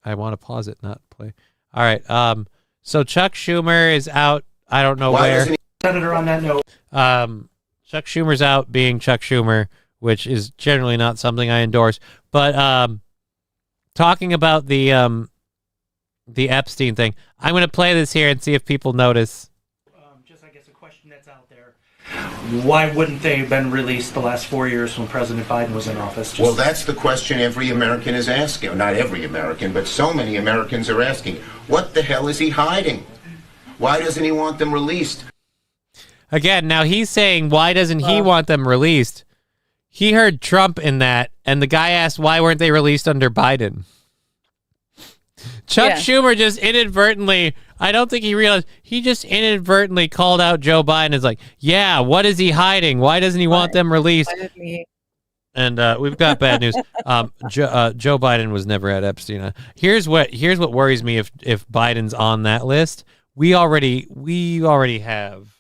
I want to pause it, not play. All right. So Chuck Schumer is out. I don't know where. Senator, on that note. Chuck Schumer's out being Chuck Schumer, which is generally not something I endorse. But talking about the Epstein thing, I'm going to play this here and see if people notice. Just, I guess, a question that's out there. Why wouldn't they have been released the last 4 years when President Biden was in office? Well, that's the question every American is asking. Not every American, but so many Americans are asking. What the hell is he hiding? Why doesn't he want them released? Again, now he's saying, why doesn't he want them released? He heard Trump in that, and the guy asked, why weren't they released under Biden? Chuck Schumer just inadvertently, I don't think he realized, he just inadvertently called out Joe Biden. Is like, yeah, what is he hiding? Why doesn't he want them released? And we've got bad news. Joe Biden was never at Epstein. Here's what worries me if Biden's on that list. We already have.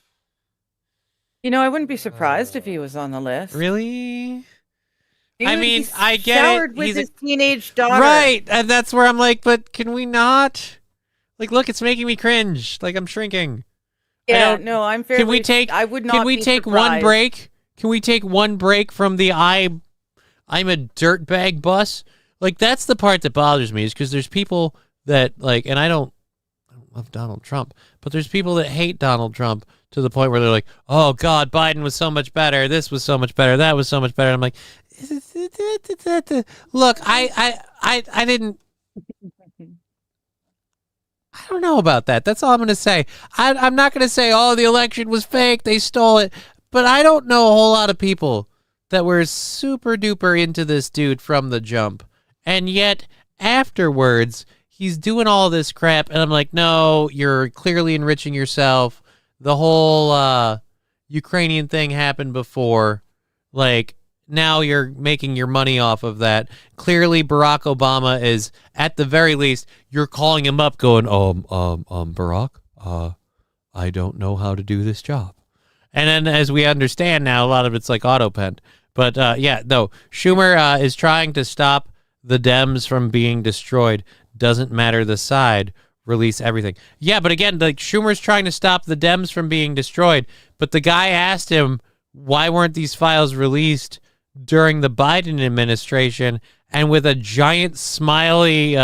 You know, I wouldn't be surprised if he was on the list. Really? Dude, I mean, I get it. With his teenage daughter. Right, and that's where I'm like, but can we not? Like, look, it's making me cringe. Like, I'm shrinking. Yeah, no, I'm fairly... Can we take? I would not. Can we take one break? Can we take one break from the I'm a dirtbag bus? like that's the part that bothers me is because there's people that like, and I don't love Donald Trump, but there's people that hate Donald Trump to the point where they're like, oh God, Biden was so much better. This was so much better. That was so much better. I'm like, look, I didn't. I don't know about that. That's all I'm going to say. I'm not going to say, oh, the election was fake. They stole it. But I don't know a whole lot of people that were super duper into this dude from the jump. And yet afterwards, he's doing all this crap. And I'm like, no, you're clearly enriching yourself. The whole Ukrainian thing happened before. Like, now you're making your money off of that. Clearly, Barack Obama is, at the very least, you're calling him up going, Barack, I don't know how to do this job. And then as we understand now, a lot of it's like auto-penned. But yeah, no, Schumer is trying to stop the Dems from being destroyed. Doesn't matter the side. Release everything. Yeah, but again, like Schumer's trying to stop the Dems from being destroyed. But the guy asked him, why weren't these files released during the Biden administration? And with a giant smiley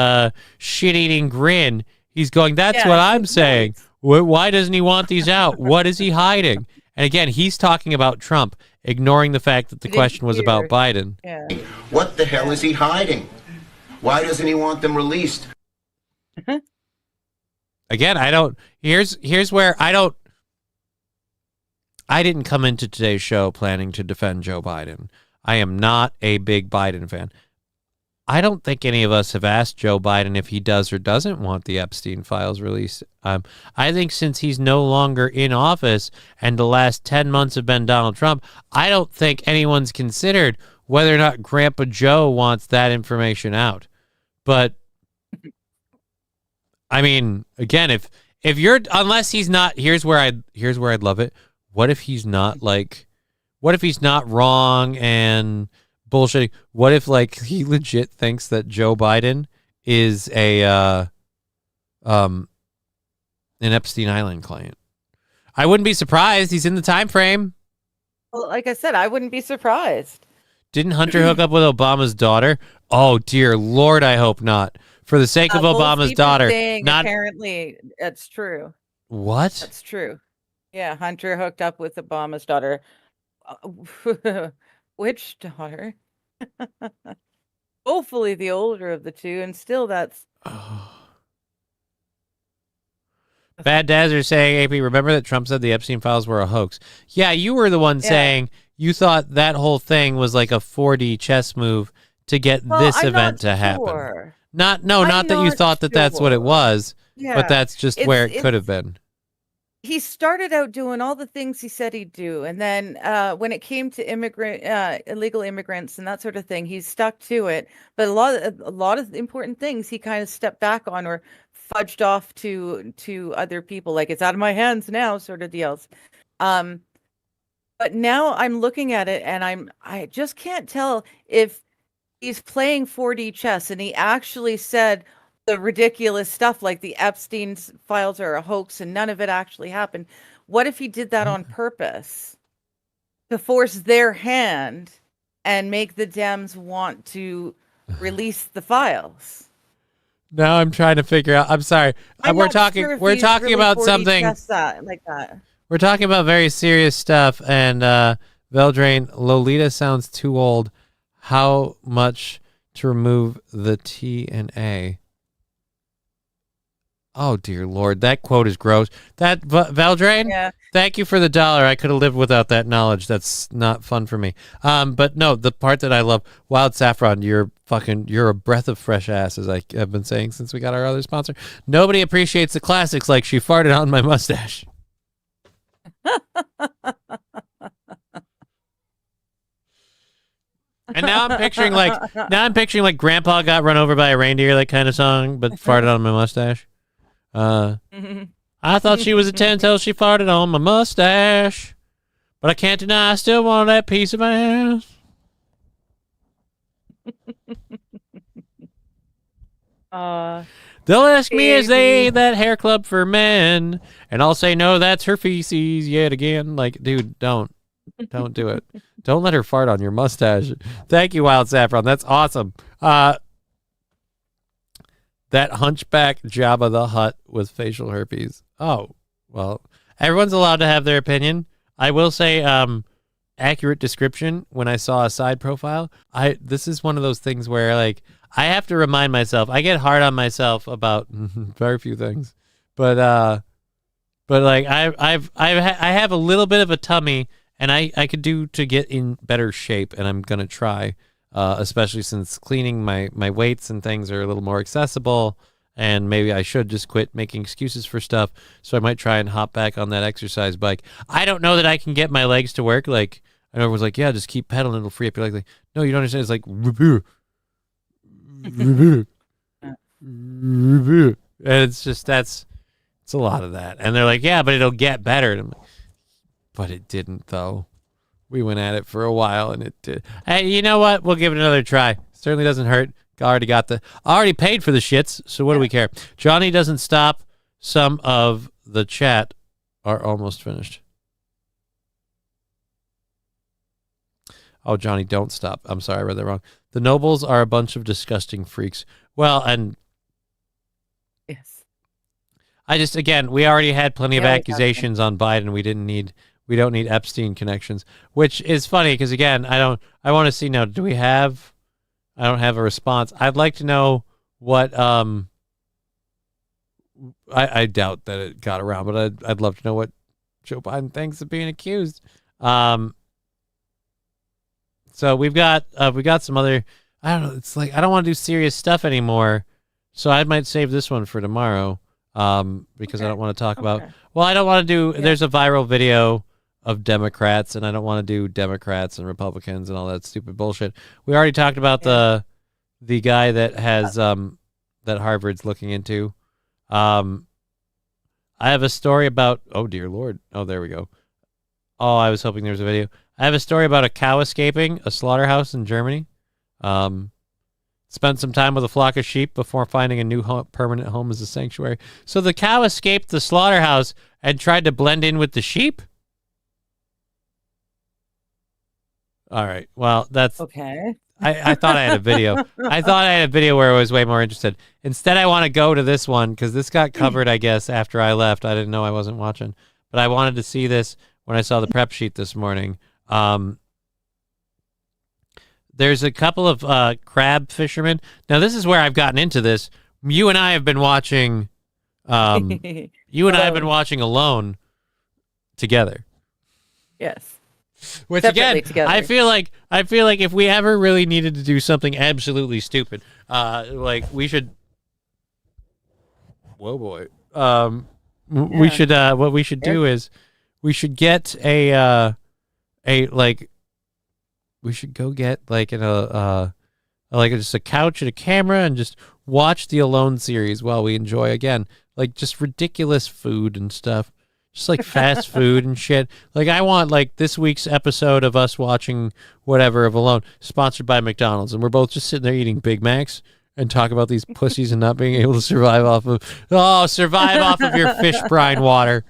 shit-eating grin, he's going, that's what I'm saying. Why doesn't he want these out? What is he hiding? And again, he's talking about Trump, ignoring the fact that the question was about Biden. Yeah. What the hell is he hiding? Why doesn't he want them released? Again, I don't. Here's where I don't. I didn't come into today's show planning to defend Joe Biden. I am not a big Biden fan. I don't think any of us have asked Joe Biden if he does or doesn't want the Epstein files released. I think since he's no longer in office and the last 10 months have been Donald Trump, I don't think anyone's considered whether or not Grandpa Joe wants that information out. But I mean, again, if you're, unless he's not, here's where I'd love it. What if he's not wrong and bullshitting? What if like he legit thinks that Joe Biden is an Epstein Island client? I wouldn't be surprised. He's in the time frame. Well, like I said, I wouldn't be surprised. Didn't Hunter hook up with Obama's daughter? Oh dear Lord, I hope not. For the sake of Obama's daughter. Not apparently, that's true. What? That's true. Yeah, Hunter hooked up with Obama's daughter. Which daughter? Hopefully the older of the two, and still that's... Bad Dazzer saying, AP, remember that Trump said the Epstein files were a hoax? Yeah, you were the one saying you thought that whole thing was like a 4D chess move to get this event to happen. Not that you thought that that's what it was, but that's just where it could have been. He started out doing all the things he said he'd do, and then when it came to illegal immigrants and that sort of thing, he stuck to it. But a lot of important things he kind of stepped back on or fudged off to other people, like it's out of my hands now, sort of deals. But now I'm looking at it, and I just can't tell if he's playing 4D chess, and he actually said the ridiculous stuff like the Epstein files are a hoax and none of it actually happened. What if he did that on purpose to force their hand and make the Dems want to release the files? Now I'm trying to figure out. I'm sorry. We're talking really about something like that. We're talking about very serious stuff, and Veldrain, Lolita sounds too old. How much to remove the T and A? Oh, dear Lord. That quote is gross. That, Veldrain, thank you for the $1. I could have lived without that knowledge. That's not fun for me. But no, the part that I love, Wild Saffron, you're a breath of fresh ass, as I have been saying since we got our other sponsor. Nobody appreciates the classics like she farted on my mustache. And now I'm picturing like Grandpa got run over by a reindeer, that kind of song, but farted on my mustache. I thought she was a 10 till she farted on my mustache, but I can't deny I still want that piece of ass. They'll ask me, is they that hair club for men? And I'll say, no, that's her feces yet again. Like, dude, don't do it. Don't let her fart on your mustache. Thank you, Wild Saffron. That's awesome. that hunchback Jabba the Hutt with facial herpes. Oh, well, everyone's allowed to have their opinion. I will say, accurate description. When I saw a side profile, this is one of those things where like I have to remind myself. I get hard on myself about very few things, but like I have a little bit of a tummy, and I could do to get in better shape, and I'm gonna try. Especially since cleaning my weights and things are a little more accessible, and maybe I should just quit making excuses for stuff. So I might try and hop back on that exercise bike. I don't know that I can get my legs to work. Like, I know everyone's like, yeah, just keep pedaling, it'll free up your legs. Like, no, you don't understand. It's like, and it's just it's a lot of that. And they're like, yeah, but it'll get better. And I'm like, but it didn't though. We went at it for a while, and it did. Hey, you know what? We'll give it another try. Certainly doesn't hurt. Already paid for the shits, so what do we care? Johnny doesn't stop. Some of the chat are almost finished. Oh, Johnny, don't stop. I'm sorry, I read that wrong. The nobles are a bunch of disgusting freaks. Well, and Yes. we already had plenty of accusations on Biden. We don't need Epstein connections, which is funny because again, I want to see now. I don't have a response. I'd like to know what. I doubt that it got around, but I'd love to know what Joe Biden thinks of being accused. So we got some other. I don't know. It's like I don't want to do serious stuff anymore, so I might save this one for tomorrow. Because I don't want to talk about. Well, I don't want to do. Yeah. There's a viral video of Democrats, and I don't want to do Democrats and Republicans and all that stupid bullshit. We already talked about the guy that has that Harvard's looking into. I have a story about oh dear Lord. Oh, there we go. Oh, I was hoping there was a video. I have a story about a cow escaping a slaughterhouse in Germany. Spent some time with a flock of sheep before finding a new permanent home as a sanctuary. So the cow escaped the slaughterhouse and tried to blend in with the sheep? All right. Well, that's okay. I thought I had a video. I thought I had a video where I was way more interested. Instead, I want to go to this one because this got covered, I guess, after I left. I didn't know I wasn't watching. But I wanted to see this when I saw the prep sheet this morning. There's a couple of crab fishermen. Now, this is where I've gotten into this. You and I have been watching Alone together. Yes. Which again, together. I feel like if we ever really needed to do something absolutely stupid, like we should. Whoa, boy. We should. What we should do is, we should get we should go get like just a couch and a camera and just watch the Alone series while we enjoy again like just ridiculous food and stuff. Just like fast food and shit. Like I want like this week's episode of us watching whatever of Alone sponsored by McDonald's, and we're both just sitting there eating Big Macs and talk about these pussies and not being able to survive off of your fish brine water.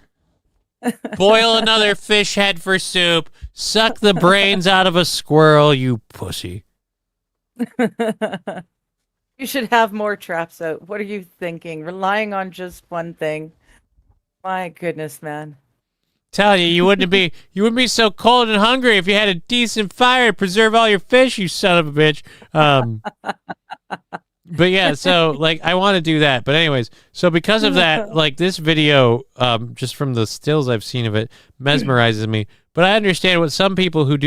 Boil another fish head for soup. Suck the brains out of a squirrel, you pussy. You should have more traps out. What are you thinking? Relying on just one thing. My goodness, man. Tell you wouldn't be so cold and hungry if you had a decent fire to preserve all your fish, you son of a bitch. But yeah, so like I want to do that. But anyways, so because of that, like this video, just from the stills I've seen of it, mesmerizes me. But I understand what some people who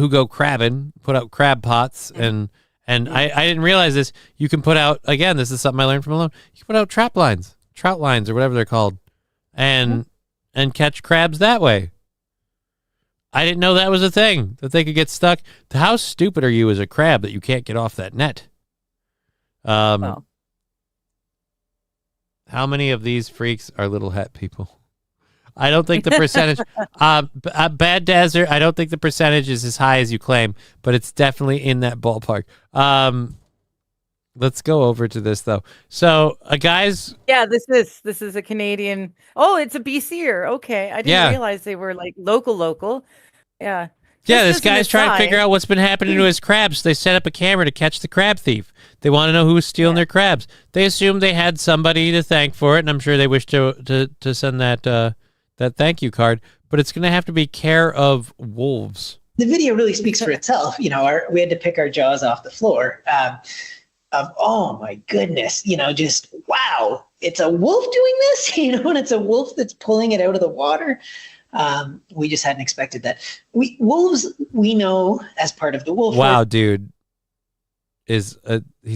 go crabbing, put out crab pots and I didn't realize this. You can put out, again, this is something I learned from Alone. You can put out trout lines or whatever they're called, and catch crabs that way. I didn't know that was a thing, that they could get stuck. How stupid are you as a crab that you can't get off that net? How many of these freaks are little hat people? I don't think the percentage, Bad Desert, I don't think the percentage is as high as you claim, but it's definitely in that ballpark. Let's go over to this though. So guys. Yeah, this is a Canadian. Oh, it's a BCer. Okay. I didn't realize they were like local. Yeah. Yeah, Just this as an guy's trying to figure aside- out what's been happening to his crabs. They set up a camera to catch the crab thief. They want to know who's stealing their crabs. They assume they had somebody to thank for it, and I'm sure they wish to send that thank you card. But it's going to have to be care of wolves. The video really speaks for itself. You know, we had to pick our jaws off the floor. Oh my goodness, you know, just wow, it's a wolf doing this, you know, and it's a wolf that's pulling it out of the water. We just hadn't expected that. Wolves, we know as part of the wolf. Wow, dude. He's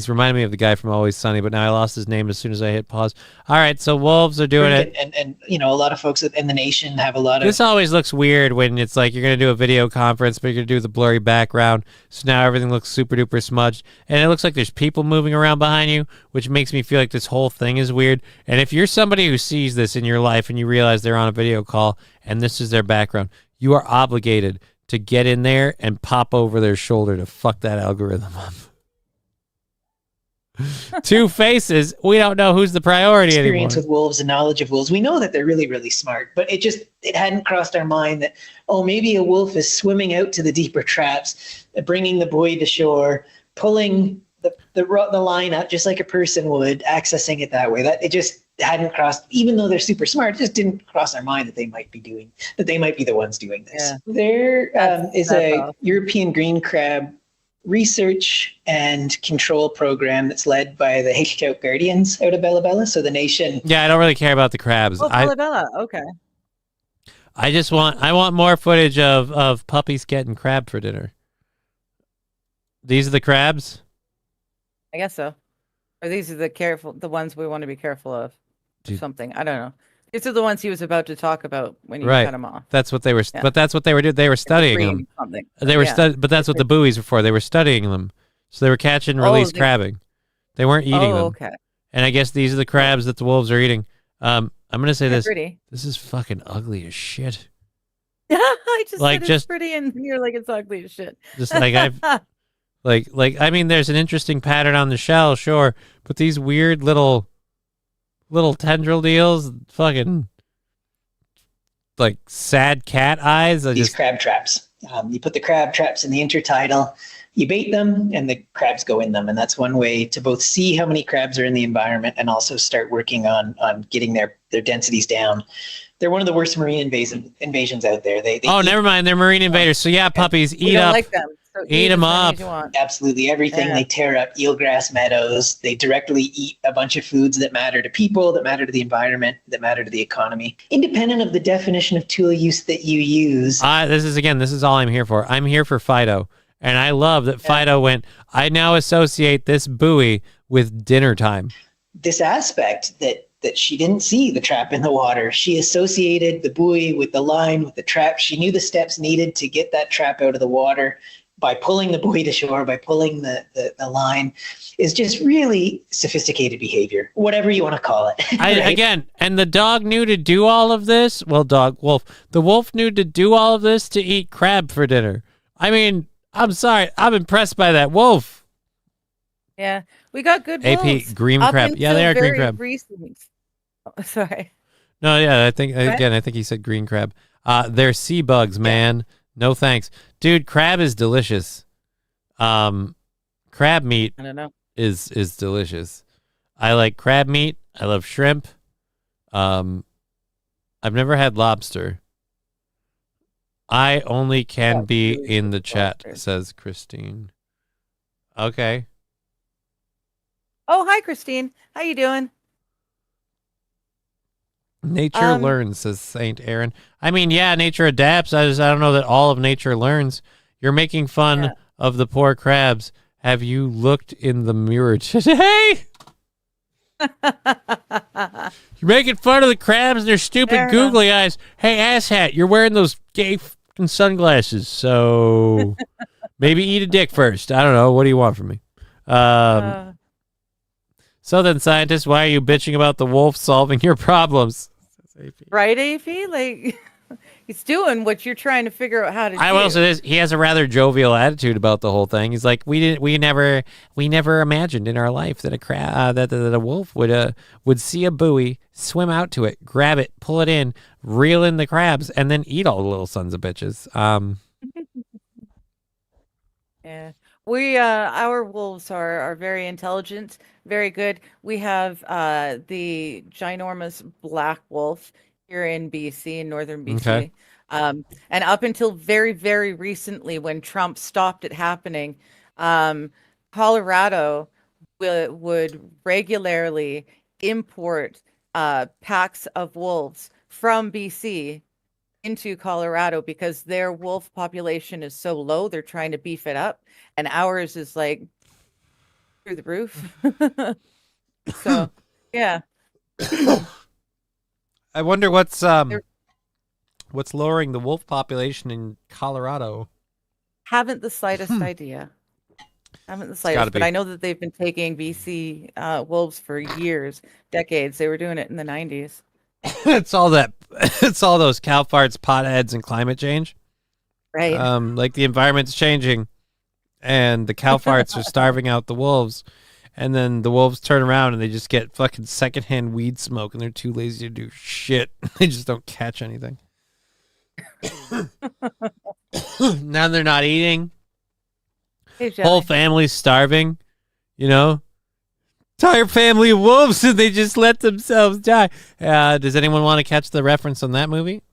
reminding me of the guy from Always Sunny, but now I lost his name as soon as I hit pause. All right, so wolves are doing it. And you know, a lot of folks in the nation have a lot of... This always looks weird when it's like you're going to do a video conference, but you're going to do the blurry background. So now everything looks super duper smudged. And it looks like there's people moving around behind you, which makes me feel like this whole thing is weird. And if you're somebody who sees this in your life and you realize they're on a video call and this is their background, you are obligated to get in there and pop over their shoulder to fuck that algorithm up. Two faces. We don't know who's the priority experience anymore. with wolves and knowledge of wolves. We know that they're really, really smart, but it hadn't crossed our mind that, oh, maybe a wolf is swimming out to the deeper traps, bringing the buoy to shore, pulling the line up just like a person would, accessing it that way. That it just hadn't crossed, even though they're super smart, it just didn't cross our mind that they might be the ones doing this. Yeah. There is that's a awesome. European green crab research and control program that's led by the Scout Guardians out of Bella Bella. So the nation. Yeah, I don't really care about the crabs. Oh, Bella. Okay. I want more footage of puppies getting crab for dinner. These are the crabs? I guess so. Or these are the ones we want to be careful of. Or Dude. something. I don't know. These are the ones he was about to talk about when you Right. cut him off. That's what they were Yeah. but that's what they were doing. They were studying them. Something. They were Yeah. but that's what the buoys were for. They were studying them. So they were catch and release crabbing. They weren't eating them. Okay. And I guess these are the crabs that the wolves are eating. I'm going to say They're this. pretty. This is fucking ugly as shit. I just Like, said just- it's pretty and you're like it's ugly as shit. Just like I've I mean there's an interesting pattern on the shell, sure, but these weird little tendril deals, fucking like sad cat eyes. These crab traps. You put the crab traps in the intertidal, you bait them, and the crabs go in them. And that's one way to both see how many crabs are in the environment and also start working on getting their densities down. They're one of the worst marine invasions out there. They never mind. They're marine invaders. So yeah, puppies, We eat don't up. like them. So Eat 'em as many up. as you want. absolutely everything. Yeah. They tear up eelgrass meadows. They directly eat a bunch of foods that matter to people, that matter to the environment, that matter to the economy. Independent of the definition of tool use that you use. This is all I'm here for. I'm here for Fido. And I love that Fido went, I now associate this buoy with dinner time. This aspect that she didn't see the trap in the water. She associated the buoy with the line, with the trap. She knew the steps needed to get that trap out of the water by pulling the buoy to shore, by pulling the line, is just really sophisticated behavior, whatever you want to call it. Right? Again, and the dog knew to do all of this. Well, wolf. The wolf knew to do all of this to eat crab for dinner. I mean, I'm sorry. I'm impressed by that wolf. Yeah, we got good AP wolves. green Up crab. Yeah, they until are green very crab. recent. Oh, sorry. No, yeah, I think he said green crab. They're sea bugs, man. No thanks, dude. Crab is delicious. Crab meat I don't know. is delicious. I like crab meat. I love shrimp. I've never had lobster. I only can be in the chat, says Christine. Okay. Oh, hi, Christine. How you doing? Nature learns, says Saint Aaron. I mean, yeah, nature adapts. I don't know that all of nature learns. You're making fun of the poor crabs. Have you looked in the mirror today? You're making fun of the crabs and their stupid Fair googly eyes. Hey, asshat, you're wearing those gay fucking sunglasses, so maybe eat a dick first. I don't know. What do you want from me? So then, scientists, why are you bitching about the wolf solving your problems? Right, AP? Like, he's doing what you're trying to figure out how to do. I will say this: he has a rather jovial attitude about the whole thing. He's like, we never imagined in our life that that a wolf would see a buoy, swim out to it, grab it, pull it in, reel in the crabs, and then eat all the little sons of bitches. Yeah. We our wolves are very intelligent, very good. We have the ginormous black wolf here in BC, in northern Okay. BC. And up until very, very recently, when Trump stopped it happening, Colorado would regularly import packs of wolves from BC into Colorado because their wolf population is so low. They're trying to beef it up, and ours is like through the roof. So, yeah. I wonder what's lowering the wolf population in Colorado. Haven't the slightest idea. Haven't the slightest, but I know that they've been taking BC wolves for years, decades. They were doing it in the 90s. It's all that. It's all those cow farts, potheads, and climate change. Right. Like the environment's changing, and the cow farts are starving out the wolves, and then the wolves turn around and they just get fucking secondhand weed smoke, and they're too lazy to do shit. They just don't catch anything. Now they're not eating. Hey, Whole family's starving. You know. Entire family of wolves, and they just let themselves die. Does anyone want to catch the reference on that movie?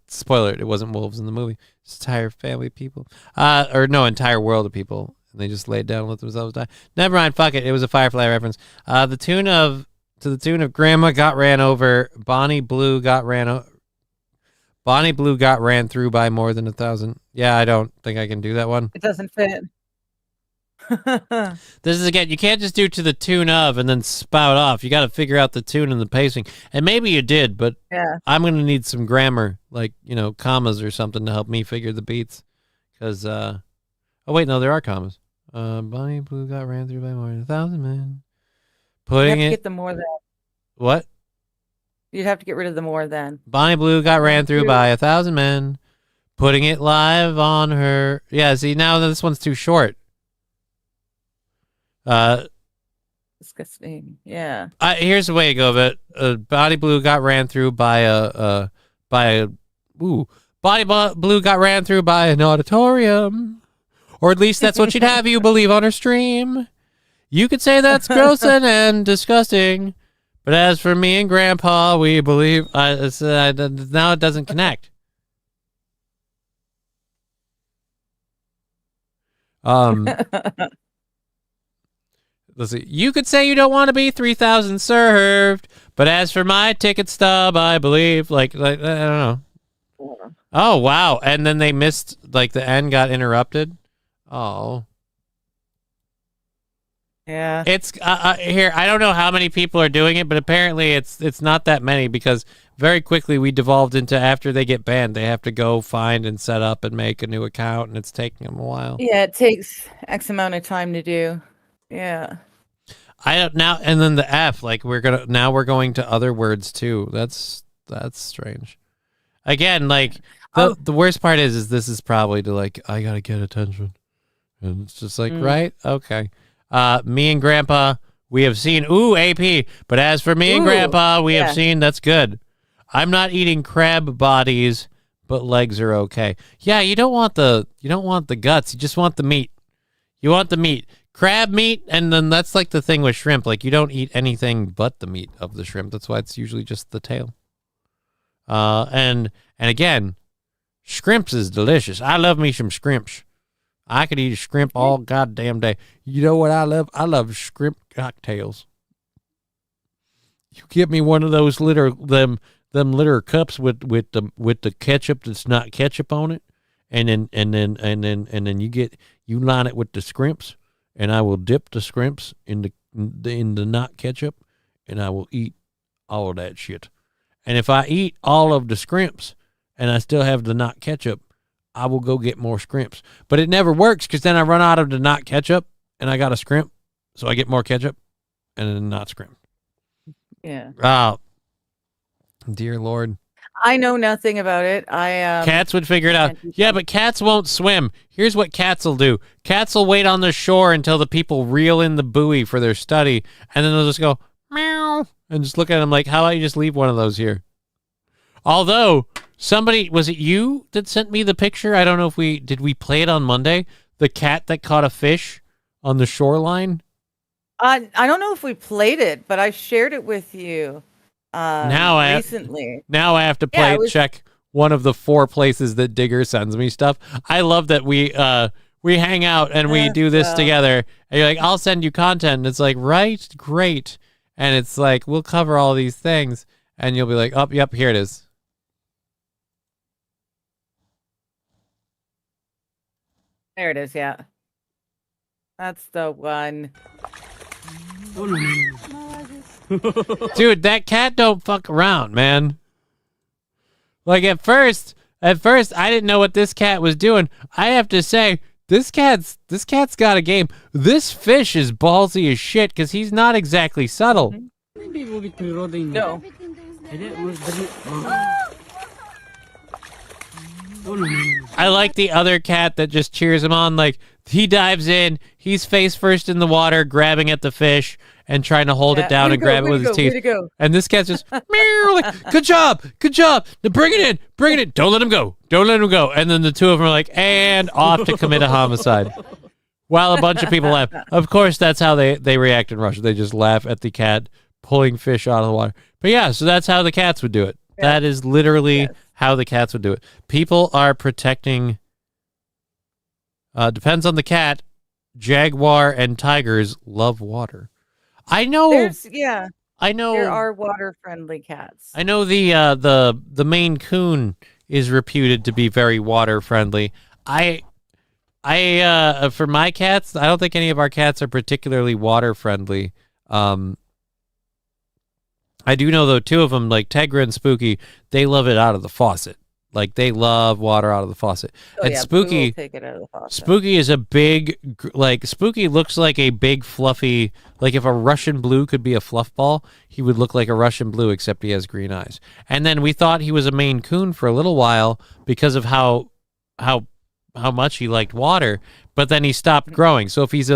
Spoiler, it wasn't wolves in the movie. It's entire family of people. Entire world of people. And they just laid down and let themselves die. Never mind, fuck it. It was a Firefly reference. To the tune of Grandma got ran over, Bonnie Blue got ran through by more than 1,000. Yeah, I don't think I can do that one. It doesn't fit. This is again, you can't just do to the tune of and then spout off. You got to figure out the tune and the pacing. And maybe you did, but yeah. I'm going to need some grammar, like, commas or something to help me figure the beats. Because, oh, wait, no, there are commas. Bonnie Blue got ran through by more than 1,000 men. Putting you have to get the more than. What? You'd have to get rid of the more than. Bonnie Blue got ran through by 1,000 men. Putting it live on her. Yeah, see, now this one's too short. Disgusting. Yeah. Here's the way to go of it. Body Blue got ran through by Body Blue got ran through by an auditorium, or at least that's what she'd have you believe on her stream. You could say that's gross and disgusting, but as for me and Grandpa, we believe. Now it doesn't connect. Let's see. You could say you don't want to be 3,000 served, but as for my ticket stub, I believe, like I don't know. Oh, wow. And then they missed, like the end got interrupted. Oh. Yeah. It's here. I don't know how many people are doing it, but apparently it's not that many because very quickly we devolved into after they get banned, they have to go find and set up and make a new account, and it's taking them a while. Yeah, it takes X amount of time to do. Yeah. I don't now, and then the F, like we're going to other words too. That's strange. Again, like the worst part is this is probably to like I gotta get attention, and it's just like right, okay. Me and Grandpa, we have seen AP, but as for me and Grandpa, we have seen that's good. I'm not eating crab bodies, but legs are okay. Yeah, you don't want the guts. You just want the meat. You want the meat. Crab meat, and then that's like the thing with shrimp. Like you don't eat anything but the meat of the shrimp. That's why it's usually just the tail. And again, shrimps is delicious. I love me some shrimps. I could eat a shrimp all goddamn day. You know what I love? I love shrimp cocktails. You get me one of those them litter cups with the ketchup that's not ketchup on it, and then you line it with the shrimps. And I will dip the scrimps in the not ketchup, and I will eat all of that shit. And if I eat all of the scrimps and I still have the not ketchup, I will go get more scrimps. But it never works because then I run out of the not ketchup and I got a scrimp, so I get more ketchup and then not scrimp. Yeah. Oh, dear Lord. I know nothing about it. Cats would figure it out. Yeah, but cats won't swim. Here's what cats will do. Cats will wait on the shore until the people reel in the buoy for their study, and then they'll just go meow and just look at them like, how about you just leave one of those here? Although Somebody, was it you that sent me the picture? I don't know if we play it on Monday? The cat that caught a fish on the shoreline? I don't know if we played it, but I shared it with you recently. Now I have to play check one of the 4 places that Digger sends me stuff. I love that we hang out and we do this together. And you're like, I'll send you content. And it's like, right? Great. And it's like, we'll cover all these things. And you'll be like, oh, yep, here it is. There it is, yeah. That's the one. Dude, that cat don't fuck around, man. Like at first I didn't know what this cat was doing. I have to say, this cat's got a game. This fish is ballsy as shit because he's not exactly subtle. No. I like the other cat that just cheers him on. Like, he dives in, he's face first in the water, grabbing at the fish and trying to hold it down and grab it with his teeth. And this cat's just, meow, like, good job. Now bring it in. Don't let him go. And then the two of them are like, and off to commit a homicide. While a bunch of people laugh. Of course, that's how they react in Russia. They just laugh at the cat pulling fish out of the water. But yeah, so that's how the cats would do it. Yeah. That is literally how the cats would do it. People are protecting, depends on the cat. Jaguar and tigers love water. I know. I know there are water-friendly cats. I know the Maine Coon is reputed to be very water-friendly. I for my cats, I don't think any of our cats are particularly water-friendly. I do know, though, 2 of them, like Tegra and Spooky, they love it out of the faucet. Like, they love water out of the faucet. Oh, and yeah, Spooky, will take it out of the faucet. Spooky is a big, like, Spooky looks like a big, fluffy, like if a Russian blue could be a fluff ball, he would look like a Russian blue, except he has green eyes. And then we thought he was a Maine Coon for a little while because of how much he liked water, but then he stopped growing. So if he's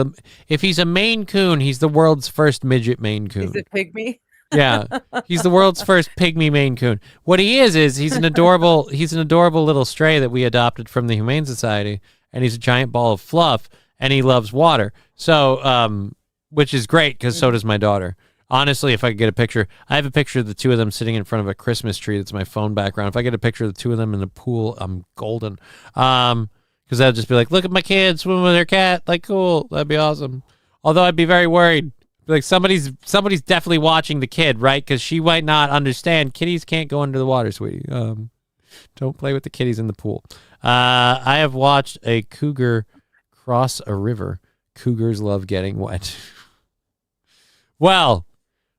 a Maine Coon, he's the world's first midget Maine Coon. He's a pygmy. Yeah, he's the world's first pygmy Maine Coon. What he is he's an adorable little stray that we adopted from the Humane Society, and he's a giant ball of fluff, and he loves water. So, which is great because so does my daughter. Honestly, if I could get a picture, I have a picture of the 2 of them sitting in front of a Christmas tree. That's my phone background. If I get a picture of the 2 of them in the pool, I'm golden. Because I'd just be like, look at my kids swimming with their cat. Like, cool, that'd be awesome. Although I'd be very worried. Like somebody's definitely watching the kid, right? Because she might not understand. Kitties can't go under the water, sweetie. Don't play with the kitties in the pool. I have watched a cougar cross a river. Cougars love getting wet. Well,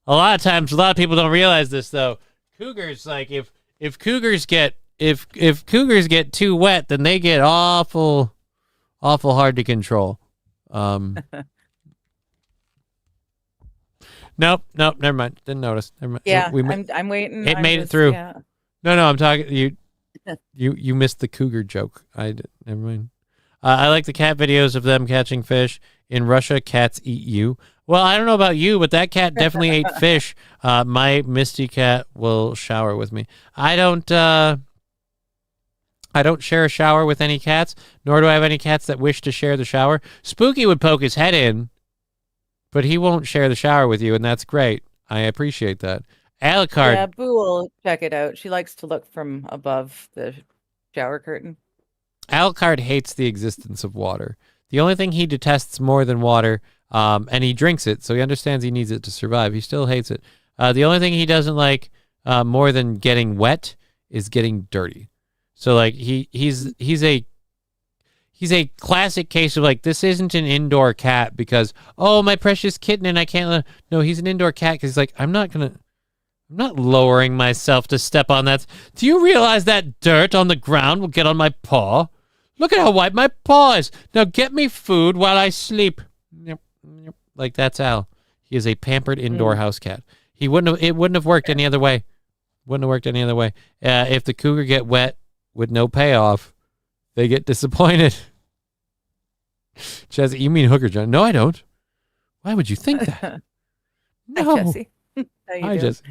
a lot of times, a lot of people don't realize this though. Cougars, like if cougars get too wet, then they get awful hard to control. Nope, never mind. Didn't notice. Never mind. Yeah, I'm waiting. It made it through. Yeah. No, I'm talking. You missed the cougar joke. I did. Never mind. I like the cat videos of them catching fish. In Russia, cats eat you. Well, I don't know about you, but that cat definitely ate fish. My Misty cat will shower with me. I don't share a shower with any cats, nor do I have any cats that wish to share the shower. Spooky would poke his head in, but he won't share the shower with you, and that's great. I appreciate that. Alucard. Yeah, Boo will check it out. She likes to look from above the shower curtain. Alucard hates the existence of water. The only thing he detests more than water, and he drinks it, so he understands he needs it to survive. He still hates it. The only thing he doesn't like more than getting wet is getting dirty. So like he's a classic case of like, this isn't an indoor cat because, oh, my precious kitten and I can't. No, he's an indoor cat because he's like, I'm not lowering myself to step on that. Do you realize that dirt on the ground will get on my paw? Look at how white my paw is. Now get me food while I sleep. Like, that's Al. He is a pampered indoor house cat. It wouldn't have worked any other way. If the cougar get wet with no payoff, they get disappointed. Jesse, you mean Hooker John? No, I don't. Why would you think that? No. Hi, Jesse. Hi, Jesse.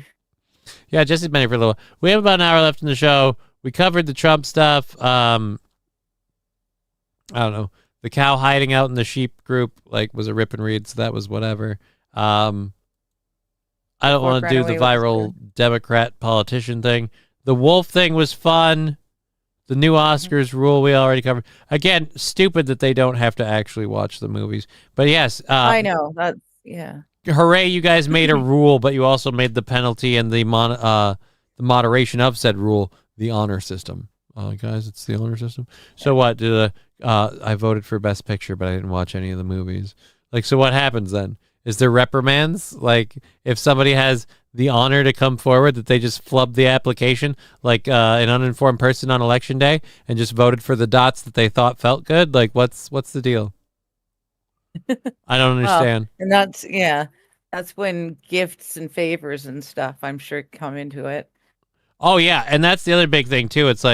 Yeah, Jesse's been here for a little while. We have about an hour left in the show. we covered the Trump stuff. I don't know. The cow hiding out in the sheep group was a rip and read, so that was whatever. I don't want to do the viral Democrat politician thing. The wolf thing was fun. The new Oscars rule we already covered. Again, stupid that they don't have to actually watch the movies. But yes. I know. That's, yeah. Hooray, you guys made a rule, but you also made the penalty and the moderation of said rule the honor system. Guys, it's the honor system. So what? I voted for Best Picture, but I didn't watch any of the movies. So what happens then? Is there reprimands? If somebody has the honor to come forward, that they just flub the application an uninformed person on election day and just voted for the dots that they thought felt good? What's the deal? I don't understand. Well, and that's when gifts and favors and stuff, I'm sure, come into it. Oh yeah, and that's the other big thing too. It's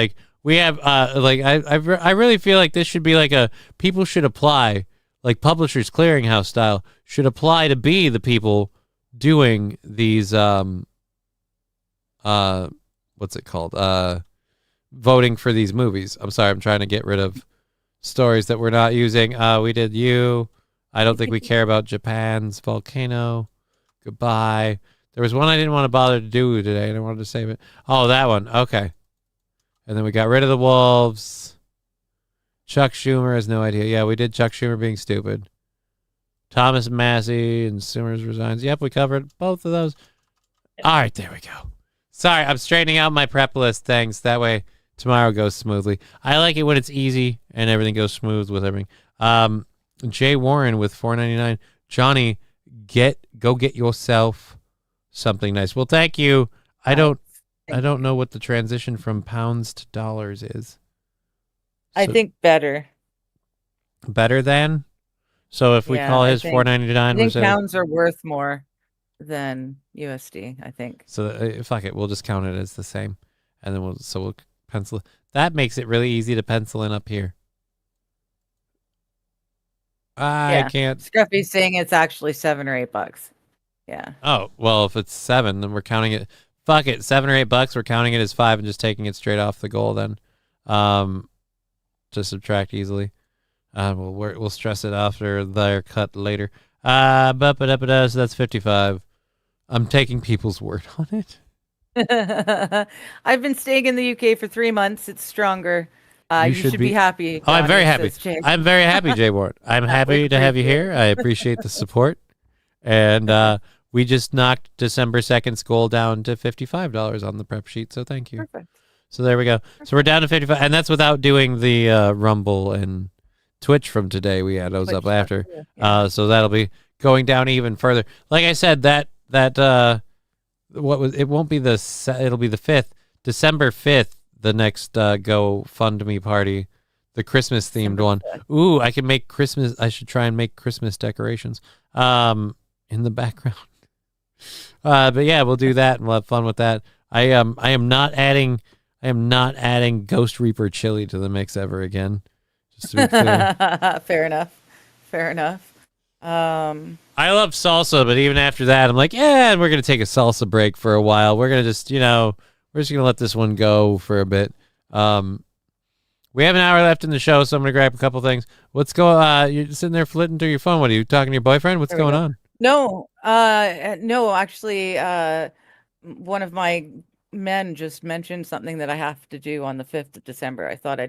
we have I really feel like this should be people should apply, Publishers Clearinghouse style, should apply to be the people doing these what's it called? Voting for these movies. I'm sorry, I'm trying to get rid of stories that we're not using. We did you. I don't think we care about Japan's volcano. Goodbye. There was one I didn't want to bother to do today, and I wanted to save it. Oh, that one. Okay. And then we got rid of the wolves. Chuck Schumer has no idea. Yeah, we did Chuck Schumer being stupid. Thomas Massey and Summers resigns. Yep, we covered both of those. All right, there we go. Sorry, I'm straightening out my prep list. Thanks. That way tomorrow goes smoothly. I like it when it's easy and everything goes smooth with everything. Jay Warren with $4.99. Johnny, go get yourself something nice. Well, thank you. I don't know what the transition from pounds to dollars is. I think better. Better than? So if we call his $4.99, I think pounds are worth more than USD, I think. So fuck it, we'll just count it as the same, and then we'll pencil it. That makes it really easy to pencil in up here. I can't. Scruffy's saying it's actually $7 or $8. Yeah. Oh well, if it's 7, then we're counting it. Fuck it, $7 or $8. We're counting it as 5 and just taking it straight off the goal. Then, to subtract easily. We'll stress it after their cut later. So that's 55. I'm taking people's word on it. I've been staying in the UK for 3 months. It's stronger. You should be happy. Oh, I'm very happy. I'm very happy, Jay Ward. I'm happy to have you here. I appreciate the support. And we just knocked December 2nd's goal down to $55 on the prep sheet. So thank you. Perfect. So there we go. So we're down to 55. And that's without doing the Rumble and Twitch from today. We had those up after. Yeah. So that'll be going down even further. Like I said, it won't be it'll be the 5th, December 5th, the next GoFundMe party, the Christmas themed one. Ooh, I should try and make Christmas decorations in the background. But yeah, we'll do that and we'll have fun with that. I am not adding Ghost Reaper chili to the mix ever again. Just to be clear. Fair enough. I love salsa, but even after that, I'm like, yeah, we're gonna take a salsa break for a while. We're gonna just, we're just gonna let this one go for a bit. We have an hour left in the show, so I'm gonna grab a couple things. What's going? You're sitting there flitting through your phone. What are you talking to your boyfriend? What's going on? No, actually, one of my men just mentioned something that I have to do on the 5th of December. I thought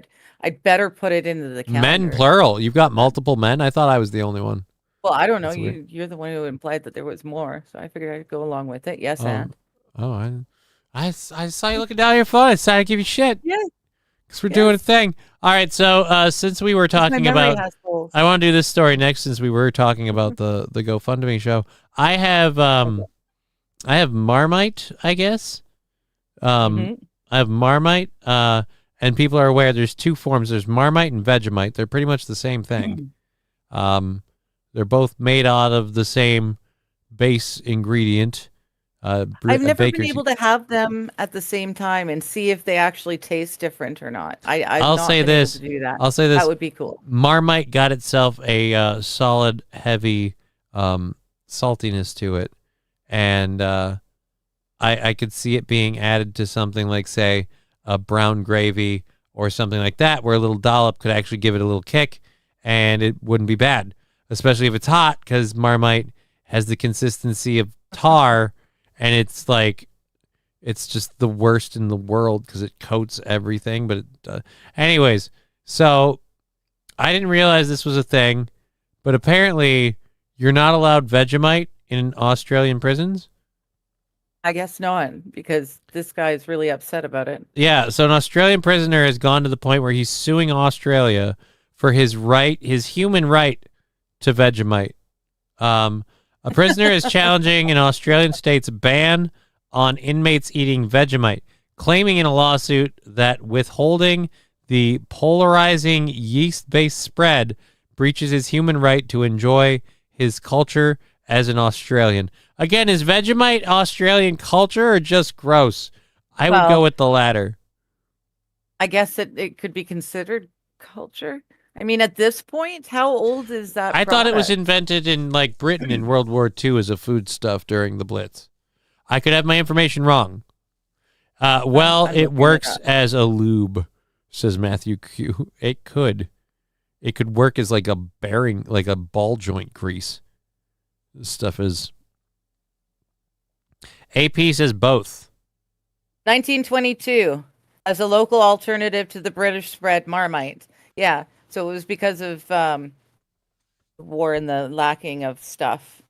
I'd better put it into the calendar. Men plural. You've got multiple men. I thought I was the only one. Well, I don't know. You're the one who implied that there was more, so I figured I'd go along with it. Yes, and. Oh, I saw you looking down at your phone. I decided to give you shit. Yeah. Because we're doing a thing. All right, so since we were talking about... I want to do this story next since we were talking about the GoFundMe show. I have Marmite, I guess. I have Marmite, and people are aware there's 2 forms. There's Marmite and Vegemite. They're pretty much the same thing. They're both made out of the same base ingredient. I've never been able to have them at the same time and see if they actually taste different or not. I'll say this. That would be cool. Marmite got itself a solid, heavy saltiness to it, and I could see it being added to something like, say, a brown gravy or something like that, where a little dollop could actually give it a little kick, and it wouldn't be bad, especially if it's hot, because Marmite has the consistency of tar, and it's like, it's just the worst in the world because it coats everything. But anyways, so I didn't realize this was a thing, but apparently you're not allowed Vegemite in Australian prisons. I guess not, because this guy is really upset about it. Yeah, so an Australian prisoner has gone to the point where he's suing Australia for his human right to Vegemite. A prisoner is challenging an Australian state's ban on inmates eating Vegemite, claiming in a lawsuit that withholding the polarizing yeast-based spread breaches his human right to enjoy his culture as an Australian. Again, is Vegemite Australian culture or just gross? I would go with the latter. I guess it could be considered culture. I mean, at this point, how old is that I thought it was product? invented in like Britain in World War II as a foodstuff during the Blitz. I could have my information wrong. Well, I'm it looking works it up. as a lube, says Matthew Q. It could work as like a bearing, like a ball joint grease. This stuff is. AP says both. 1922, as a local alternative to the British spread Marmite. Yeah, so it was because of war and the lacking of stuff.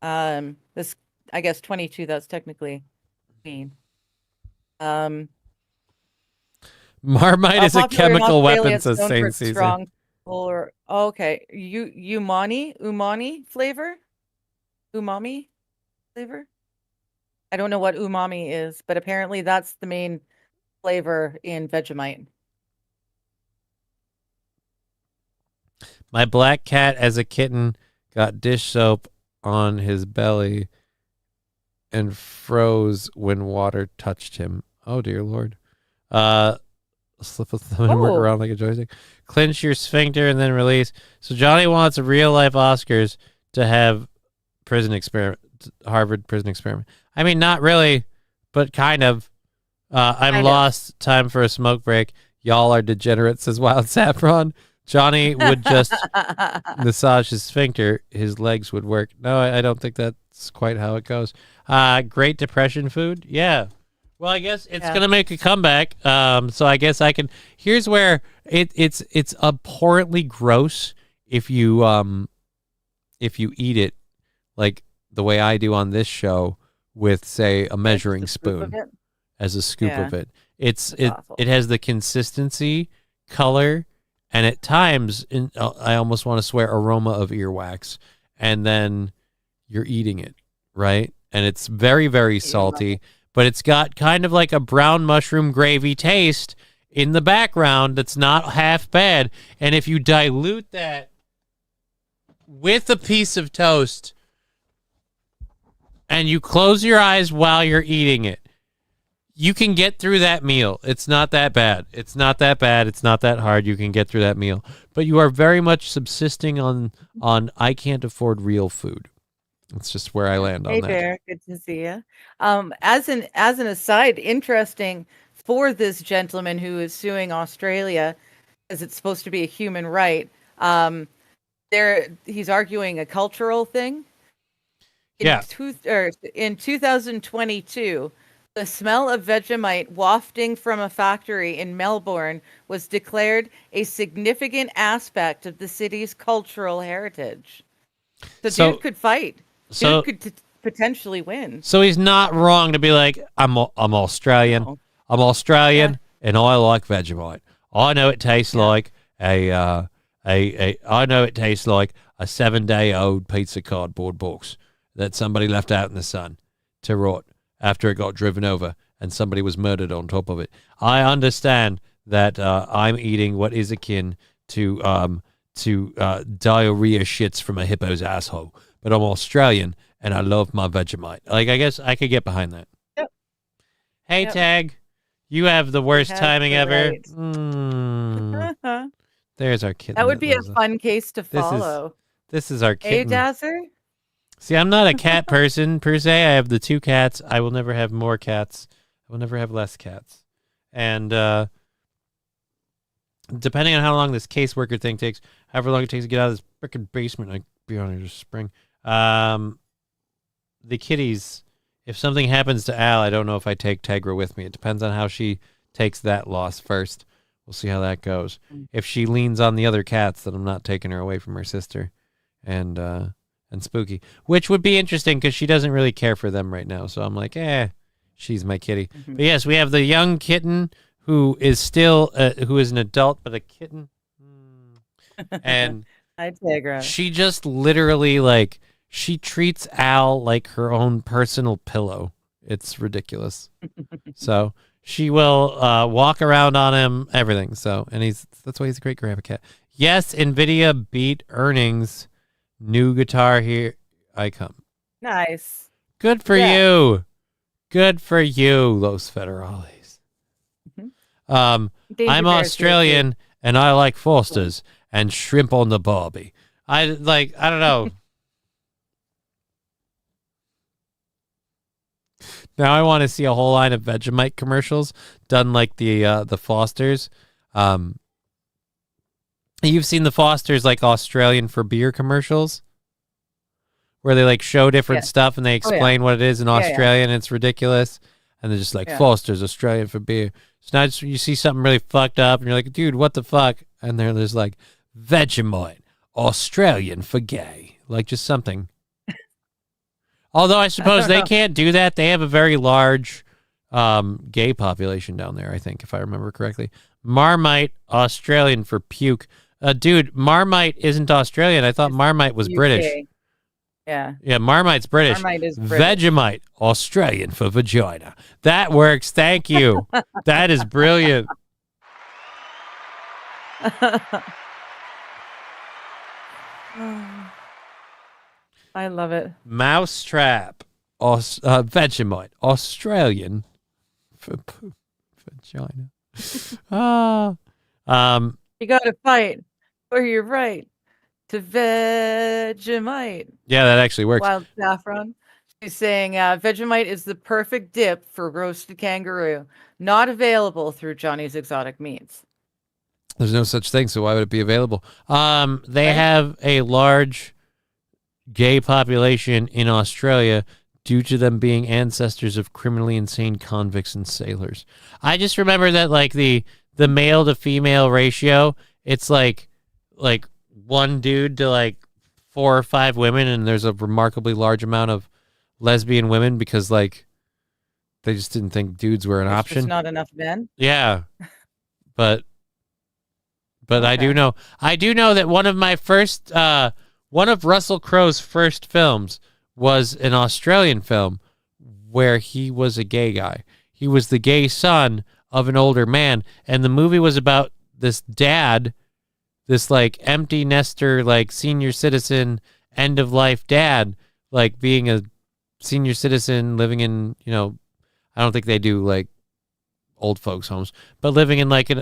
This, I guess, 22. That's technically mean. Marmite is a Popular in chemical Australia, weapon, it's says known for Saint its Caesar. strong or okay, umami flavor, umami flavor. I don't know what umami is, but apparently that's the main flavor in Vegemite. My black cat as a kitten got dish soap on his belly and froze when water touched him. Oh, dear Lord. Slip a thumb and work around like a joystick. Clench your sphincter and then release. So Johnny wants a real-life Oscars to have prison experiment, Harvard prison experiment. I mean, not really, but kind of. I'm lost. Time for a smoke break. Y'all are degenerates, says Wild Saffron. Johnny would just massage his sphincter. His legs would work. No, I don't think that's quite how it goes. Great Depression food. Yeah. Well, I guess it's going to make a comeback. So I guess I can. Here's where it's abhorrently gross if you eat it like the way I do on this show with, say, a measuring spoon as a scoop of it. It has the consistency, color, and at times I almost want to swear aroma of earwax, and then you're eating it, right? And it's very, very salty, but it's got kind of like a brown mushroom gravy taste in the background that's not half bad. And if you dilute that with a piece of toast and you close your eyes while you're eating it, you can get through that meal. It's not that bad. It's not that bad. It's not that hard. You can get through that meal. But you are very much subsisting on I can't afford real food. That's just where I land on that. Hey, Bear, good to see you. As an aside, interesting for this gentleman who is suing Australia, as it's supposed to be a human right. He's arguing a cultural thing. In 2022, the smell of Vegemite wafting from a factory in Melbourne was declared a significant aspect of the city's cultural heritage. So dude could fight. Dude could potentially win. So he's not wrong to be like, I'm Australian. No. I'm Australian, and I like Vegemite. I know it tastes like I know it tastes like a 7-day-old piece of cardboard box that somebody left out in the sun to rot after it got driven over and somebody was murdered on top of it. I understand that I'm eating what is akin to diarrhea shits from a hippo's asshole, but I'm Australian and I love my Vegemite. Like, I guess I could get behind that. Yep. Hey, yep. Tag, you have the worst timing ever. There's our kitten. That would be a fun case to follow. This is our kitten. Hey, Dasser? See, I'm not a cat person per se. I have the 2 cats. I will never have more cats. I will never have less cats. And depending on how long this caseworker thing takes, however long it takes to get out of this freaking basement, I'd be honest, this spring. The kitties, if something happens to Al, I don't know if I take Tegra with me. It depends on how she takes that loss first. We'll see how that goes. If she leans on the other cats, then I'm not taking her away from her sister and Spooky, which would be interesting because she doesn't really care for them right now. So I'm like, she's my kitty. But yes, we have the young kitten who is still who is an adult but a kitten, and Hi, Tegra. she just literally like she treats Al like her own personal pillow. It's ridiculous. So she will walk around on him, everything. So, and that's why he's a great grandpa cat. Yes, NVIDIA beat earnings. New guitar, here I come. Nice. Good for you. Good for you, Los Federales. I'm Australian and I like Foster's and shrimp on the barbie. I don't know. Now I want to see a whole line of Vegemite commercials done like the Fosters. You've seen the Fosters like Australian for beer commercials where they like show different stuff and they explain what it is in Australian. And it's ridiculous. And they're just like, Foster's Australian for beer. So now you see something really fucked up and you're like, dude, what the fuck? And there's like Vegemite Australian for gay. Like just something. Although I suppose they can't do that. They have a very large gay population down there, I think, if I remember correctly. Marmite Australian for puke. Dude, Marmite isn't Australian. I thought Marmite was British. Yeah. Yeah, Marmite's British. Marmite is British. Vegemite Australian for vagina. That works. Thank you. That is brilliant. I love it. Mousetrap. Vegemite Australian for vagina. You got to fight for your right to Vegemite. Yeah, that actually works. Wild saffron. She's saying Vegemite is the perfect dip for roasted kangaroo. Not available through Johnny's Exotic Meats. There's no such thing, so why would it be available? They have a large gay population in Australia due to them being ancestors of criminally insane convicts and sailors. I just remember that like the male to female ratio, it's like one dude to like 4 or 5 women, and there's a remarkably large amount of lesbian women because like they just didn't think dudes were an option. There's not enough men. Yeah, but okay. I do know that one of Russell Crowe's first films was an Australian film where he was a gay guy. He was the gay son of an older man, and the movie was about this dad, this like empty nester, like senior citizen, end of life dad, like being a senior citizen living in, I don't think they do like old folks homes, but living in like an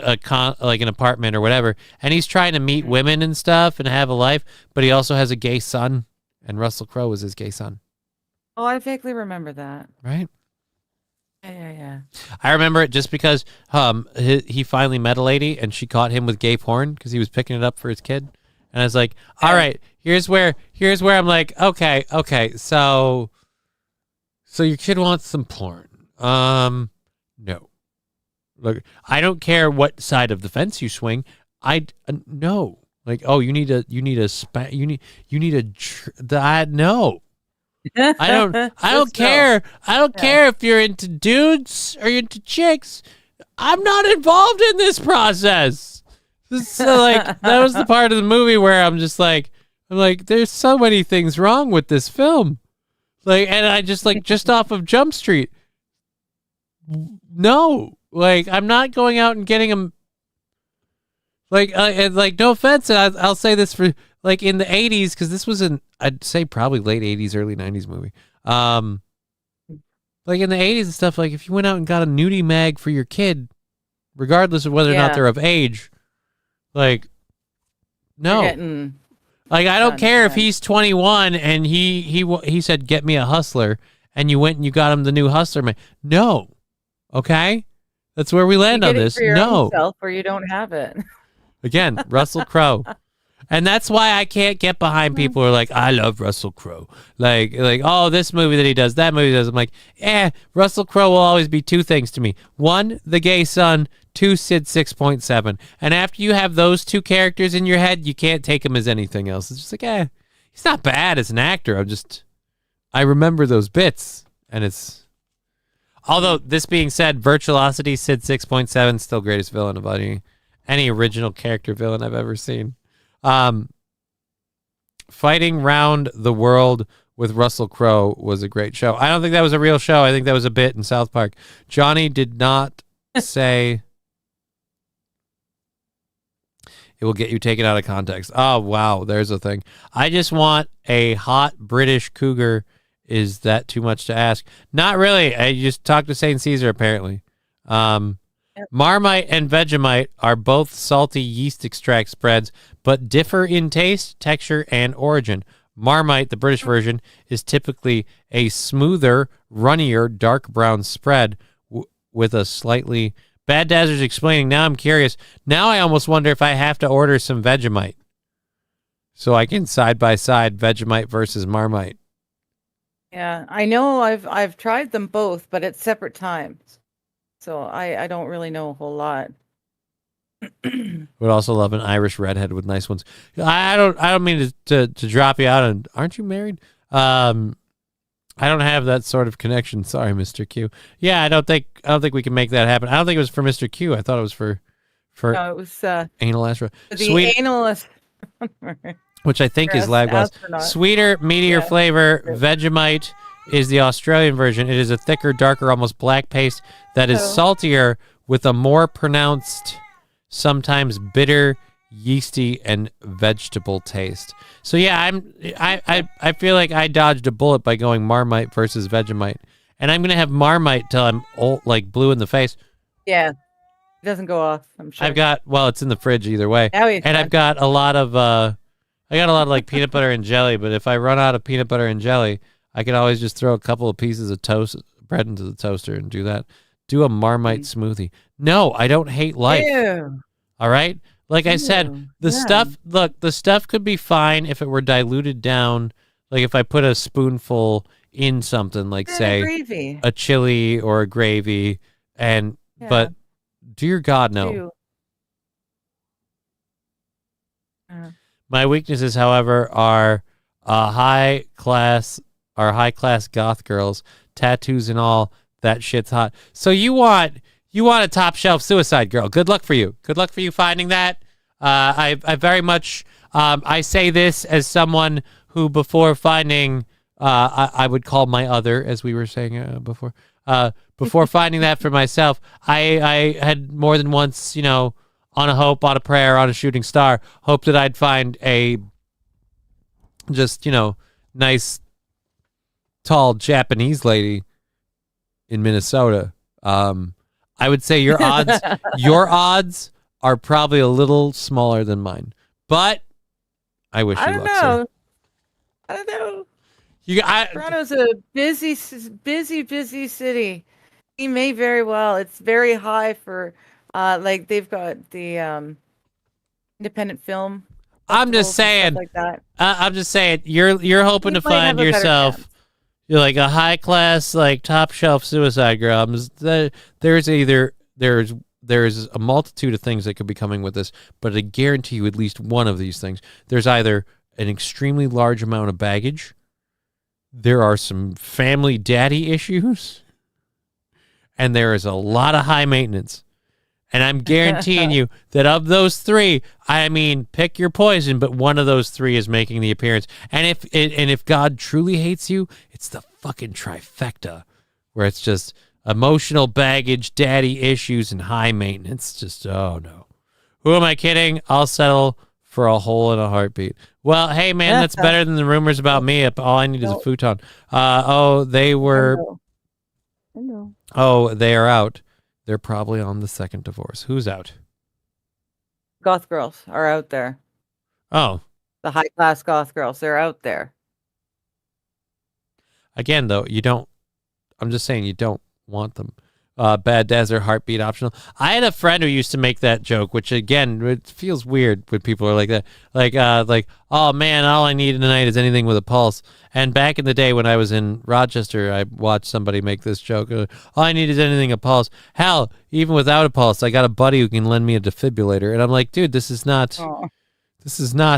apartment or whatever, and he's trying to meet women and stuff and have a life, but he also has a gay son, and Russell Crowe was his gay son. Oh, I vaguely remember that. Right? Yeah. I remember it just because he finally met a lady and she caught him with gay porn because he was picking it up for his kid, and I was like, all right, here's where I'm like, okay, so your kid wants some porn. No. Look, I don't care what side of the fence you swing. No. Like, oh, you need a no. I don't care. I don't care if you're into dudes or you're into chicks. I'm not involved in this process. So like that was the part of the movie where I'm like, there's so many things wrong with this film. Like, and I just off of Jump Street. No. Like, I'm not going out and getting them. Like, no offense, and I'll say this for like in the 80s, because this was I'd say probably late 80s, early 90s movie. Like in the 80s and stuff, like if you went out and got a nudie mag for your kid, regardless of whether or not they're of age, like, no. Like, I don't care if he's 21 and he said, get me a Hustler, and you went and you got him the new Hustler mag. No. Okay? That's where we land you on get it this. for your No. own self, or you don't have it. Again, Russell Crowe. And that's why I can't get behind people who are like, I love Russell Crowe. Like, oh, this movie that he does, that movie he does. I'm like, Russell Crowe will always be two things to me. One, the gay son. Two, Sid 6.7. And after you have those two characters in your head, you can't take him as anything else. It's just like, he's not bad as an actor. I remember those bits. And it's... Although, this being said, Virtuosity, Sid 6.7, still greatest villain of any original character villain I've ever seen. Fighting Round the World with Russell Crowe was a great show. I don't think that was a real show. I think that was a bit in South Park. Johnny did not say it will get you taken out of context. Oh, wow. There's a thing. I just want a hot British cougar. Is that too much to ask? Not really. I just talked to St. Caesar, apparently. Marmite and Vegemite are both salty yeast extract spreads, but differ in taste, texture, and origin. Marmite, the British version, is typically a smoother, runnier, dark brown spread with a slightly... Bad Dazzler's explaining. Now I'm curious. Now I almost wonder if I have to order some Vegemite so I can side-by-side Vegemite versus Marmite. Yeah, I know I've tried them both, but at separate times. So I don't really know a whole lot. Would also love an Irish redhead with nice ones. I don't mean to drop you out. And aren't you married? I don't have that sort of connection. Sorry, Mr. Q. Yeah, I don't think we can make that happen. I don't think it was for Mr. Q. I thought it was for no, it was anal astronaut. the anal which I think is Lagwas. Sweeter, meatier flavor. Vegemite is the Australian version. It is a thicker, darker, almost black paste that is saltier with a more pronounced, sometimes bitter, yeasty, and vegetable taste. So yeah, I feel like I dodged a bullet by going Marmite versus Vegemite. And I'm gonna have Marmite till I'm old, like blue in the face. Yeah. It doesn't go off, I'm sure. It's in the fridge either way. And I've got a lot of like peanut butter and jelly, but if I run out of peanut butter and jelly, I can always just throw a couple of pieces of bread into the toaster and do that. Do a Marmite smoothie. No, I don't hate life. Ew. All right? Like I said, the stuff could be fine if it were diluted down. Like if I put a spoonful in something, like say a chili or a gravy, but dear God, no. My weaknesses, however, are high class goth girls, tattoos and all. That shit's hot. So you want a top shelf suicide girl? Good luck for you. Good luck for you finding that. I very much I say this as someone who before finding I would call my other, as we were saying before. Before finding that for myself, I had more than once, on a hope, on a prayer, on a shooting star, hope that I'd find a just, nice, tall Japanese lady in Minnesota. I would say your odds are probably a little smaller than mine, but I wish you luck, sir. I don't know. Toronto's a busy city. He may very well. It's very high for, like they've got the independent film. I'm just saying. Like that. I'm just saying. You're hoping to find yourself. You're like a high class, like top shelf suicide girl. There's a multitude of things that could be coming with this, but I guarantee you at least one of these things. There's either an extremely large amount of baggage. There are some family daddy issues, and there is a lot of high maintenance. And I'm guaranteeing you that of those three, I mean, pick your poison, but one of those three is making the appearance. And if God truly hates you, it's the fucking trifecta, where it's just emotional baggage, daddy issues, and high maintenance. Just, oh no. Who am I kidding? I'll settle for a hole in a heartbeat. Well, hey man, that's better than the rumors about me. All I need is a futon. They were. Hello. Oh, they are out. They're probably on the second divorce. Who's out? Goth girls are out there. Oh. The high class goth girls, they're out there. Again, though, I'm just saying you don't want them. Bad dads are heartbeat optional. I had a friend who used to make that joke, which again, it feels weird when people are like that. Like, oh man, all I need tonight is anything with a pulse. And back in the day when I was in Rochester, I watched somebody make this joke. All I need is anything a pulse. Hell, even without a pulse, I got a buddy who can lend me a defibrillator. And I'm like, dude, this is not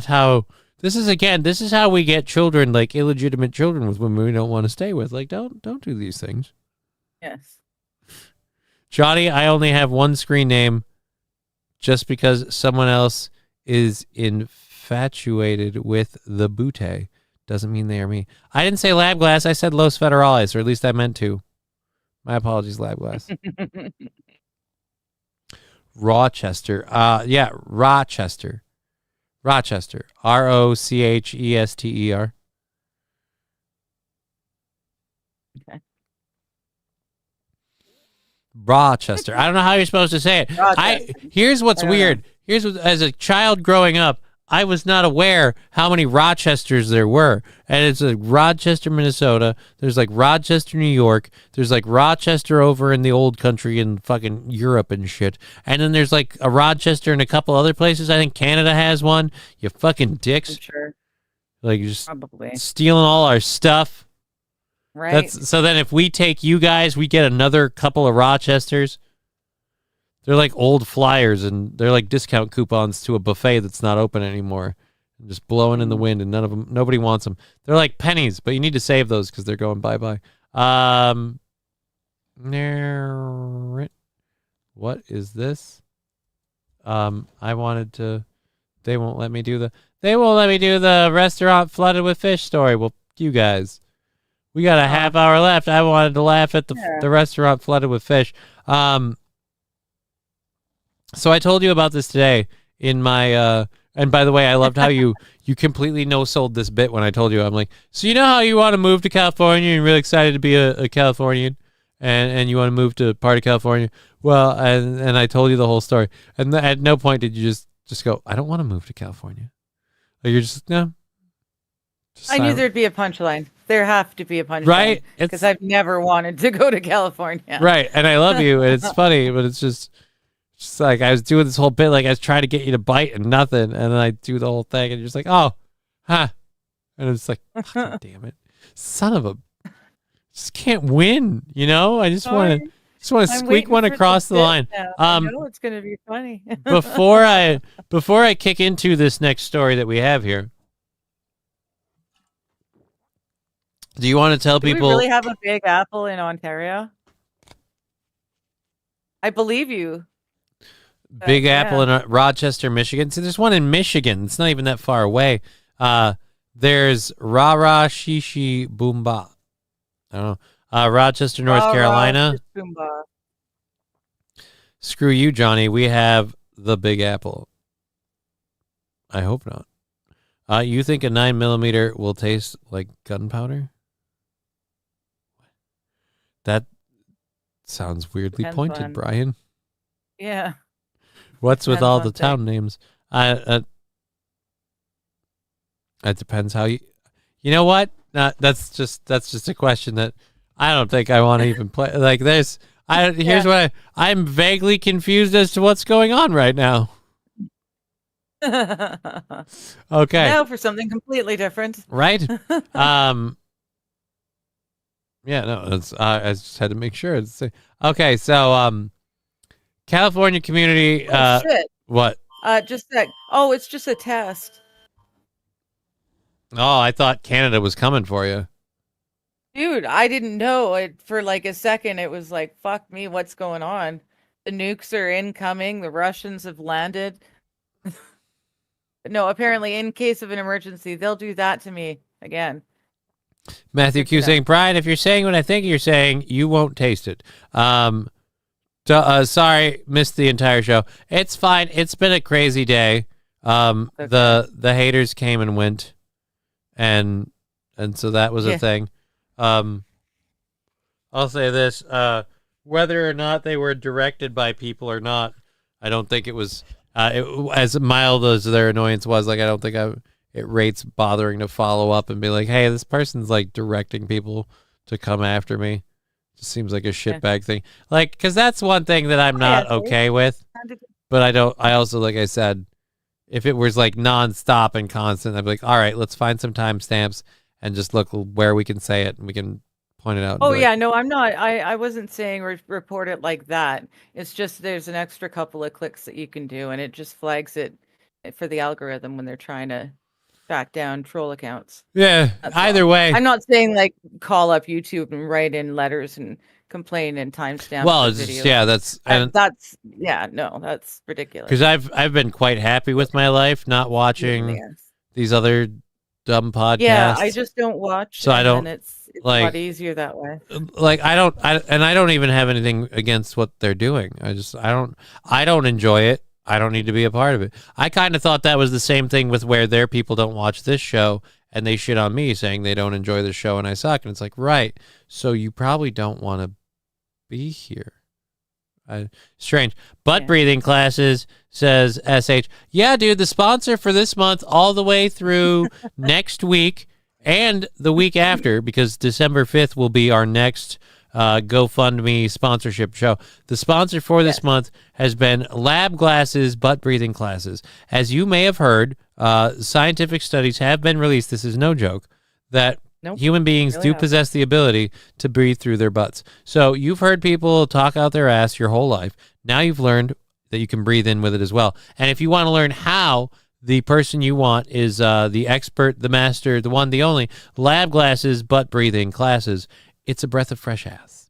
how. This is how we get children, like illegitimate children with women we don't want to stay with. Like, don't do these things. Yes. Johnny, I only have one screen name just because someone else is infatuated with the bootay. Doesn't mean they are me. I didn't say lab glass. I said Los Federales, or at least I meant to. My apologies, lab glass. Rochester. Yeah, Rochester. Rochester. Rochester. Okay. Rochester. I don't know how you're supposed to say it. Here's what's weird. As a child growing up, I was not aware how many Rochesters there were. And it's like Rochester, Minnesota. There's like Rochester, New York. There's like Rochester over in the old country in fucking Europe and shit. And then there's like a Rochester in a couple other places. I think Canada has one. You fucking dicks. I'm sure. Like just Probably. stealing all our stuff. Right. So then if we take you guys, we get another couple of Rochesters. They're like old flyers, and they're like discount coupons to a buffet that's not open anymore. Just blowing in the wind, and nobody wants them. They're like pennies, but you need to save those because they're going bye-bye. What is this? I wanted to... They won't let me do the restaurant flooded with fish story. Well, you guys... We got a half hour left. I wanted to laugh at the restaurant flooded with fish. So I told you about this today in my and by the way, I loved how you completely no-sold this bit when I told you. I'm like, so you know how you want to move to California and you're really excited to be a Californian and you want to move to part of California? Well, and I told you the whole story. And at no point did you just go, I don't want to move to California. Like you're just, no. I knew there'd be a punchline. There have to be a punchline. Right? Because I've never wanted to go to California. Right. And I love you. And it's funny, but it's just like I was doing this whole bit, like I was trying to get you to bite and nothing. And then I do the whole thing and you're just like, oh, huh. And it's like, damn it. Son of a, just can't win, you know? I just want to squeak one across the line. I know it's going to be funny. before I kick into this next story that we have here, do you want to tell people? Do we really have a Big Apple in Ontario? I believe you. Big Apple in Rochester, Michigan. See, there's one in Michigan. It's not even that far away. There's Rara Shishi Boomba. I don't know. Rochester, North Carolina. Boomba. Screw you, Johnny. We have the Big Apple. I hope not. You think a 9mm will taste like gunpowder? That sounds weirdly pointed, Brian. Yeah. What's with all the town names? It depends how you. You know what? That's just a question that I don't think I want to even play. Like this. Here's what I'm vaguely confused as to what's going on right now. Okay. Now for something completely different. Right. Yeah, no, I just had to make sure. Okay, so California community. Shit. What? Just that. Oh, it's just a test. Oh, I thought Canada was coming for you. Dude, I didn't know. For like a second, it was like, fuck me, what's going on? The nukes are incoming. The Russians have landed. No, apparently, in case of an emergency, they'll do that to me again. Matthew Q saying, Brian, if you're saying what I think you're saying, you won't taste it. Sorry, missed the entire show. It's fine. It's been a crazy day. Okay. The haters came and went, and so that was a thing. I'll say this: whether or not they were directed by people or not, I don't think it was as mild as their annoyance was. Like I don't think it rates bothering to follow up and be like, hey, this person's like directing people to come after me. Just seems like a shitbag thing. Like, because that's one thing that I'm not okay with. But I also, like I said, if it was like nonstop and constant, I'd be like, all right, let's find some timestamps and just look where we can say it and we can point it out. Oh yeah, no, I'm not. I wasn't saying report it like that. It's just there's an extra couple of clicks that you can do, and it just flags it for the algorithm when they're trying to track down troll accounts. Yeah. Either way, I'm not saying like call up YouTube and write in letters and complain and timestamp. Well, it's just, yeah, that's ridiculous. Because I've been quite happy with my life, not watching these other dumb podcasts. Yeah, I just don't watch. So I don't. It's like, a lot easier that way. Like I don't even have anything against what they're doing. I don't enjoy it. I don't need to be a part of it. I kind of thought that was the same thing with where their people don't watch this show and they shit on me saying they don't enjoy the show and I suck. And it's like, right. So you probably don't want to be here. Strange. Butt breathing classes, says SH. Yeah, dude, the sponsor for this month all the way through next week and the week after, because December 5th will be our next GoFundMe sponsorship show. The sponsor for this month has been Lab Glasses Butt Breathing Classes. As you may have heard, scientific studies have been released, this is no joke, that human beings do possess the ability to breathe through their butts. So you've heard people talk out their ass your whole life. Now you've learned that you can breathe in with it as well. And if you want to learn how, the person you want is the expert, the master, the one, the only, Lab Glasses Butt Breathing Classes. It's a breath of fresh ass.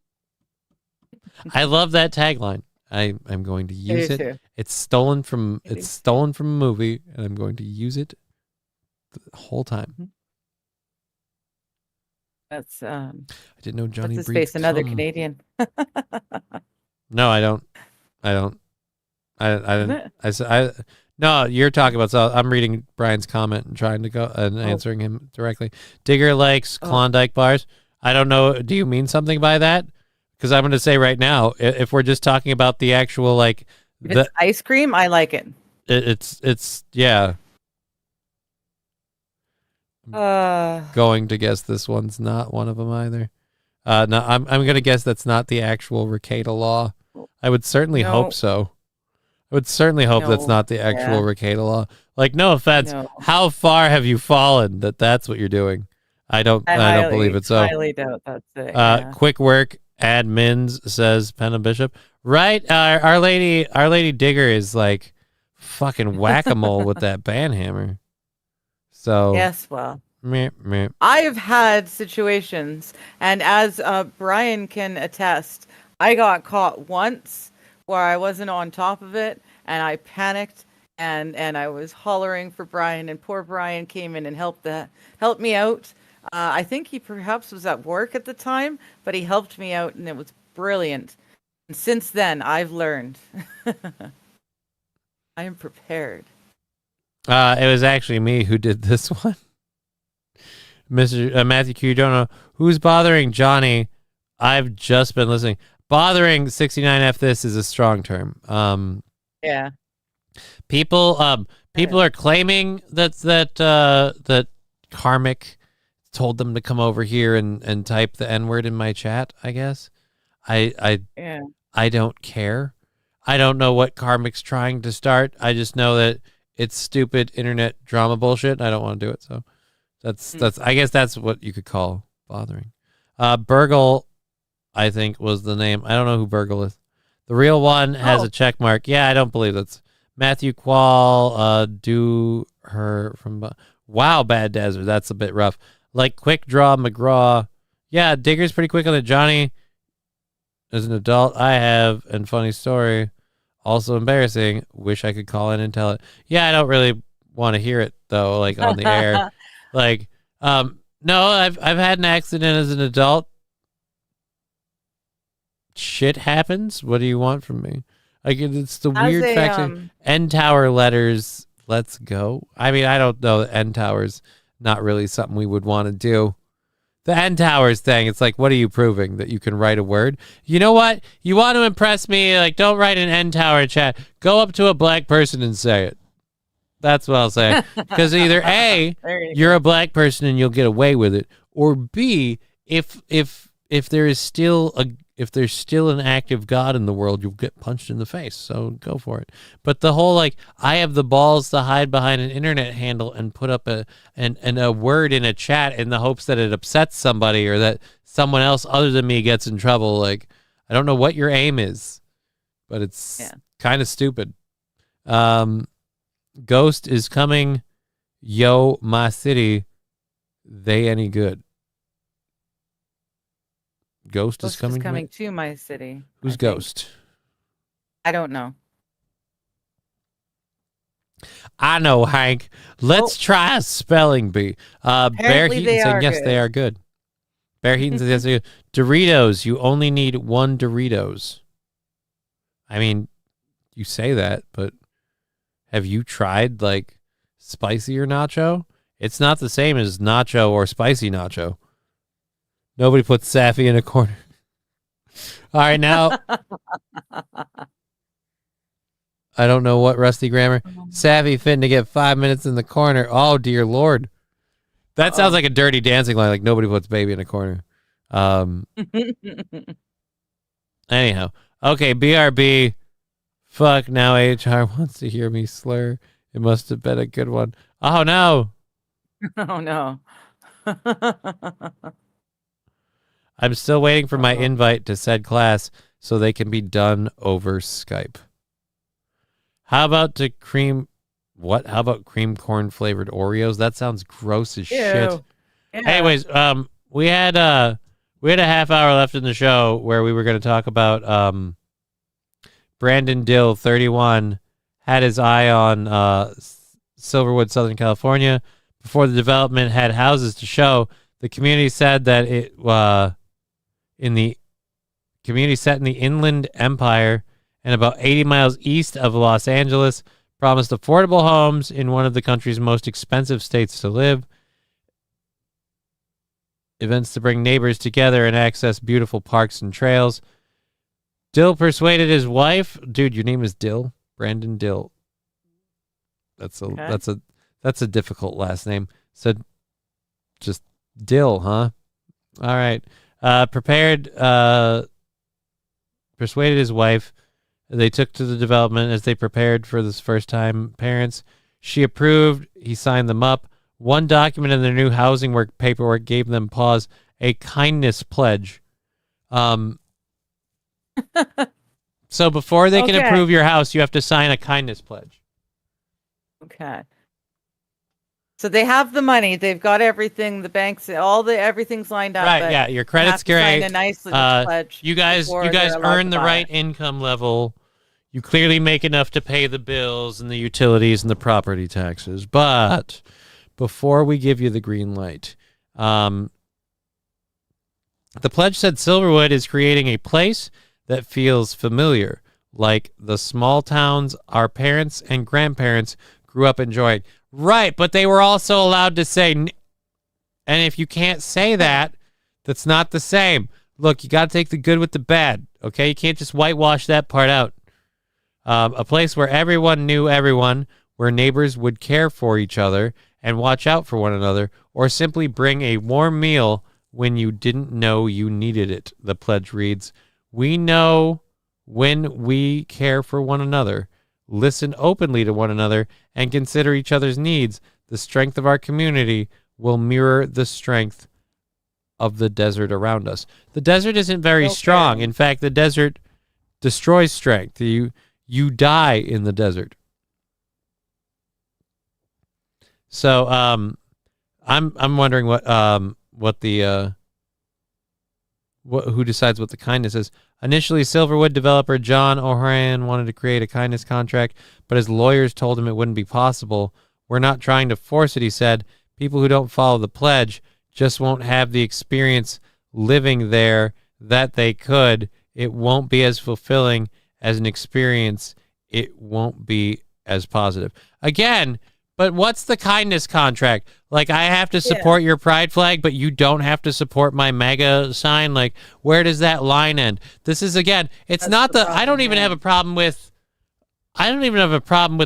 I love that tagline. I'm going to use it. Too. It's stolen from a movie, and I'm going to use it the whole time. That's I didn't know Johnny. What's his face? Another Canadian. No, I don't. No, you're talking about. So I'm reading Brian's comment and trying to go and answering him directly. Digger likes Klondike bars. I don't know. Do you mean something by that? Because I'm going to say right now, if we're just talking about the actual like it's ice cream, I like it. It's yeah. Going to guess this one's not one of them either. No, I'm going to guess that's not the actual Ricada law. I would certainly hope so. I would certainly hope that's not the actual Ricada law. Like, no offense, how far have you fallen that that's what you're doing? I don't believe it. So highly doubt that's it. Quick work admins, says Penna Bishop. Right, our lady Digger is like fucking whack-a-mole with that band hammer. So yes, well, meh. I've had situations, and as Brian can attest, I got caught once where I wasn't on top of it, and I panicked, and I was hollering for Brian, and poor Brian came in and helped me out. I think he perhaps was at work at the time, but he helped me out, and it was brilliant. And since then, I've learned. I am prepared. It was actually me who did this one. Mr. Matthew Q, you don't know who's bothering Johnny. I've just been listening. Bothering 69F this is a strong term. Yeah. People are claiming that Karmic told them to come over here and type the N-word in my chat, I guess. I don't care. I don't know what Karmic's trying to start. I just know that it's stupid internet drama bullshit. I don't want to do it. So that's I guess that's what you could call bothering. Burgle, I think, was the name. I don't know who Burgle is. The real one has a check mark. Yeah, I don't believe that's Matthew Quall. Do her from wow, Bad Desert. That's a bit rough. Like Quick Draw McGraw. Yeah, Digger's pretty quick on it. Johnny, as an adult, I have, and funny story, also embarrassing. Wish I could call in and tell it. Yeah, I don't really want to hear it though, like on the air. Like, no, I've had an accident as an adult. Shit happens. What do you want from me? Like, it's the weird fact. N Tower letters. Let's go. I mean, I don't know. N Towers not really something we would want to do. The N Towers thing. It's like, what are you proving? That you can write a word? You know what? You want to impress me? Like, don't write an N Tower chat. Go up to a black person and say it. That's what I'll say. Because either A, you're a black person and you'll get away with it, or B, if if there's still an active God in the world, you'll get punched in the face. So go for it. But the whole like, I have the balls to hide behind an internet handle and put up a word in a chat in the hopes that it upsets somebody or that someone else other than me gets in trouble. Like, I don't know what your aim is, but it's kind of stupid. Ghost is coming. Yo, my city. They any good? Ghost is coming to my city. Who's Ghost? I don't know. I know, Hank. Let's try a spelling bee. Bear Heaton said yes, they are good. Bear Heaton said yes, they are good. Doritos, you only need one Doritos. I mean, you say that, but have you tried like spicy or nacho? It's not the same as nacho or spicy nacho. Nobody puts Safi in a corner. All right, now. I don't know what rusty grammar. Safi fitting to get 5 minutes in the corner. Oh, dear Lord. That sounds like a Dirty Dancing line, like nobody puts baby in a corner. Anyhow. Okay, BRB. Fuck, now HR wants to hear me slur. It must have been a good one. Oh, no. Oh, no. I'm still waiting for my invite to said class so they can be done over Skype. How about the cream? What? How about cream corn flavored Oreos? That sounds gross as shit. Yeah. Anyways, we had a half hour left in the show where we were going to talk about Brandon Dill, 31, had his eye on Silverwood, Southern California. Before the development had houses to show, the community said that it in the community set in the Inland Empire and about 80 miles east of Los Angeles, promised affordable homes in one of the country's most expensive states to live. Events to bring neighbors together and access beautiful parks and trails. Dill persuaded his wife. Dude, your name is Dill? Brandon Dill. That's a difficult last name. So just Dill, huh? All right. Persuaded his wife. They took to the development as they prepared for this first-time parents. She approved. He signed them up. One document in their new housing paperwork gave them pause, a kindness pledge. So before they can approve your house, you have to sign a kindness pledge. Okay. So they have the money, they've got everything, the banks, everything's lined up. Right, yeah, your credit's great. A nice pledge. You guys earn the right income level. You clearly make enough to pay the bills and the utilities and the property taxes. But before we give you the green light, the pledge said Silverwood is creating a place that feels familiar, like the small towns our parents and grandparents grew up enjoying. Right, but they were also allowed to say, and if you can't say that, that's not the same. Look, you got to take the good with the bad, okay? You can't just whitewash that part out. A place where everyone knew everyone, where neighbors would care for each other and watch out for one another, or simply bring a warm meal when you didn't know you needed it, the pledge reads. We know when we care for one another, listen openly to one another, and consider each other's needs, the strength of our community will mirror the strength of the desert around us. The desert isn't very strong. In fact, the desert destroys strength. You die in the desert. So I'm wondering who decides what the kindness is. Initially, Silverwood developer John O'Haran wanted to create a kindness contract, but his lawyers told him it wouldn't be possible. We're not trying to force it, he said. People who don't follow the pledge just won't have the experience living there that they could. It won't be as fulfilling as an experience. It won't be as positive. Again, but what's the kindness contract? Like, I have to support your pride flag, but you don't have to support my MAGA sign? Like, where does that line end? This is, again, it's not the problem, I don't even have a problem with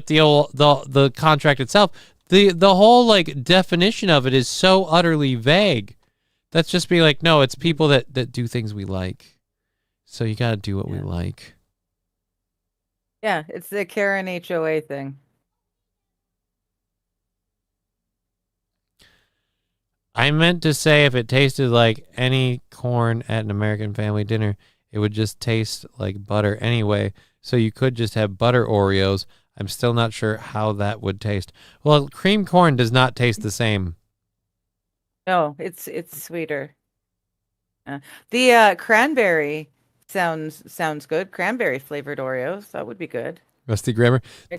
the contract itself. The whole, like, definition of it is so utterly vague Let's just be like, no, it's people that do things we like. So you got to do what we like. Yeah, it's the Karen HOA thing. I meant to say if it tasted like any corn at an American family dinner, it would just taste like butter anyway. So you could just have butter Oreos. I'm still not sure how that would taste. Well, cream corn does not taste the same. No, it's sweeter. The cranberry sounds good. Cranberry flavored Oreos, that would be good. Rusty grammar. I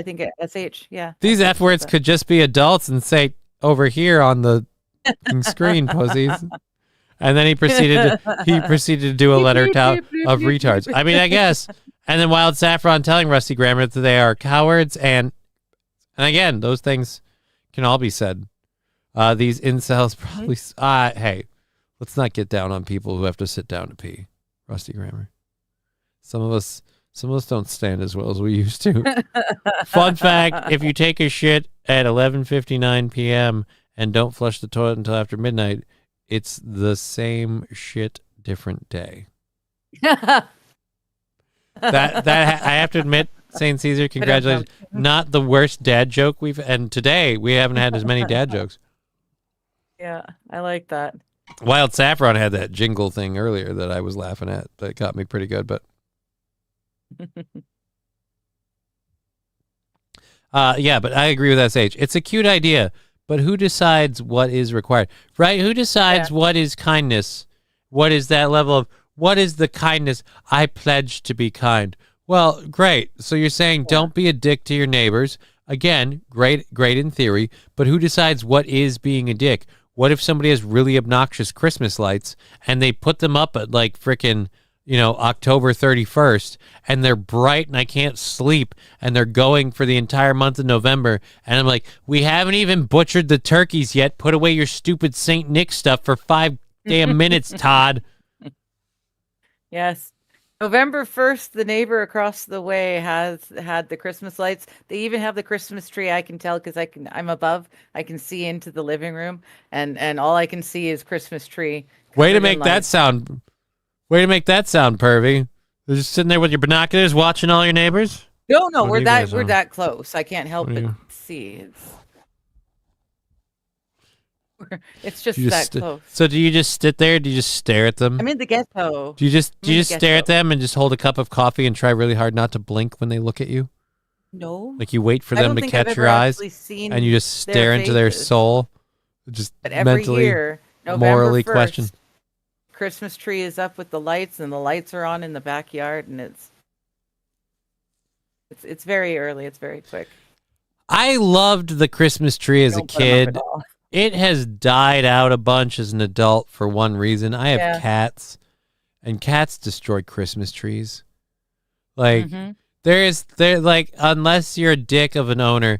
think SH, yeah. These F words could just be adults and say over here on the screen, pussies. And then he proceeded to do a letter of retards. I mean, I guess. And then Wild Saffron telling Rusty Grammar that they are cowards, and again, those things can all be said. These incels probably. Hey, let's not get down on people who have to sit down to pee. Rusty Grammar. Some of us don't stand as well as we used to. Fun fact: if you take a shit at 11:59 p.m. and don't flush the toilet until after midnight, it's the same shit, different day. that I have to admit, St. Caesar, congratulations. Not the worst dad joke and today we haven't had as many dad jokes. Yeah, I like that. Wild Saffron had that jingle thing earlier that I was laughing at that got me pretty good, but yeah, but I agree with SH. It's a cute idea, but who decides what is required, right? Who decides what is kindness? What is that level of, what is the kindness? I pledge to be kind. Well, great. So you're saying don't be a dick to your neighbors. Again, great in theory, but who decides what is being a dick? What if somebody has really obnoxious Christmas lights and they put them up at like frickin', October 31st and they're bright and I can't sleep and they're going for the entire month of November. And I'm like, we haven't even butchered the turkeys yet. Put away your stupid St. Nick stuff for 5 damn minutes, Todd. Yes. November 1st, the neighbor across the way has had the Christmas lights. They even have the Christmas tree. I can tell because I'm above. I can see into the living room, and all I can see is Christmas tree. Way to make that sound pervy. You're just sitting there with your binoculars watching all your neighbors? No, we're that close. I can't help but see. It's just that close. So do you just sit there? Do you just stare at them? I'm in the ghetto. Do you just stare at them and just hold a cup of coffee and try really hard not to blink when they look at you? No. Like you wait for them to catch your eyes and you just stare into their soul? Just but every mentally, year, morally 1st, question. Christmas tree is up with the lights and the lights are on in the backyard and it's very early. It's very quick. I loved the Christmas tree as a kid. It has died out a bunch as an adult for one reason. I have cats, and cats destroy Christmas trees. Like unless you're a dick of an owner,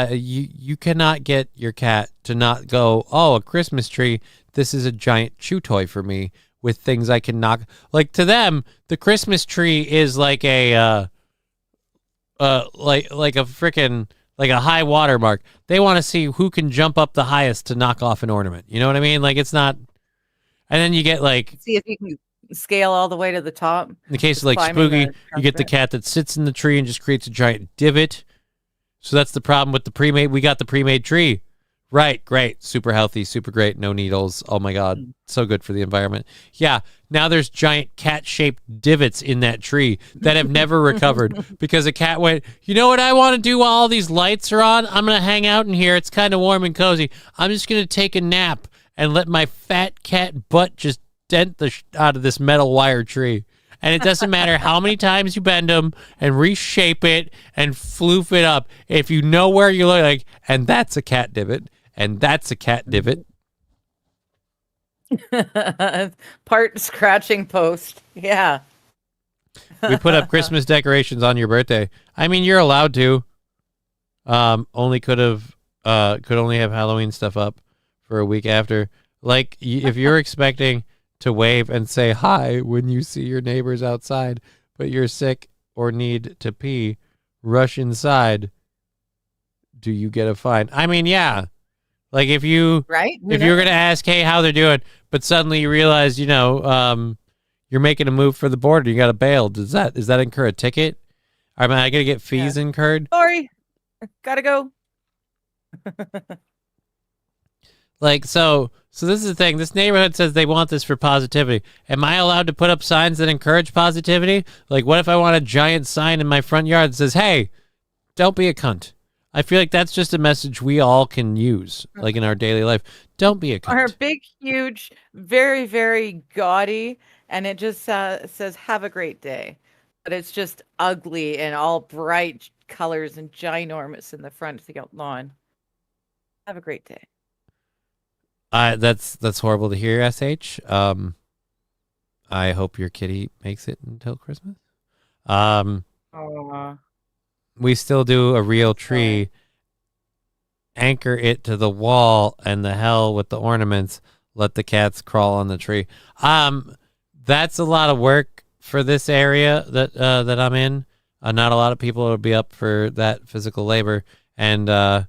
you cannot get your cat to not go, oh, a Christmas tree. This is a giant chew toy for me with things I can knock. Like to them, the Christmas tree is like a like a high water mark. They want to see who can jump up the highest to knock off an ornament. You know what I mean? Like it's not. And then you get like. See if you can scale all the way to the top. In the case of like Spooky, you get the cat that sits in the tree and just creates a giant divot. So that's the problem with the pre-made. We got the pre-made tree. Right, great, super healthy, super great, no needles. Oh my God, so good for the environment. Yeah, now there's giant cat-shaped divots in that tree that have never recovered because a cat went, you know what I want to do while all these lights are on? I'm going to hang out in here. It's kind of warm and cozy. I'm just going to take a nap and let my fat cat butt just dent the out of this metal wire tree. And it doesn't matter how many times you bend them and reshape it and floof it up. If you know where you look like, and that's a cat divot, and that's a cat divot. Part scratching post. Yeah. We put up Christmas decorations on your birthday. I mean, you're allowed to. Could only have Halloween stuff up for a week after. Like, if you're expecting to wave and say hi when you see your neighbors outside, but you're sick or need to pee, rush inside. Do you get a fine? I mean, yeah. Like if you're going to ask, hey, how they're doing, but suddenly you realize, you're making a move for the border. You got to bail. Does that incur a ticket? Am I going to get fees incurred? Sorry, gotta go. Like, so this is the thing. This neighborhood says they want this for positivity. Am I allowed to put up signs that encourage positivity? Like, what if I want a giant sign in my front yard that says, hey, don't be a cunt? I feel like that's just a message we all can use, like in our daily life. Don't be a cunt. Are big, huge, very, very gaudy, and it just says, have a great day. But it's just ugly and all bright colors and ginormous in the front of the lawn. Have a great day. That's horrible to hear, SH. I hope your kitty makes it until Christmas. We still do a real tree, anchor it to the wall, and the hell with the ornaments. Let the cats crawl on the tree. That's a lot of work for this area that I'm in. Not a lot of people would be up for that physical labor, and the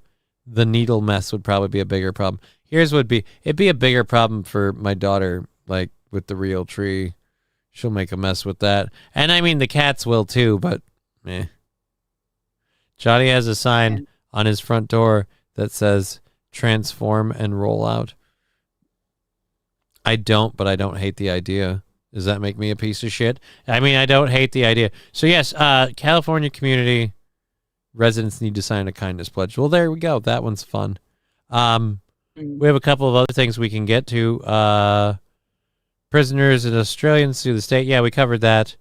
needle mess would probably be a bigger problem. It'd be a bigger problem for my daughter, like with the real tree. She'll make a mess with that. And I mean, the cats will too, but eh. Johnny has a sign on his front door that says transform and roll out. I don't, but I don't hate the idea. Does that make me a piece of shit? I mean, I don't hate the idea. So yes, California community residents need to sign a kindness pledge. Well, there we go. That one's fun. We have a couple of other things we can get to. Prisoners and Australians through the state. Yeah, we covered that.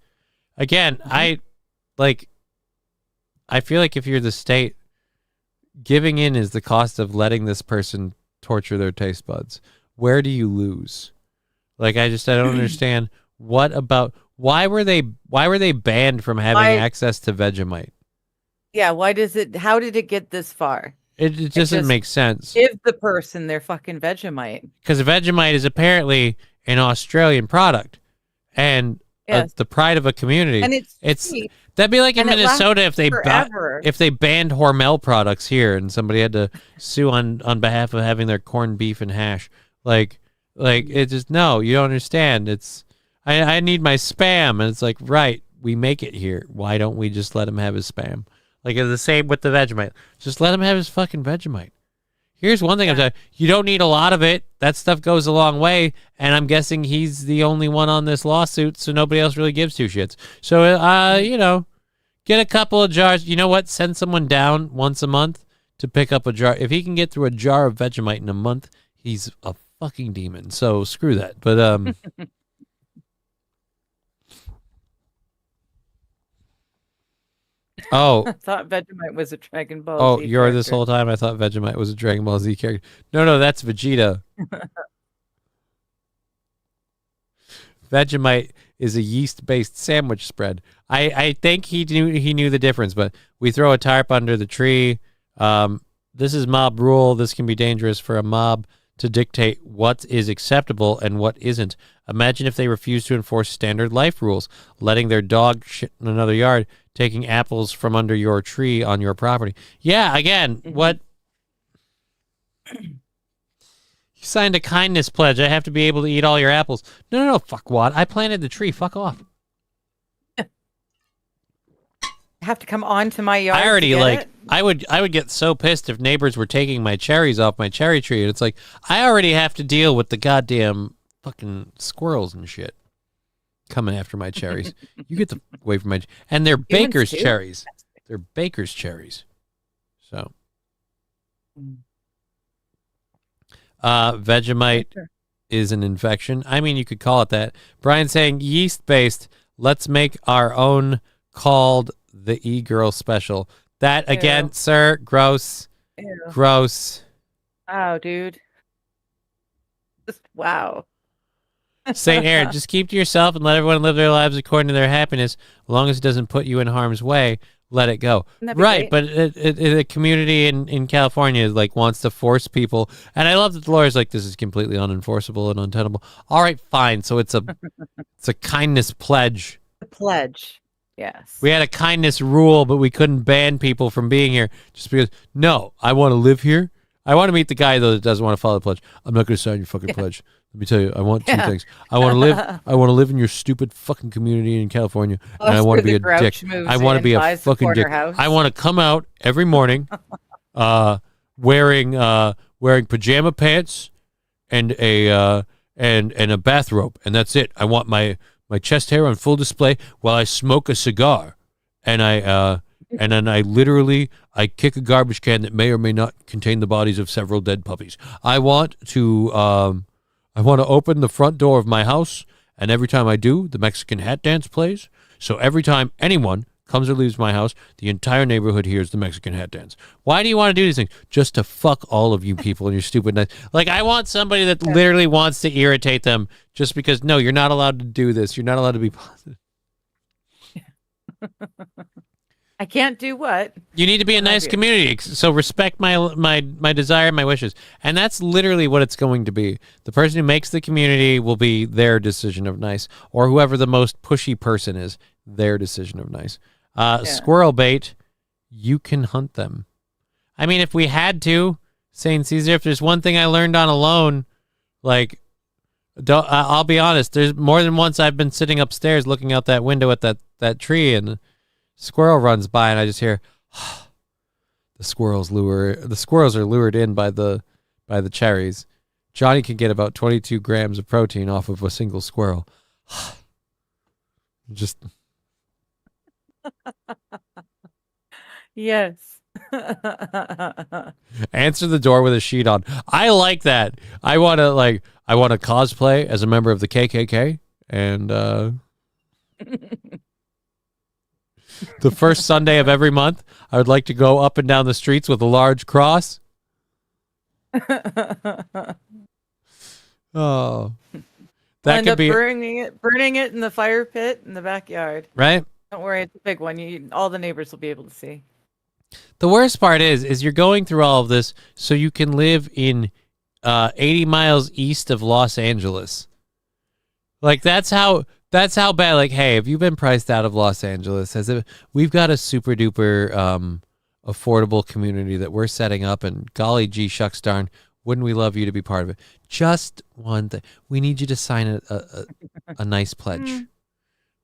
Again, I feel like if you're the state, giving in is the cost of letting this person torture their taste buds. Where do you lose? Like, I don't understand. Why were they banned from having access to Vegemite? Yeah, how did it get this far? It doesn't make sense. Give the person their fucking Vegemite. Because Vegemite is apparently an Australian product and the pride of a community. And it's cheap. That'd be like in And it Minnesota if they forever. if they banned Hormel products here and somebody had to sue on behalf of having their corned beef and hash. Like it just, no, you don't understand. It's I need my Spam, and it's like, right, we make it here. Why don't we just let him have his Spam? Like, it's the same with the Vegemite. Just let him have his fucking Vegemite. Here's one thing I'm telling you. You don't need a lot of it. That stuff goes a long way, and I'm guessing he's the only one on this lawsuit, so nobody else really gives two shits. So, get a couple of jars. You know what? Send someone down once a month to pick up a jar. If he can get through a jar of Vegemite in a month, he's a fucking demon. So screw that. But I thought Vegemite was a Dragon Ball Z you're character. this whole time I thought Vegemite was a Dragon Ball Z character. No, that's Vegeta. Vegemite is a yeast-based sandwich spread. I think he knew the difference, but we throw a tarp under the tree. This is mob rule. This can be dangerous for a mob to dictate what is acceptable and what isn't. Imagine if they refuse to enforce standard life rules, letting their dog shit in another yard, taking apples from under your tree on your property. Yeah, again, what? You signed a kindness pledge. I have to be able to eat all your apples. No, fuck what? I planted the tree. Fuck off. Have to come onto my yard. I already to get it? I would get so pissed if neighbors were taking my cherries off my cherry tree, and it's like I already have to deal with the goddamn fucking squirrels and shit coming after my cherries. You get away from my and they're baker's too? cherries. They're baker's cherries. So, Vegemite is an infection. I mean, you could call it that. Brian saying yeast based. Let's make our own called the E-Girl Special. That again, sir, gross. Ew. Gross. Wow, dude. Wow. St. Aaron, just keep to yourself and let everyone live their lives according to their happiness. As long as it doesn't put you in harm's way, let it go. Right, but the community in California wants to force people. And I love that the lawyer's like, this is completely unenforceable and untenable. All right, fine. So it's a kindness pledge. The pledge. Yes. We had a kindness rule, but we couldn't ban people from being here just because, no, I want to live here. I want to meet the guy though that doesn't want to follow the pledge. I'm not going to sign your fucking pledge. Let me tell you, I want two things. I want to live. I want to live in your stupid fucking community in California, and I want to be a dick. I want to be a fucking dick. I want to come out every morning, wearing pajama pants and a bathrobe, and that's it. I want my chest hair on full display while I smoke a cigar, and then I literally kick a garbage can that may or may not contain the bodies of several dead puppies. I want to open the front door of my house, and every time I do, the Mexican hat dance plays. So every time anyone comes or leaves my house, the entire neighborhood hears the Mexican hat dance. Why do you want to do these things? Just to fuck all of you people and your stupid night. Like, I want somebody that literally wants to irritate them just because, no, you're not allowed to do this. You're not allowed to be positive. I can't do what? You need to be a nice community, so respect my desire, my wishes. And that's literally what it's going to be. The person who makes the community will be their decision of nice, or whoever the most pushy person is, their decision of nice. Squirrel bait, you can hunt them. I mean, if we had to, St. Caesar, if there's one thing I learned on Alone, like, I'll be honest, there's more than once I've been sitting upstairs looking out that window at that tree, and squirrel runs by, and I just hear, the squirrels are lured in by the cherries. Johnny can get about 22 grams of protein off of a single squirrel. Just yes. Answer the door with a sheet on. I like that. I want to cosplay as a member of the KKK, and the first Sunday of every month, I would like to go up and down the streets with a large cross. Oh, that could be burning it in the fire pit in the backyard. Right? Don't worry, it's a big one. All the neighbors will be able to see. The worst part is you're going through all of this so you can live in 80 miles east of Los Angeles. Like, that's how bad. Like, hey, have you been priced out of Los Angeles? We've got a super duper affordable community that we're setting up, and golly gee shucks darn, wouldn't we love you to be part of it? Just one thing. We need you to sign a nice pledge.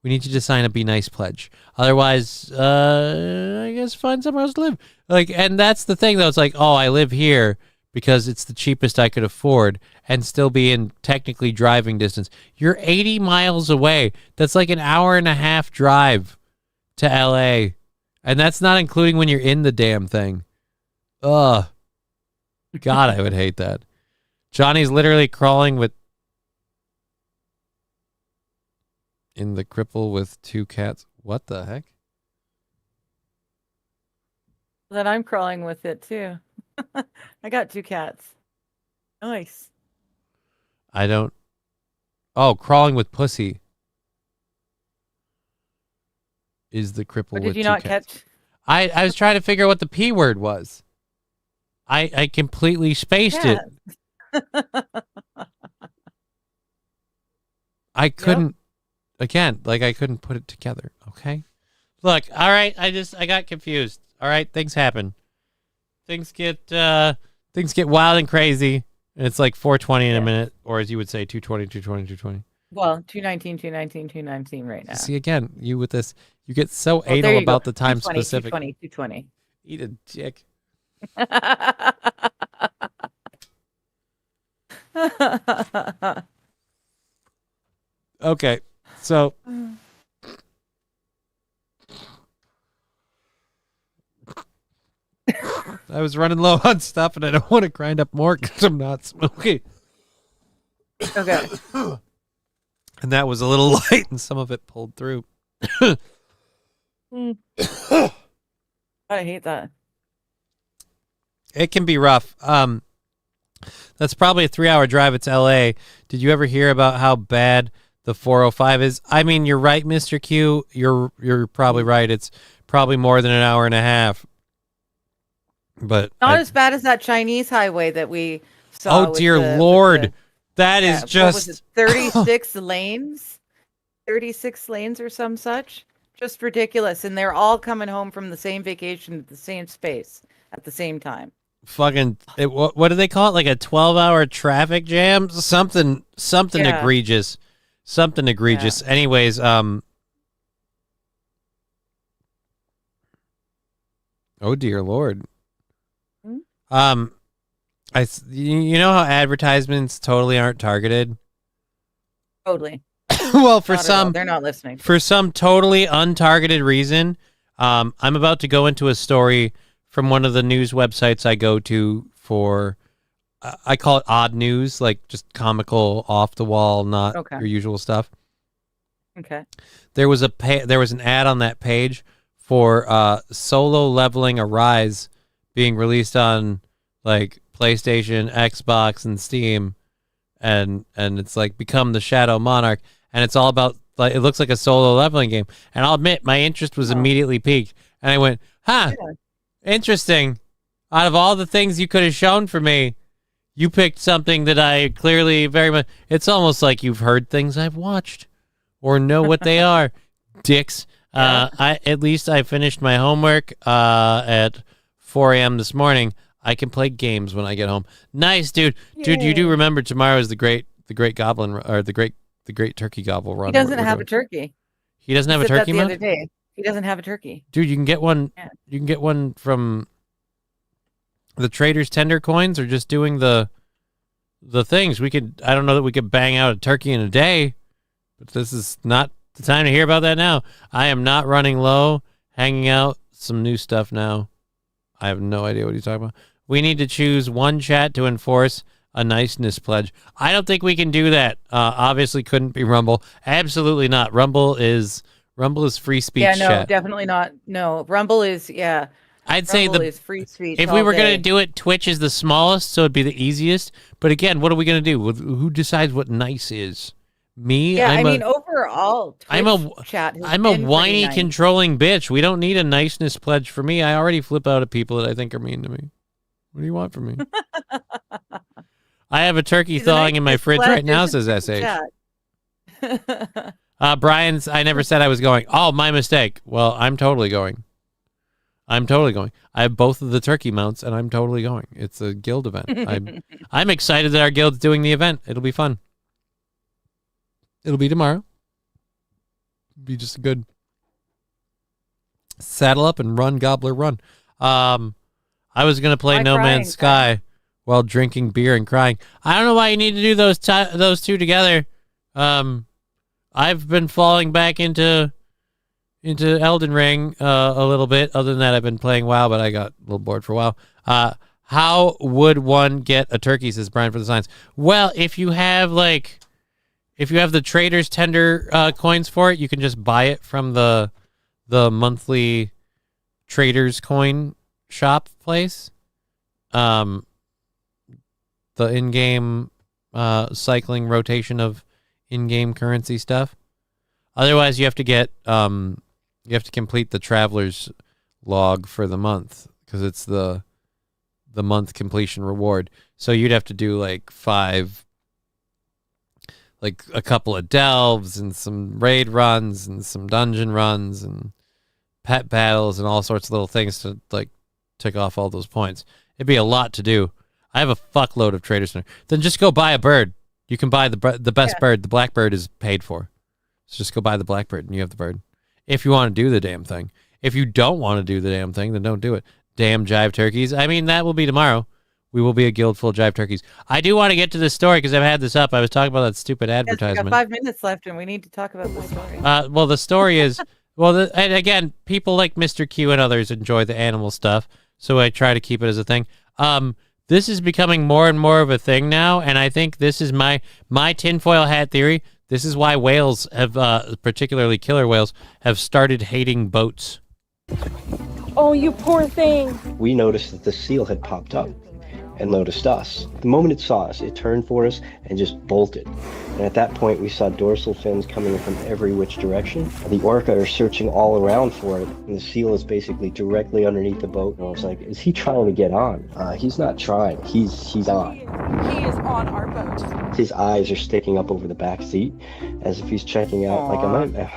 We need you to sign a be nice pledge. Otherwise, I guess find somewhere else to live. Like, and that's the thing though. It's like, oh, I live here because it's the cheapest I could afford and still be in technically driving distance. You're 80 miles away. That's like an hour and a half drive to LA. And that's not including when you're in the damn thing. Ugh. God, I would hate that. Johnny's literally crawling in the cripple with two cats. What the heck? Then I'm crawling with it too. I got two cats. Nice. Crawling with pussy is the cripple with two cats. Did you not catch? I was trying to figure out what the P word was. I completely spaced it. I couldn't. Again, I couldn't put it together. Okay. Look, all right. I got confused. All right. Things happen. Things get wild and crazy. And it's like 4:20 in a minute, or as you would say, 2:20. Well, 2:19 right now. See, again, you with this, you get so anal about the time specific. 2:20. Eat a dick. Okay. So I was running low on stuff, and I don't want to grind up more because I'm not smoking. Okay. And that was a little light, and some of it pulled through. I hate that. It can be rough. That's probably a 3-hour drive. It's LA. Did you ever hear about how bad the 405 is? I mean, you're right, Mr. Q. You're probably right. It's probably more than an hour and a half. But not as bad as that Chinese highway that we saw. Oh dear Lord. That is just what was it, 36 lanes? 36 lanes or some such? Just ridiculous. And they're all coming home from the same vacation at the same space at the same time. fucking what do they call it? Like a 12-hour traffic jam? Something Yeah. egregious. Something egregious. Anyways, oh dear Lord. Hmm? You know how advertisements totally aren't targeted? Totally. Well, for Not at all. some They're not listening. for some totally untargeted reason, I'm about to go into a story from one of the news websites I go to for, I call it odd news, like just comical, off the wall, not Okay. your usual stuff. Okay. There was an ad on that page for Solo Leveling Arise being released on like PlayStation, Xbox, and Steam, and it's like become the Shadow Monarch, and it's all about like it looks like a solo leveling game. And I'll admit my interest was immediately piqued, and I went, "Huh, interesting. Out of all the things you could have shown for me, you picked something that I clearly very much. It's almost like you've heard things I've watched, or know what they are, dicks." At least I finished my homework at 4 a.m. this morning. I can play games when I get home. Nice, dude. Dude, you do remember tomorrow is the great goblin or the great turkey gobble run. He doesn't have a turkey. He doesn't have a He said turkey that the mode? other day. He doesn't have a turkey. Dude, you can get one. Yeah. You can get one from the Trader's Tender coins, or just doing the things. I don't know that we could bang out a turkey in a day, but this is not the time to hear about that now. I am not running low, hanging out some new stuff now. I have no idea what he's talking about. We need to choose one chat to enforce a niceness pledge. I don't think we can do that. Obviously couldn't be Rumble. Absolutely not. Rumble is free speech Yeah, no, chat. definitely not. No, Rumble is I'd say Rumble is free speech. if we all were going day. to do it, Twitch is the smallest, so it'd be the easiest. But again, what are we going to do? Who decides what nice is? Me? Yeah, overall, Twitch chat. I'm a whiny, controlling bitch. We don't need a niceness pledge for me. I already flip out at people that I think are mean to me. What do you want from me? I have a turkey thawing in my fridge right now, says SH. Brian's, I never said I was going. Oh, my mistake. Well, I'm totally going. I have both of the turkey mounts, and I'm totally going. It's a guild event. I'm excited that our guild's doing the event. It'll be fun. It'll be tomorrow. It'll be just a good saddle up and run, gobbler, run. I was going to play No Man's Sky while drinking beer and crying. I don't know why you need to do those two together. I've been falling back into Elden Ring a little bit. Other than that, I've been playing WoW, but I got a little bored for a while. How would one get a turkey, says Brian for the Science? Well, if you have the Trader's Tender coins for it, you can just buy it from the monthly Trader's coin shop place. The in-game cycling rotation of in-game currency stuff. Otherwise, you have to complete the Traveler's log for the month, because it's the month completion reward. So you'd have to do like a couple of delves and some raid runs and some dungeon runs and pet battles and all sorts of little things to like tick off all those points. It'd be a lot to do. I have a fuckload of Trader's Tender. Then just go buy a bird. You can buy the best bird. The blackbird is paid for. So just go buy the blackbird and you have the bird. If you want to do the damn thing. If you don't want to do the damn thing, then don't do it. Damn jive turkeys. I mean, that will be tomorrow. We will be a guild full of jive turkeys. I do want to get to this story because I've had this up. I was talking about that stupid advertisement. We got 5 minutes left, and we need to talk about the story. Well, the story is, and again, people like Mr. Q and others enjoy the animal stuff, so I try to keep it as a thing. This is becoming more and more of a thing now, and I think this is my tinfoil hat theory. This is why whales have, particularly killer whales, have started hating boats. Oh, you poor thing. We noticed that the seal had popped up and noticed us. The moment it saw us, it turned for us and just bolted. And at that point, we saw dorsal fins coming from every which direction. The orca are searching all around for it, and the seal is basically directly underneath the boat. And I was like, is he trying to get on? He's not trying. He's on. He is on our boat. His eyes are sticking up over the back seat, as if he's checking out,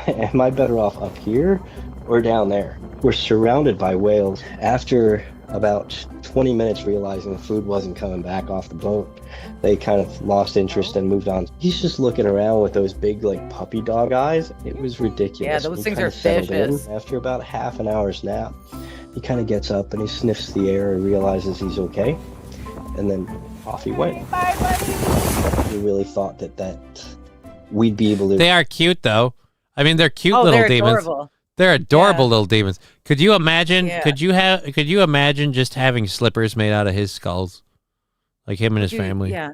am I better off up here or down there? We're surrounded by whales. After About 20 minutes realizing the food wasn't coming back off the boat, they kind of lost interest and moved on. He's just looking around with those big, like, puppy dog eyes. It was ridiculous. Yeah, those He things kinda are settled in. vicious. After about half an hour's nap, he kind of gets up and he sniffs the air and realizes he's okay. And then off he went. Bye, buddy. We really thought that we'd be able to... They are cute, though. I mean, they're cute Oh, little they're demons. adorable. They're adorable Yeah. little demons. Could you imagine? Yeah. Could you imagine just having slippers made out of his skulls, like him and his Dude, family? Yeah.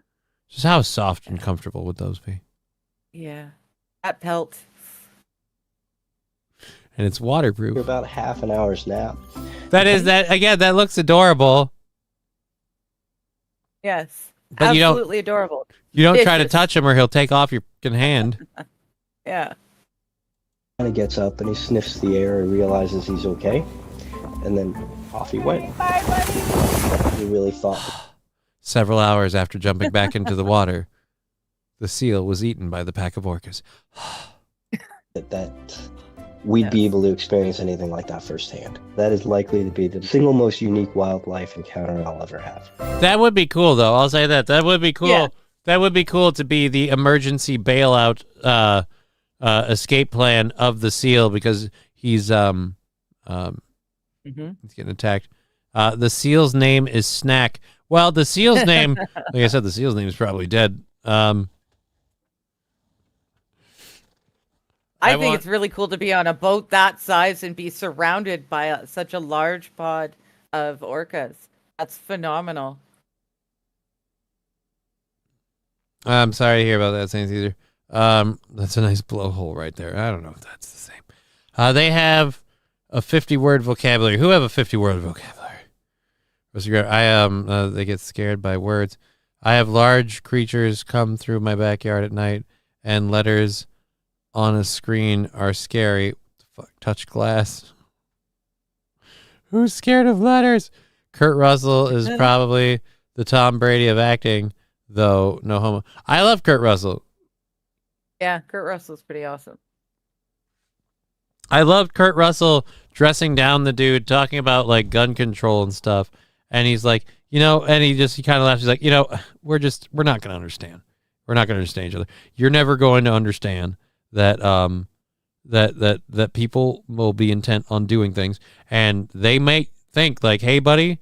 Just how soft and comfortable would those be? Yeah. That pelt. And it's waterproof. About half an hour's nap. That is that again. That looks adorable. Yes. But Absolutely adorable. You don't try to Vicious. touch him, or he'll take off your fucking hand. Yeah. Kind of gets up and he sniffs the air and realizes he's okay. And then off he went. Bye, buddy. We really thought... Several hours after jumping back into the water, the seal was eaten by the pack of orcas. that we'd be able to experience anything like that firsthand. That is likely to be the single most unique wildlife encounter I'll ever have. That would be cool, though. I'll say that. That would be cool. Yeah. That would be cool to be the emergency bailout escape plan of the seal, because he's getting attacked. The seal's name is Snack. Well, the seal's name, like I said, the seal's name is probably dead. I think it's really cool to be on a boat that size and be surrounded by such a large pod of orcas. That's phenomenal. I'm sorry to hear about that, Saint Caesar. That's a nice blowhole right there. I don't know if that's the same. They have a 50-word vocabulary. Who have a 50-word vocabulary? They get scared by words. I have large creatures come through my backyard at night, and letters on a screen are scary. What the fuck? Touch glass. Who's scared of letters? Kurt Russell is probably the Tom Brady of acting, though no homo. I love Kurt Russell. Yeah, Kurt Russell's pretty awesome. I loved Kurt Russell dressing down the dude, talking about like gun control and stuff. And he's like, and he kind of laughs. He's like, we're not going to understand. We're not going to understand each other. You're never going to understand that that people will be intent on doing things, and they may think like, hey buddy,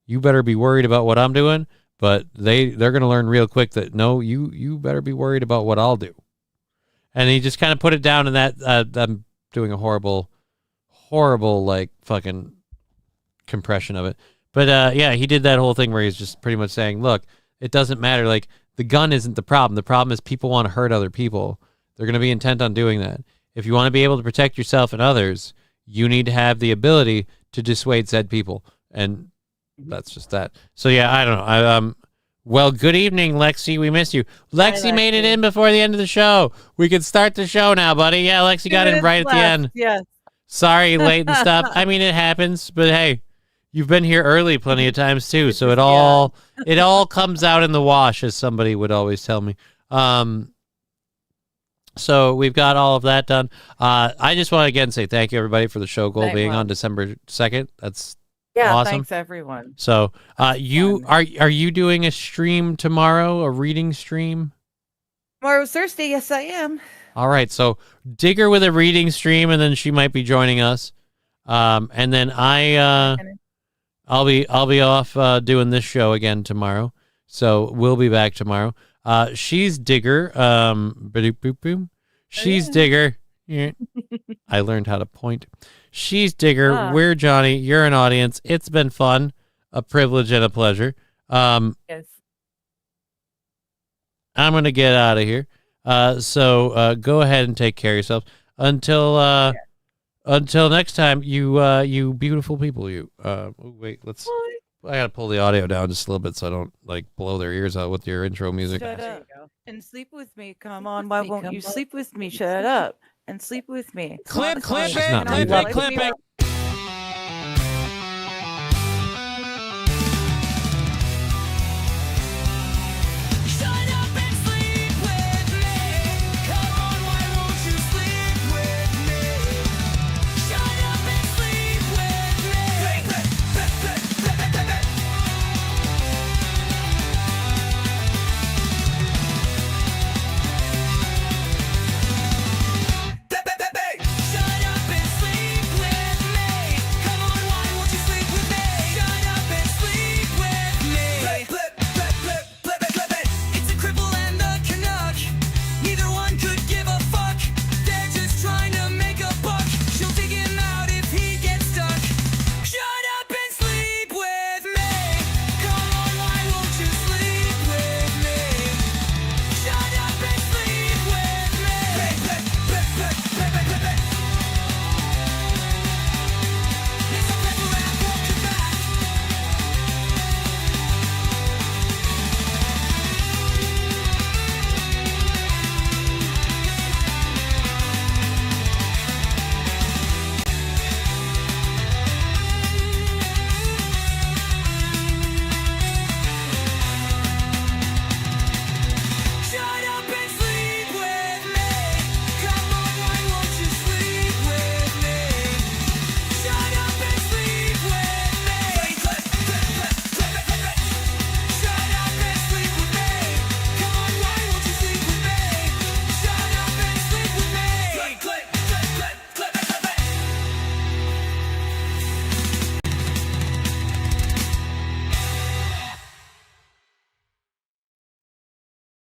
you better be worried about what I'm doing, but they're going to learn real quick that no, you better be worried about what I'll do. And he just kind of put it down in that I'm doing a horrible like fucking compression of it. But yeah, he did that whole thing where he's just pretty much saying, look, it doesn't matter. Like, the gun isn't the problem. The problem is people want to hurt other people. They're going to be intent on doing that. If you want to be able to protect yourself and others, you need to have the ability to dissuade said people. And that's just that. So yeah, I don't know. Well, good evening, Lexi. We missed you. Lexi made it in before the end of the show. We can start the show now, buddy. Yeah, Lexi got in right at the end. Yes. Sorry, late and stuff. I mean, it happens, but hey, you've been here early plenty of times too, so it all comes out in the wash, as somebody would always tell me. So we've got all of that done. I just want to again say thank you, everybody, for the show goal being on December 2nd. That's awesome. Thanks everyone. So are you doing a stream tomorrow, a reading stream? Tomorrow's Thursday. Yes, I am. All right, so Digger with a reading stream, and then she might be joining us. And then I'll be off doing this show again tomorrow. So we'll be back tomorrow. She's Digger. She's Digger. Yeah. I learned how to point. She's Digger. We're Johnny. You're an audience. It's been fun, a privilege and a pleasure. Yes. I'm gonna get out of here. So go ahead and take care of yourself until next time. You beautiful people. Wait. I gotta pull the audio down just a little bit so I don't like blow their ears out with your intro music. Shut up and sleep with me. Come on, why won't you sleep with me? Shut up and sleep with me. Clip it.